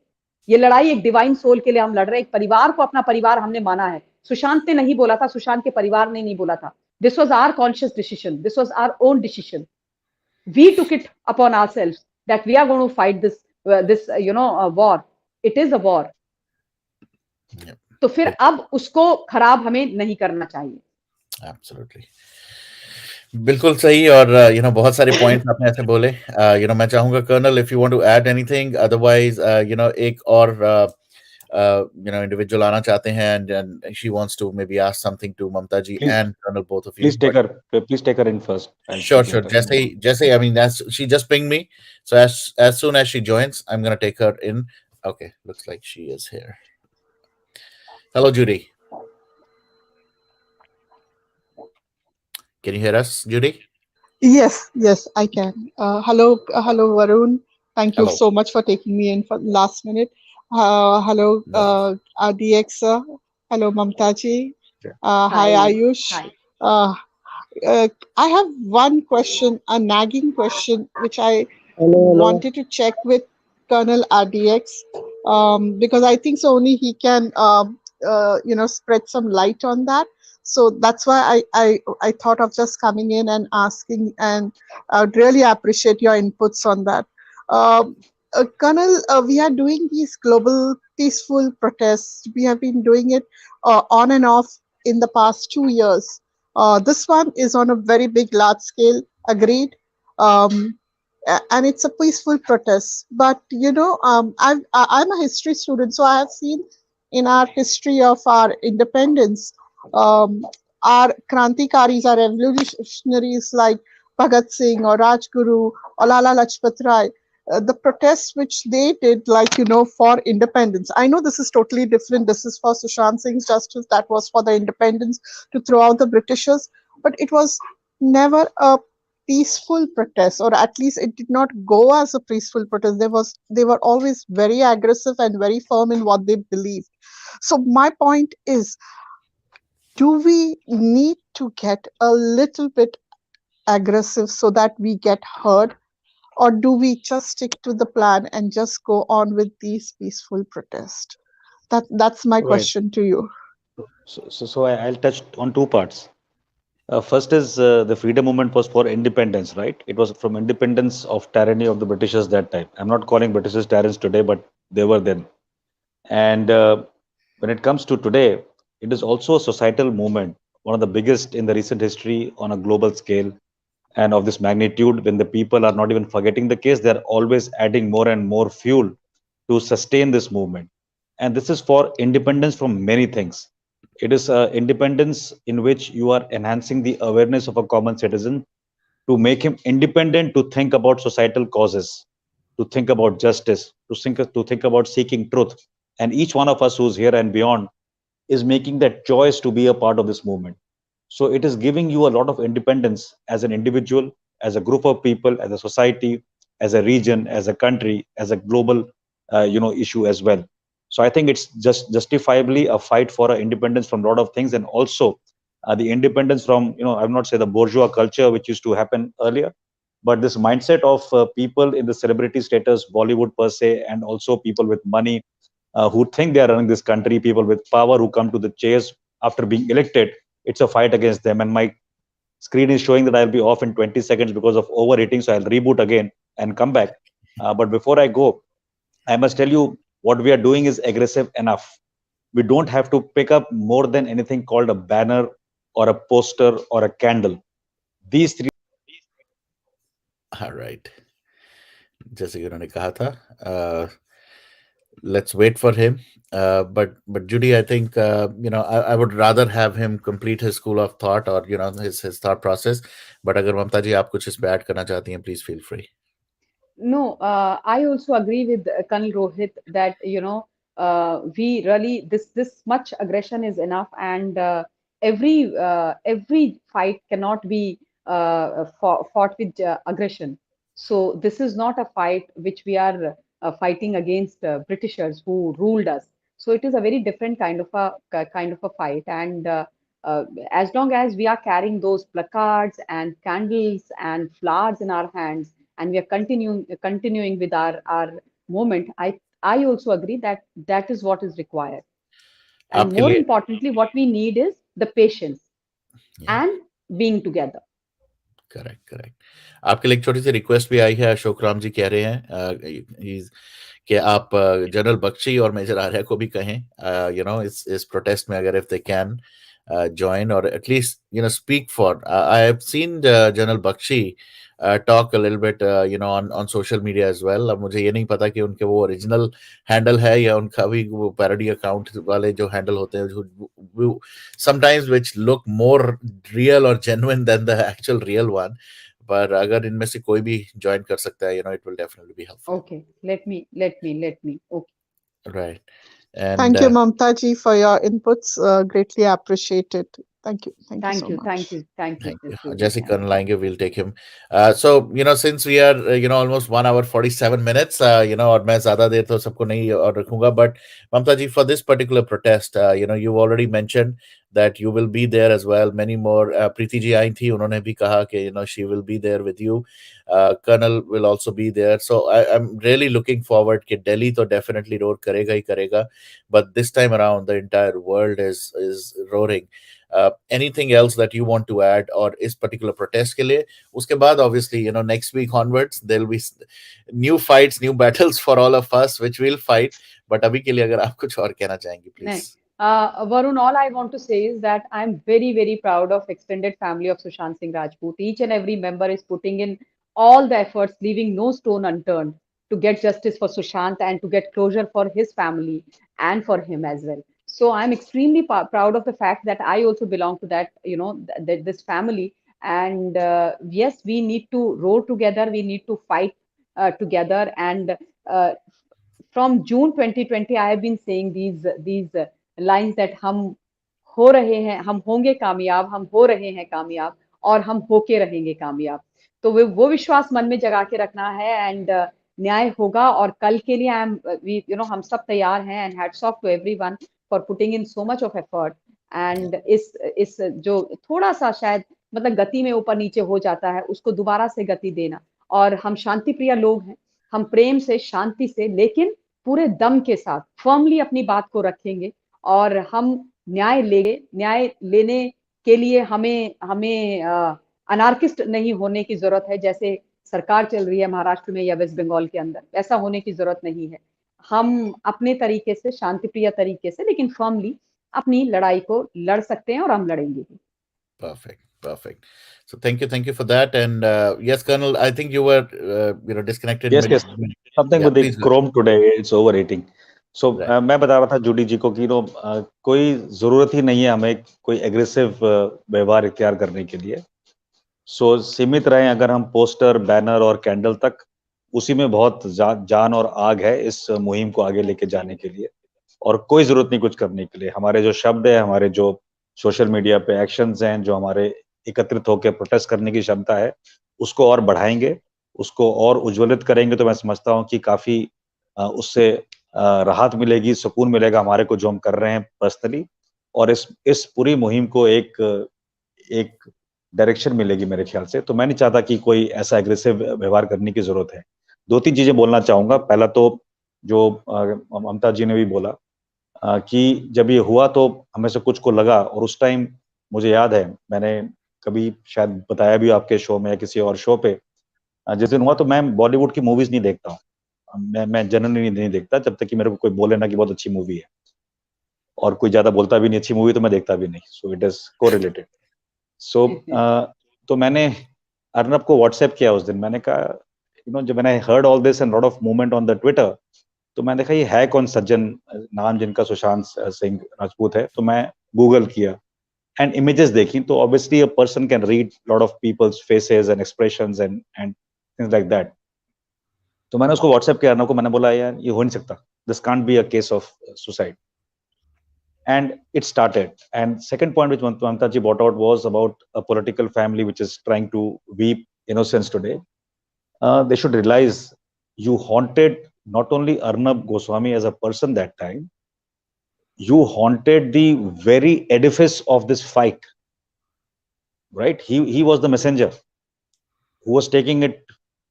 ये लड़ाई एक डिवाइन सोल के लिए हम लड़ रहे हैं। एक परिवार को अपना परिवार हमने माना है। सुशांत ने नहीं बोला था, सुशांत के परिवार ने नहीं बोला था। This was our conscious decision, this was our own decision. We took it upon ourselves that we are going to fight this war. It is a war. तो फिर अब उसको खराब हमें नहीं करना चाहिए। Absolutely. बिल्कुल सही और बहुत सारे पॉइंट्स आपने ऐसे बोले। मैं चाहूँगा colonel if you want to add anything, otherwise एक और इंडिविजुअल आना चाहते हैं and she wants to maybe ask something to Mamta ji Please, and Colonel, both of you. please take her in first. I'll Sure, speak sure. later. Jesse, I mean, as she just pinged me, so as soon as she joins, I'm gonna take her in. Okay, looks like she is here. Hello, Judy. Can you hear us, Judy? Yes, I can. Hello, Varun. Thank you Hello. so much for taking me in for last minute. Hello, No. RDX. Hello, Mamtaji. Hi, Hi. Ayush. Hi. Uh, I have one question, a nagging question, which I Hello. wanted to check with Colonel RDX, because I think so only he can, spread some light on that. So that's why I thought of just coming in and asking, and I'd really appreciate your inputs on that. Colonel, we are doing these global peaceful protests. We have been doing it on and off in the past 2 years. This one is on a very big, large scale, agreed. Um, and it's a peaceful protest. But I'm a history student, so I have seen in our history of our independence, um, our Krantikaris, our revolutionaries like Bhagat Singh or Rajguru or Lala Lajpat Rai, the protests which they did, like, for independence. I know this is totally different. This is for Sushant Singh's justice. That was for the independence to throw out the Britishers. But it was never a peaceful protest, or at least it did not go as a peaceful protest. They were always very aggressive and very firm in what they believed. So my point is, do we need to get a little bit aggressive so that we get heard, or do we just stick to the plan and just go on with these peaceful protests? That's my Right. question to you. So I'll touch on two parts. First is the freedom movement was for independence, right? It was from independence of tyranny of the Britishers that time. I'm not calling Britishers tyrants today, but they were then. And when it comes to today, it is also a societal movement, one of the biggest in the recent history on a global scale and of this magnitude. When the people are not even forgetting the case, they're always adding more and more fuel to sustain this movement. And this is for independence from many things. It is independence in which you are enhancing the awareness of a common citizen to make him independent to think about societal causes, to think about justice, to think about seeking truth. And each one of us who's here and beyond is making that choice to be a part of this movement. So it is giving you a lot of independence as an individual, as a group of people, as a society, as a region, as a country, as a global, issue as well. So I think it's just justifiably a fight for independence from a lot of things, and also the independence from, I will not say the bourgeois culture which used to happen earlier, but this mindset of people in the celebrity status, Bollywood per se, and also people with money who think they are running this country, people with power who come to the chairs after being elected. It's a fight against them. And my screen is showing that I'll be off in 20 seconds because of overheating. So I'll reboot again and come back. But before I go, I must tell you what we are doing is aggressive enough. We don't have to pick up more than anything called a banner or a poster or a candle. These three. All right. जैसे कि उन्होंने कहा था, let's wait for him. But Judy, I think I would rather have him complete his school of thought, or his thought process. But अगर ममता जी आप कुछ इस पे ऐड करना चाहती हैं, please feel free. No, I also agree with Colonel Rohit that we really this much aggression is enough, and every fight cannot be fought with aggression. So this is not a fight which we are fighting against Britishers who ruled us. So it is a very different kind of a fight, and as long as we are carrying those placards and candles and flowers in our hands, and we are continuing with our movement, I also agree that that is what is required. And आपके more लिए importantly, what we need is the patience yeah, and being together. Correct. आपके लिए एक छोटी सी request भी आई है. अशोक राम जी कह रहे हैं कि आप जनरल बख्शी और मेजर आर्या को भी कहें, इस प्रोटेस्ट में, अगर if they can, join, or at least speak for. I have seen General Bakshi talk a little bit on social media as well. अब मुझे ये नहीं पता कि उनके वो ओरिजिनल हैंडल है या उनका भी वो पैरोडी अकाउंट वाले जो हैंडल होते हैं जो sometimes which look more real or genuine than the actual real one. पर अगर इनमें से कोई भी ज्वाइन कर सकता है, it will definitely be helpful. Okay, let me. Okay. Right. And Thank you, Mamta ji, for your inputs. Greatly appreciated. Thank you. Thank you so much. Thank you. Thank you. This will be Jesse fine. Colonel आएंगे, we'll take him. So since we are almost 1 hour 47 minutes, और मैं ज़्यादा देर तो सबको नहीं और रखूंगा, but Mamta ji, for this particular protest, you've already mentioned that you will be there as well. Many more. Preeti ji आई थी, उन्होंने भी कहा कि she will be there with you. Colonel will also be there. So I'm really looking forward कि Delhi तो definitely roar करेगा ही करेगा, but this time around the entire world is roaring. Anything else that you want to add or इस particular protest के लिए? उसके बाद obviously next week onwards there'll be new fights, new battles for all of us which we'll fight. But अभी के लिए अगर आप कुछ और कहना चाहेंगे, please. Varun, all I want to say is that I'm very, very proud of extended family of Sushant Singh Rajput. Each and every member is putting in all the efforts, leaving no stone unturned to get justice for Sushant and to get closure for his family and for him as well. So I'm extremely proud of the fact that I also belong to that, this family. And yes, we need to roar together. We need to fight together. And from June 2020, I have been saying these lines that हम हो रहे हैं, हम होंगे कामयाब, हम हो रहे हैं कामयाब और हम होके रहेंगे कामयाब. तो वो विश्वास मन में जगा के रखना है एंड न्याय होगा. और कल के लिए हम सब तैयार हैं and hats off to everyone for putting in so much of effort. And इस जो थोड़ा सा शायद मतलब गति में ऊपर नीचे हो जाता है उसको दोबारा से गति देना. और हम शांति प्रिय लोग हैं, हम प्रेम से, शांति से, लेकिन पूरे दम के साथ फर्मली अपनी बात को रखेंगे और हम न्याय लेंगे. न्याय लेने के लिए हमें अनार्किस्ट नहीं होने की जरूरत है जैसे सरकार चल रही है महाराष्ट्र में या वेस्ट बंगाल के अंदर. ऐसा होने की जरूरत नहीं है. हम अपने तरीके से, शांतिप्रिय तरीके से, लेकिन फर्मली अपनी लड़ाई को लड़ सकते हैं और हम लड़ेंगे भी. Perfect. So thank you for that. And yes, Colonel, I think you were disconnected. Yes. Something with the Chrome today, it's overheating. So मैं बता रहा था जूडी जी को कि कोई जरूरत ही नहीं है हमें कोई एग्रेसिव व्यवहार इख्तियार करने के लिए. सो सीमित रहें अगर हम पोस्टर, बैनर और कैंडल तक, उसी में बहुत जान और आग है इस मुहिम को आगे लेके जाने के लिए. और कोई जरूरत नहीं कुछ करने के लिए. हमारे जो शब्द है, हमारे जो सोशल मीडिया पे एक्शंस हैं, जो हमारे एकत्रित होकर प्रोटेस्ट करने की क्षमता है, उसको और बढ़ाएंगे, उसको और उज्ज्वलित करेंगे. तो मैं समझता हूँ कि काफी उससे राहत मिलेगी, सुकून मिलेगा हमारे को जो हम कर रहे हैं पर्सनली. और इस पूरी मुहिम को एक डायरेक्शन मिलेगी मेरे ख्याल से. तो मैं नहीं चाहता कि कोई ऐसा एग्रेसिव व्यवहार करने की जरूरत है. 2-3 चीजें बोलना चाहूंगा. पहला तो जो ममता जी ने भी बोला कि जब ये हुआ तो हमें से कुछ को लगा, और उस टाइम मुझे याद है मैंने कभी शायद बताया भी आपके शो में या किसी और शो पे, जिस दिन हुआ तो मैं बॉलीवुड की मूवीज नहीं देखता हूँ. मैं जनरली नहीं देखता जब तक कि मेरे को कोई बोले ना कि बहुत अच्छी मूवी है, और कोई ज्यादा बोलता भी नहीं अच्छी मूवी तो मैं देखता भी नहीं. So it is correlated. So तो मैंने अर्नब को व्हाट्सएप किया उस दिन. मैंने कहा जब मैंने heard all this and lot of movement on the Twitter, तो मैंने देखा ये है कौन सज्जन, नाम जिनका सुशांत सिंह राजपूत है. तो मैं गूगल किया एंड इमेजेस देखी. तो obviously a person can read lot of peoples faces and expressions and things like that. तो मैंने उसको व्हाट्सएप किया अर्नब को. मैंने बोला यार ये हो नहीं सकता, this can't be a case of suicide. And it started. And second point which Mamta ji brought out was about a political family which is trying to weep innocence today. They should realize you haunted not only Arnab Goswami as a person that time, you haunted the very edifice of this fight, right? He was the messenger who was taking it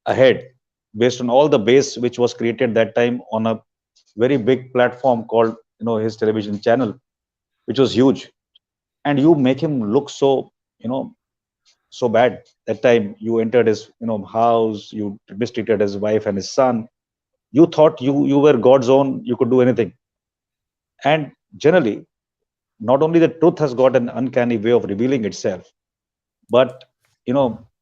ahead based on all the base which was created that time on a very big platform called his television channel, which was huge. And you make him look so so bad. That time you entered his house, you mistreated his wife and his son. You thought you were God's own, you could do anything. And generally not only the truth has got an uncanny way of revealing itself, but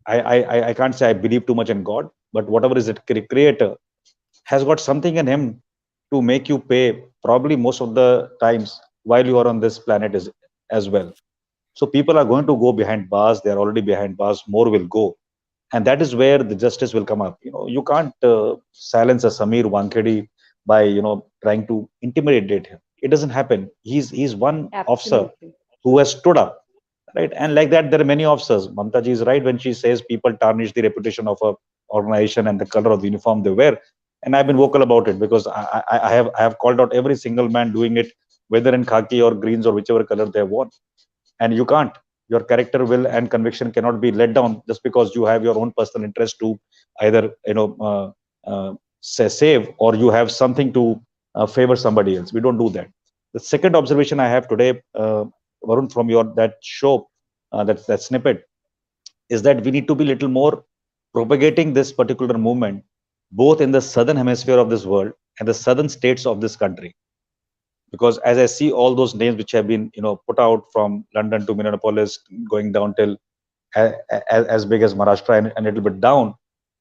I can't say I believe too much in God, but whatever is it, creator has got something in him to make you pay probably most of the times while you are on this planet is as well. So people are going to go behind bars. They are already behind bars. More will go, and that is where the justice will come up. You can't silence a Samir Wankhedi by trying to intimidate him. It doesn't happen. He's one officer Absolutely. who has stood up, right? And like that, there are many officers. Mamta ji is right when she says people tarnish the reputation of a organization and the color of the uniform they wear. And I've been vocal about it because I have called out every single man doing it, whether in khaki or greens or whichever color they want. And you can't. Your character, will, and conviction cannot be let down just because you have your own personal interest to either say save, or you have something to favor somebody else. We don't do that. The second observation I have today, Varun, from your that show, that snippet, is that we need to be little more propagating this particular movement, both in the southern hemisphere of this world and the southern states of this country. Because as I see all those names which have been put out from London to Minneapolis, going down till as big as Maharashtra and a little bit down,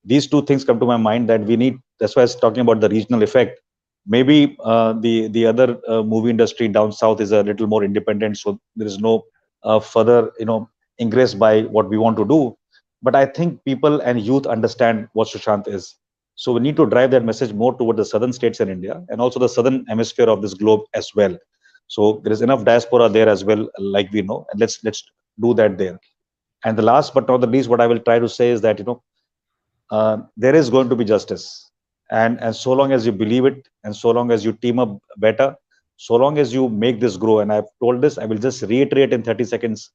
these two things come to my mind that we need. That's why I was talking about the regional effect. Maybe the other movie industry down south is a little more independent, so there is no further ingress by what we want to do. But I think people and youth understand what Sushant is. So we need to drive that message more toward the southern states in India and also the southern hemisphere of this globe as well. So there is enough diaspora there as well, like we know, and let's do that there. And the last but not the least, what I will try to say is that there is going to be justice, and so long as you believe it, and so long as you team up better, so long as you make this grow. And I've told this, I will just reiterate in 30 seconds.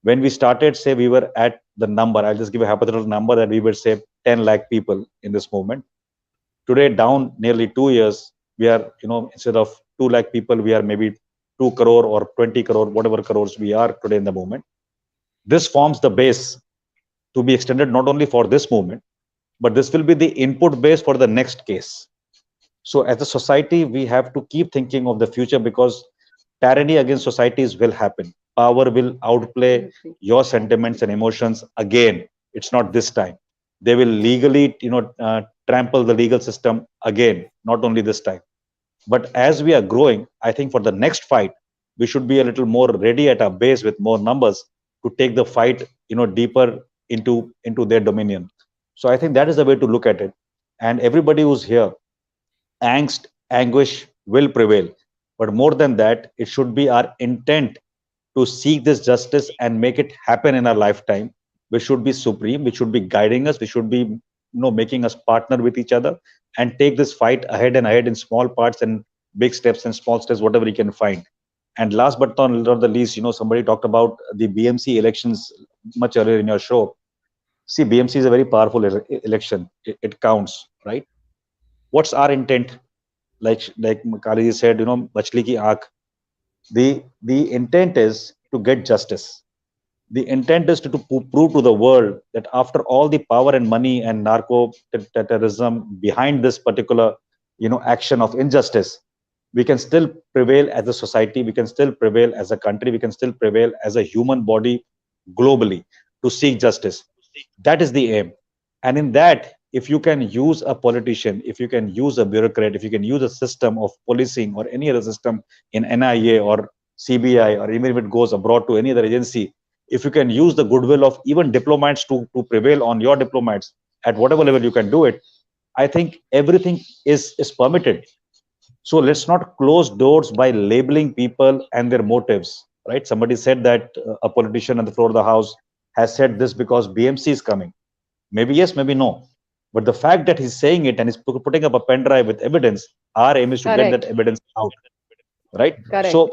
When we started, say we were at the number, I'll just give a hypothetical number that we would say 10 lakh people in this movement. Today, down nearly 2 years, we are, instead of 2 lakh people, we are maybe 2 crore or 20 crore, whatever crores we are today in the movement. This forms the base to be extended not only for this movement, but this will be the input base for the next case. So as a society, we have to keep thinking of the future, because tyranny against societies will happen. Power will outplay your sentiments and emotions again. It's not this time. They will legally, trample the legal system again, not only this time. But as we are growing, I think for the next fight, we should be a little more ready at our base with more numbers to take the fight, deeper into their dominion. So I think that is the way to look at it. And everybody who's here, angst, anguish will prevail. But more than that, it should be our intent to seek this justice and make it happen in our lifetime. We should be supreme. We should be guiding us. We should be, making us partner with each other and take this fight ahead and ahead in small parts and big steps and small steps, whatever we can find. And last but not the least, somebody talked about the BMC elections much earlier in your show. See, BMC is a very powerful election. It counts, right? What's our intent? Like Kale said, machli ki aankh. The intent is to get justice. The intent is to prove to the world that after all the power and money and narco terrorism behind this particular action of injustice, we can still prevail as a society, we can still prevail as a country, we can still prevail as a human body globally to seek justice. That is the aim. And in that, if you can use a politician, if you can use a bureaucrat, if you can use a system of policing or any other system in NIA or CBI, or even if it goes abroad to any other agency, if you can use the goodwill of even diplomats to prevail on your diplomats at whatever level you can do it, I think everything is permitted. So let's not close doors by labeling people and their motives, right? Somebody said that a politician on the floor of the House has said this because BMC is coming. Maybe yes, maybe no. But the fact that he's saying it and he's putting up a pen drive with evidence, our aim is to get that evidence out, right? Correct. So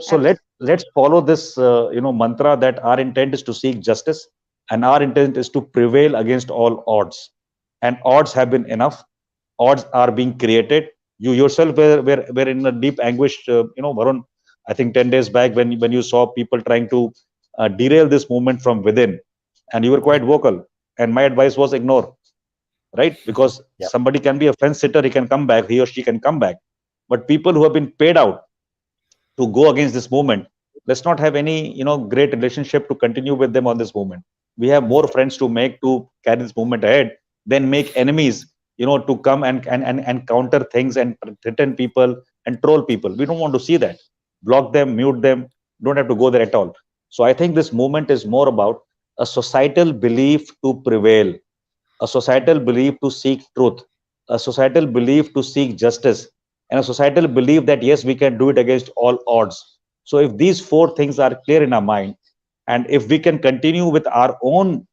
let's follow this mantra that our intent is to seek justice and our intent is to prevail against all odds. And odds have been enough. Odds are being created. You yourself were in a deep anguish, Varun, I think 10 days back when you saw people trying to derail this movement from within, and you were quite vocal. And my advice was ignore, right? Because somebody can be a fence sitter, he can come back, he or she can come back. But people who have been paid out to go against this movement, let's not have any, great relationship to continue with them on this movement. We have more friends to make to carry this movement ahead than make enemies, to come and counter things and threaten people and troll people. We don't want to see that. Block them, mute them. Don't have to go there at all. So I think this movement is more about a societal belief to prevail, a societal belief to seek truth, a societal belief to seek justice, and a societal belief that yes, we can do it against all odds. So if these four things are clear in our mind, and if we can continue with our own,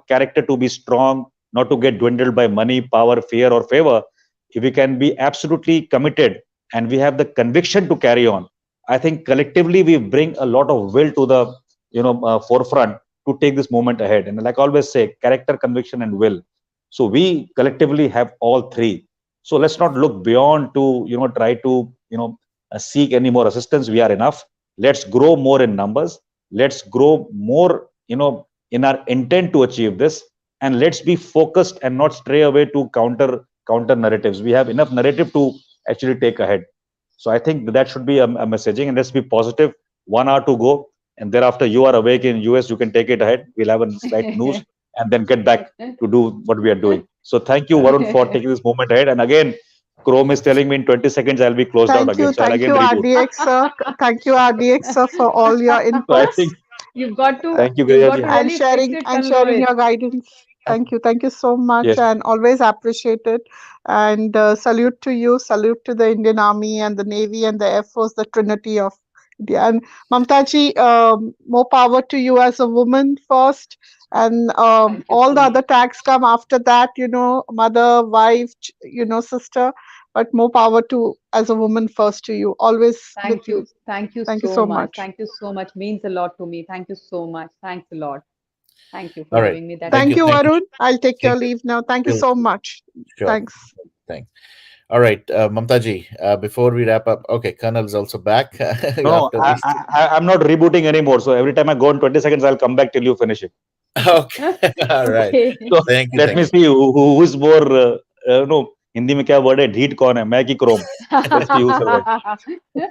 character to be strong, not to get dwindled by money, power, fear, or favor, if we can be absolutely committed and we have the conviction to carry on, I think collectively we bring a lot of will to the, forefront to take this movement ahead. And like I always say, character, conviction, and will. So we collectively have all three. So let's not look beyond to, try to, seek any more assistance. We are enough. Let's grow more in numbers. Let's grow more, in our intent to achieve this. And let's be focused and not stray away to counter narratives. We have enough narrative to actually take ahead. So I think that should be a messaging, and let's be positive. 1 hour to go, and thereafter you are awake in US, you can take it ahead. We'll have a slight news and then get back to do what we are doing. So thank you, Varun, for taking this moment ahead. And again, Chrome is telling me in 20 seconds I'll be closed out again. So I'll Thank again you, reboot. RDX sir. Thank you, RDX sir, for all your So I inputs think You've got to, thank you, you've got Gayaji. to and really fix it, sharing Rohit. your guidance. Thank you so much, Yes. and always appreciate it. And salute to you, salute to the Indian Army and the Navy and the Air Force, the Trinity of India. And Mamtaji, more power to you as a woman first, and Thank you all so the much. other tags come after that. Mother, wife, sister. But more power to as a woman first to you. Always with Thank you. you. Thank you Thank you so so much. much. Thank you so much. Means a lot to me. Thank you so much. Thanks a lot. Thank you for All right. giving me that Thank Thank you. you, Thank you. Varun. I'll take your Thank you. leave now. Thank you Sure. so much. Sure. Thanks. Thanks. All right, Mamtaji, before we wrap up, okay, Colonel is also back No, after these. I'm not rebooting anymore. So every time I go in 20 seconds, I'll come back till you finish it. Okay, all right. Okay. So Thank you. let Thank me you. see who is more, no, Hindi में क्या word है? ढीठ कौन है? मैं कि Chrome? Let's see who survives. Absolutely.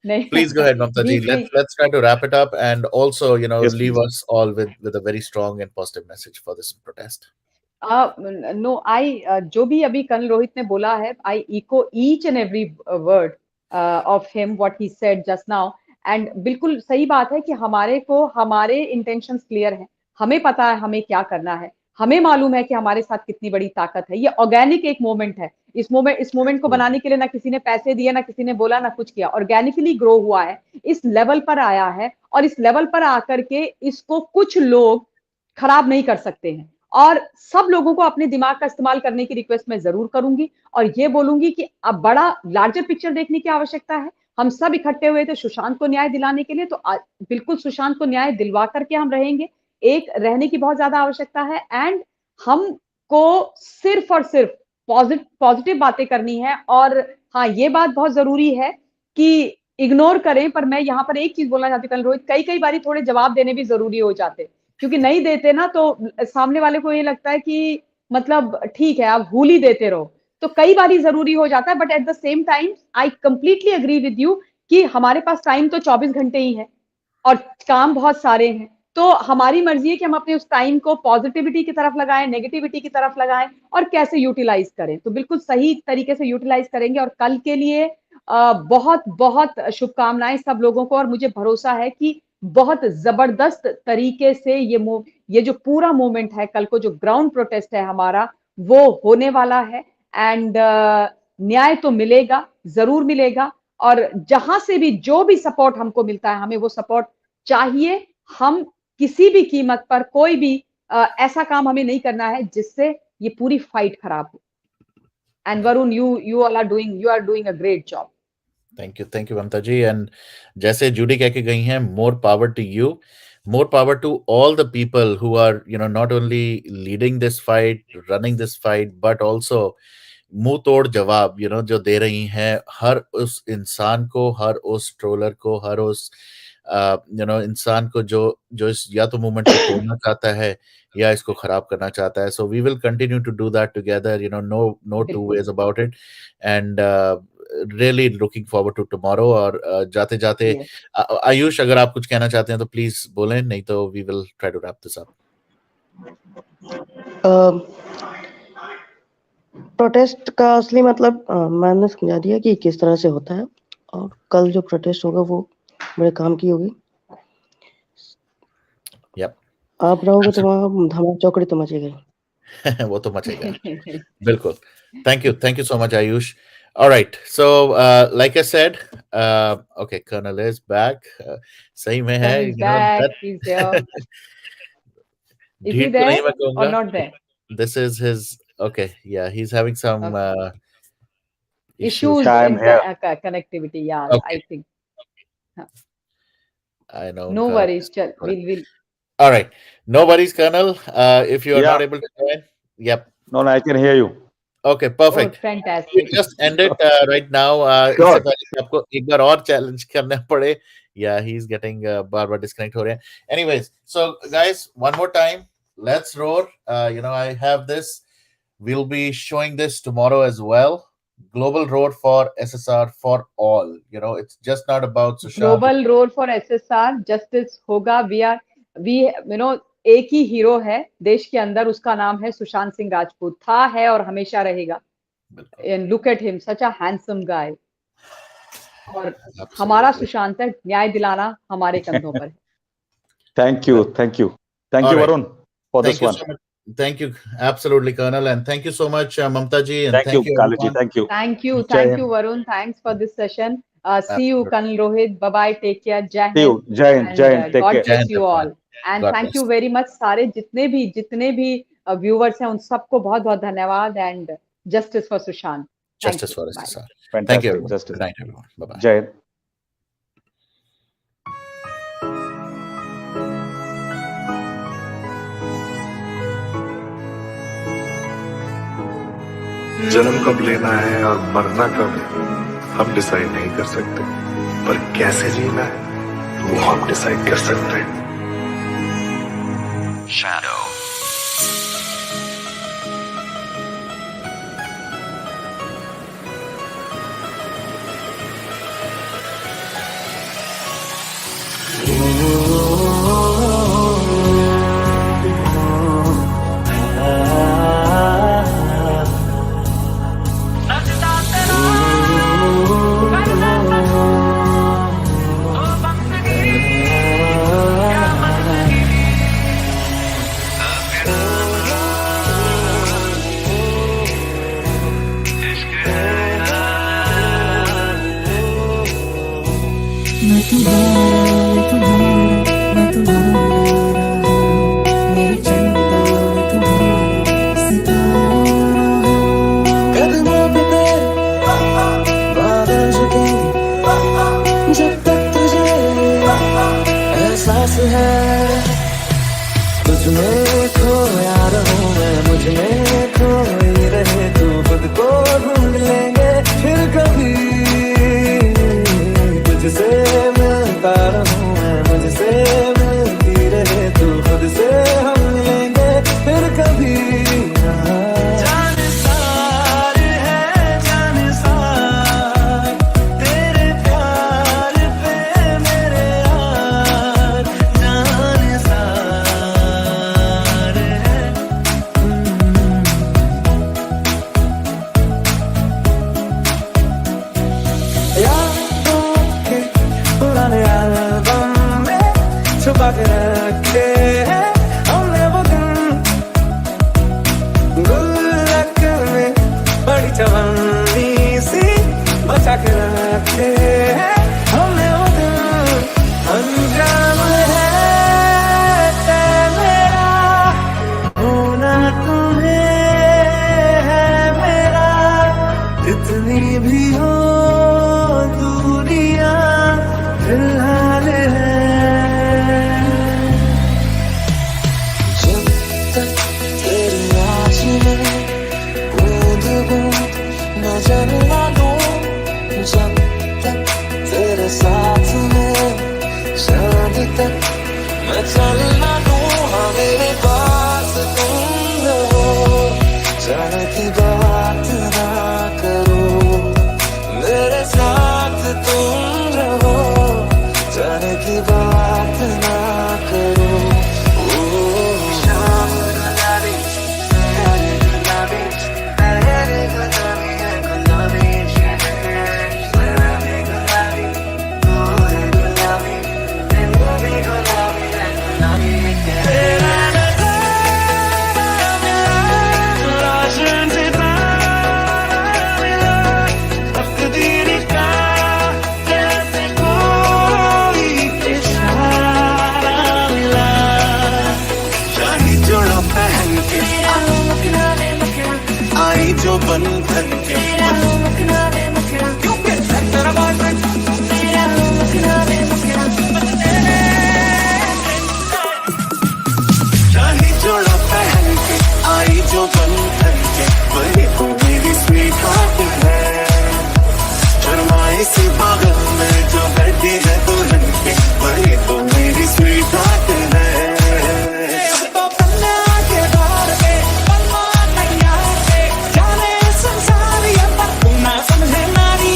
नहीं, Please go ahead, Mamtaji. ढीठ नहीं. Let's try to wrap it up, and also, Yes, leave please. us all with a very strong and positive message for this protest. No, जो भी अभी कल रोहित ने बोला है, I echo each and every word of him, what he said just now. And बिल्कुल सही बात है कि हमारे intentions clear हैं. हमें पता है हमें क्या करना है. हमें मालूम है कि हमारे साथ कितनी बड़ी ताकत है. ये ऑर्गेनिक एक मोमेंट है. इस मोमेंट को बनाने के लिए ना किसी ने पैसे दिए, ना किसी ने बोला, ना कुछ किया. ऑर्गेनिकली ग्रो हुआ है, इस लेवल पर आया है, और इस लेवल पर आकर के इसको कुछ लोग खराब नहीं कर सकते हैं. और सब लोगों को अपने दिमाग का इस्तेमाल करने की रिक्वेस्ट मैं जरूर करूंगी, और ये बोलूंगी कि अब बड़ा लार्जर पिक्चर देखने की आवश्यकता है. हम सब इकट्ठे हुए थे सुशांत को न्याय दिलाने के लिए, तो बिल्कुल सुशांत को न्याय दिलवा करके हम रहेंगे. एक रहने की बहुत ज्यादा आवश्यकता है, एंड हमको सिर्फ और सिर्फ पॉजिटिव बातें करनी है. और हाँ, ये बात बहुत जरूरी है कि इग्नोर करें, पर मैं यहाँ पर एक चीज बोलना चाहती हूँ, रोहित, कई बारी थोड़े जवाब देने भी जरूरी हो जाते, क्योंकि नहीं देते ना तो सामने वाले को ये लगता है कि मतलब ठीक है, आप भूल ही देते रहो. तो कई बारी जरूरी हो जाता है, but at the same time I completely agree with you कि हमारे पास टाइम तो 24 घंटे ही है और काम बहुत सारे हैं. तो हमारी मर्जी है कि हम अपने उस टाइम को पॉजिटिविटी की तरफ लगाएं, नेगेटिविटी की तरफ लगाएं, और कैसे यूटिलाइज करें. तो बिल्कुल सही तरीके से यूटिलाइज करेंगे. और कल के लिए बहुत बहुत शुभकामनाएं सब लोगों को, और मुझे भरोसा है कि बहुत जबरदस्त तरीके से ये जो पूरा मूवमेंट है, कल को जो ग्राउंड प्रोटेस्ट है हमारा, वो होने वाला है. एंड न्याय तो मिलेगा, जरूर मिलेगा. और जहां से भी जो भी सपोर्ट हमको मिलता है, हमें वो सपोर्ट चाहिए. हम किसी भी कीमत पर कोई भी ऐसा काम हमें नहीं करना है जिससे ये पूरी फाइट खराब हो. And Varun, you are doing a great job. Thank you, Mamta ji. And जैसे जूडी कह के गई हैं, more power to you, more power to all the people who are, not only leading this fight, running this fight, but also मुंह तोड़ जवाब, जो दे रही हैं हर उस इंसान को, हर उस ट्रोलर को, हर उस इंसान को जो इस या तो मूवमेंट को तोड़ना चाहता है या इसको खराब करना चाहता है. So we will continue to do that together. No two ways about it. And really looking forward to tomorrow. और जाते जाते Yes. आयुष अगर आप कुछ कहना चाहते हैं तो प्लीज बोलें, नहीं तो we will try to wrap this up. Protest का असली मतलब मैंने समझा दिया कि किस तरह से होता है, और कल जो प्रोटेस्ट होगा वो बड़े काम की होगी. Yep. आप रहोगे तो वहाँ धमाल चौकड़ी तो मचेगी. वो तो मचेगा. बिल्कुल. Thank you so much, Ayush. All right, so like I said, okay, Colonel is back. सही में है. Colonel is back. He's there. Is he there or not there? This is his. Okay, yeah, he's having some issues in connectivity. Yeah, okay. I think. I know. No worries. We'll. All right, no worries, Colonel. If you are not able to join, yep. No, I can hear you. Okay, perfect. Oh, fantastic. We just ended right now. इससे पहले आपको एक बार और challenge करना पड़े. Yeah, he's getting बार-बार disconnect हो रहे हैं. Anyways, so guys, one more time, let's roar. I have this. We'll be showing this tomorrow as well. Global roar for SSR for all. It's just not about Sushant. Global roar for SSR. Justice होगा. We एक ही hero है देश के अंदर, उसका नाम है सुशांत सिंह राजपूत. था, है और हमेशा रहेगा. And look at him, such a handsome guy. और हमारा सुशांत है, न्याय दिलाना हमारे कंधों पर. Thank you, Varun, for this one. So thank you, absolutely, Colonel, and thank you so much, Mamta ji, and thank you, Kale ji. Thank you, Varun. Thanks for this session. See you, Colonel Rohit. Bye bye. Take care. Jai Hind. See you. Jai Hind. Take care. God bless you all. And thank you very much. सारे जितने भी viewers हैं उन सबको बहुत बहुत धन्यवाद. And justice for Sushant. Justice for SSR. Thank you. Good night, everyone. Bye bye. Jai Hind. जन्म कब लेना है और मरना कब है हम डिसाइड नहीं कर सकते, पर कैसे जीना है वो हम डिसाइड कर सकते हैं. Shadow. जाने की बात ना करो. बंधन के चाहे जोड़ा पहन के आई जो बंधन के वही तो मेरी स्वीट हार्ट है शर्माई सी पागल में जो बैठी है दुल्हन के वही तो मेरी स्वीट हार्ट है तो पन्ना के बार पे पन्ना तैयार पे जाने संसार ये पर तू ना समझे नारी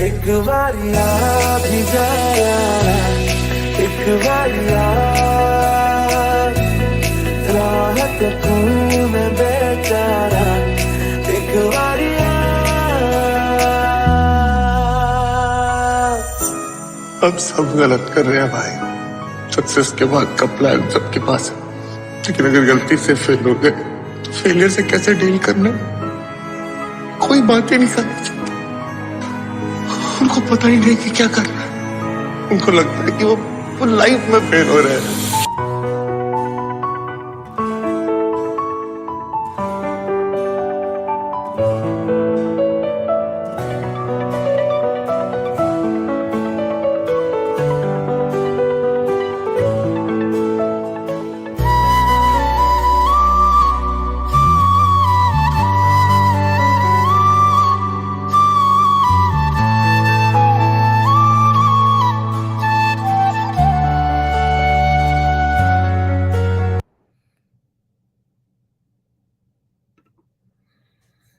एक बारी आ भी जाया एक बारी आ राहत खून में बेचारा एक बारी अब सब गलत कर रहे हैं भाई सक्सेस के बाद का प्लान सबके पास है लेकिन अगर गलती से फेल हो गए तो फेलियर से कैसे डील करना कोई बात ही नहीं करनी चाहती उनको पता ही नहीं कि क्या करना है उनको लगता है कि वो लाइफ में फेल हो रहे हैं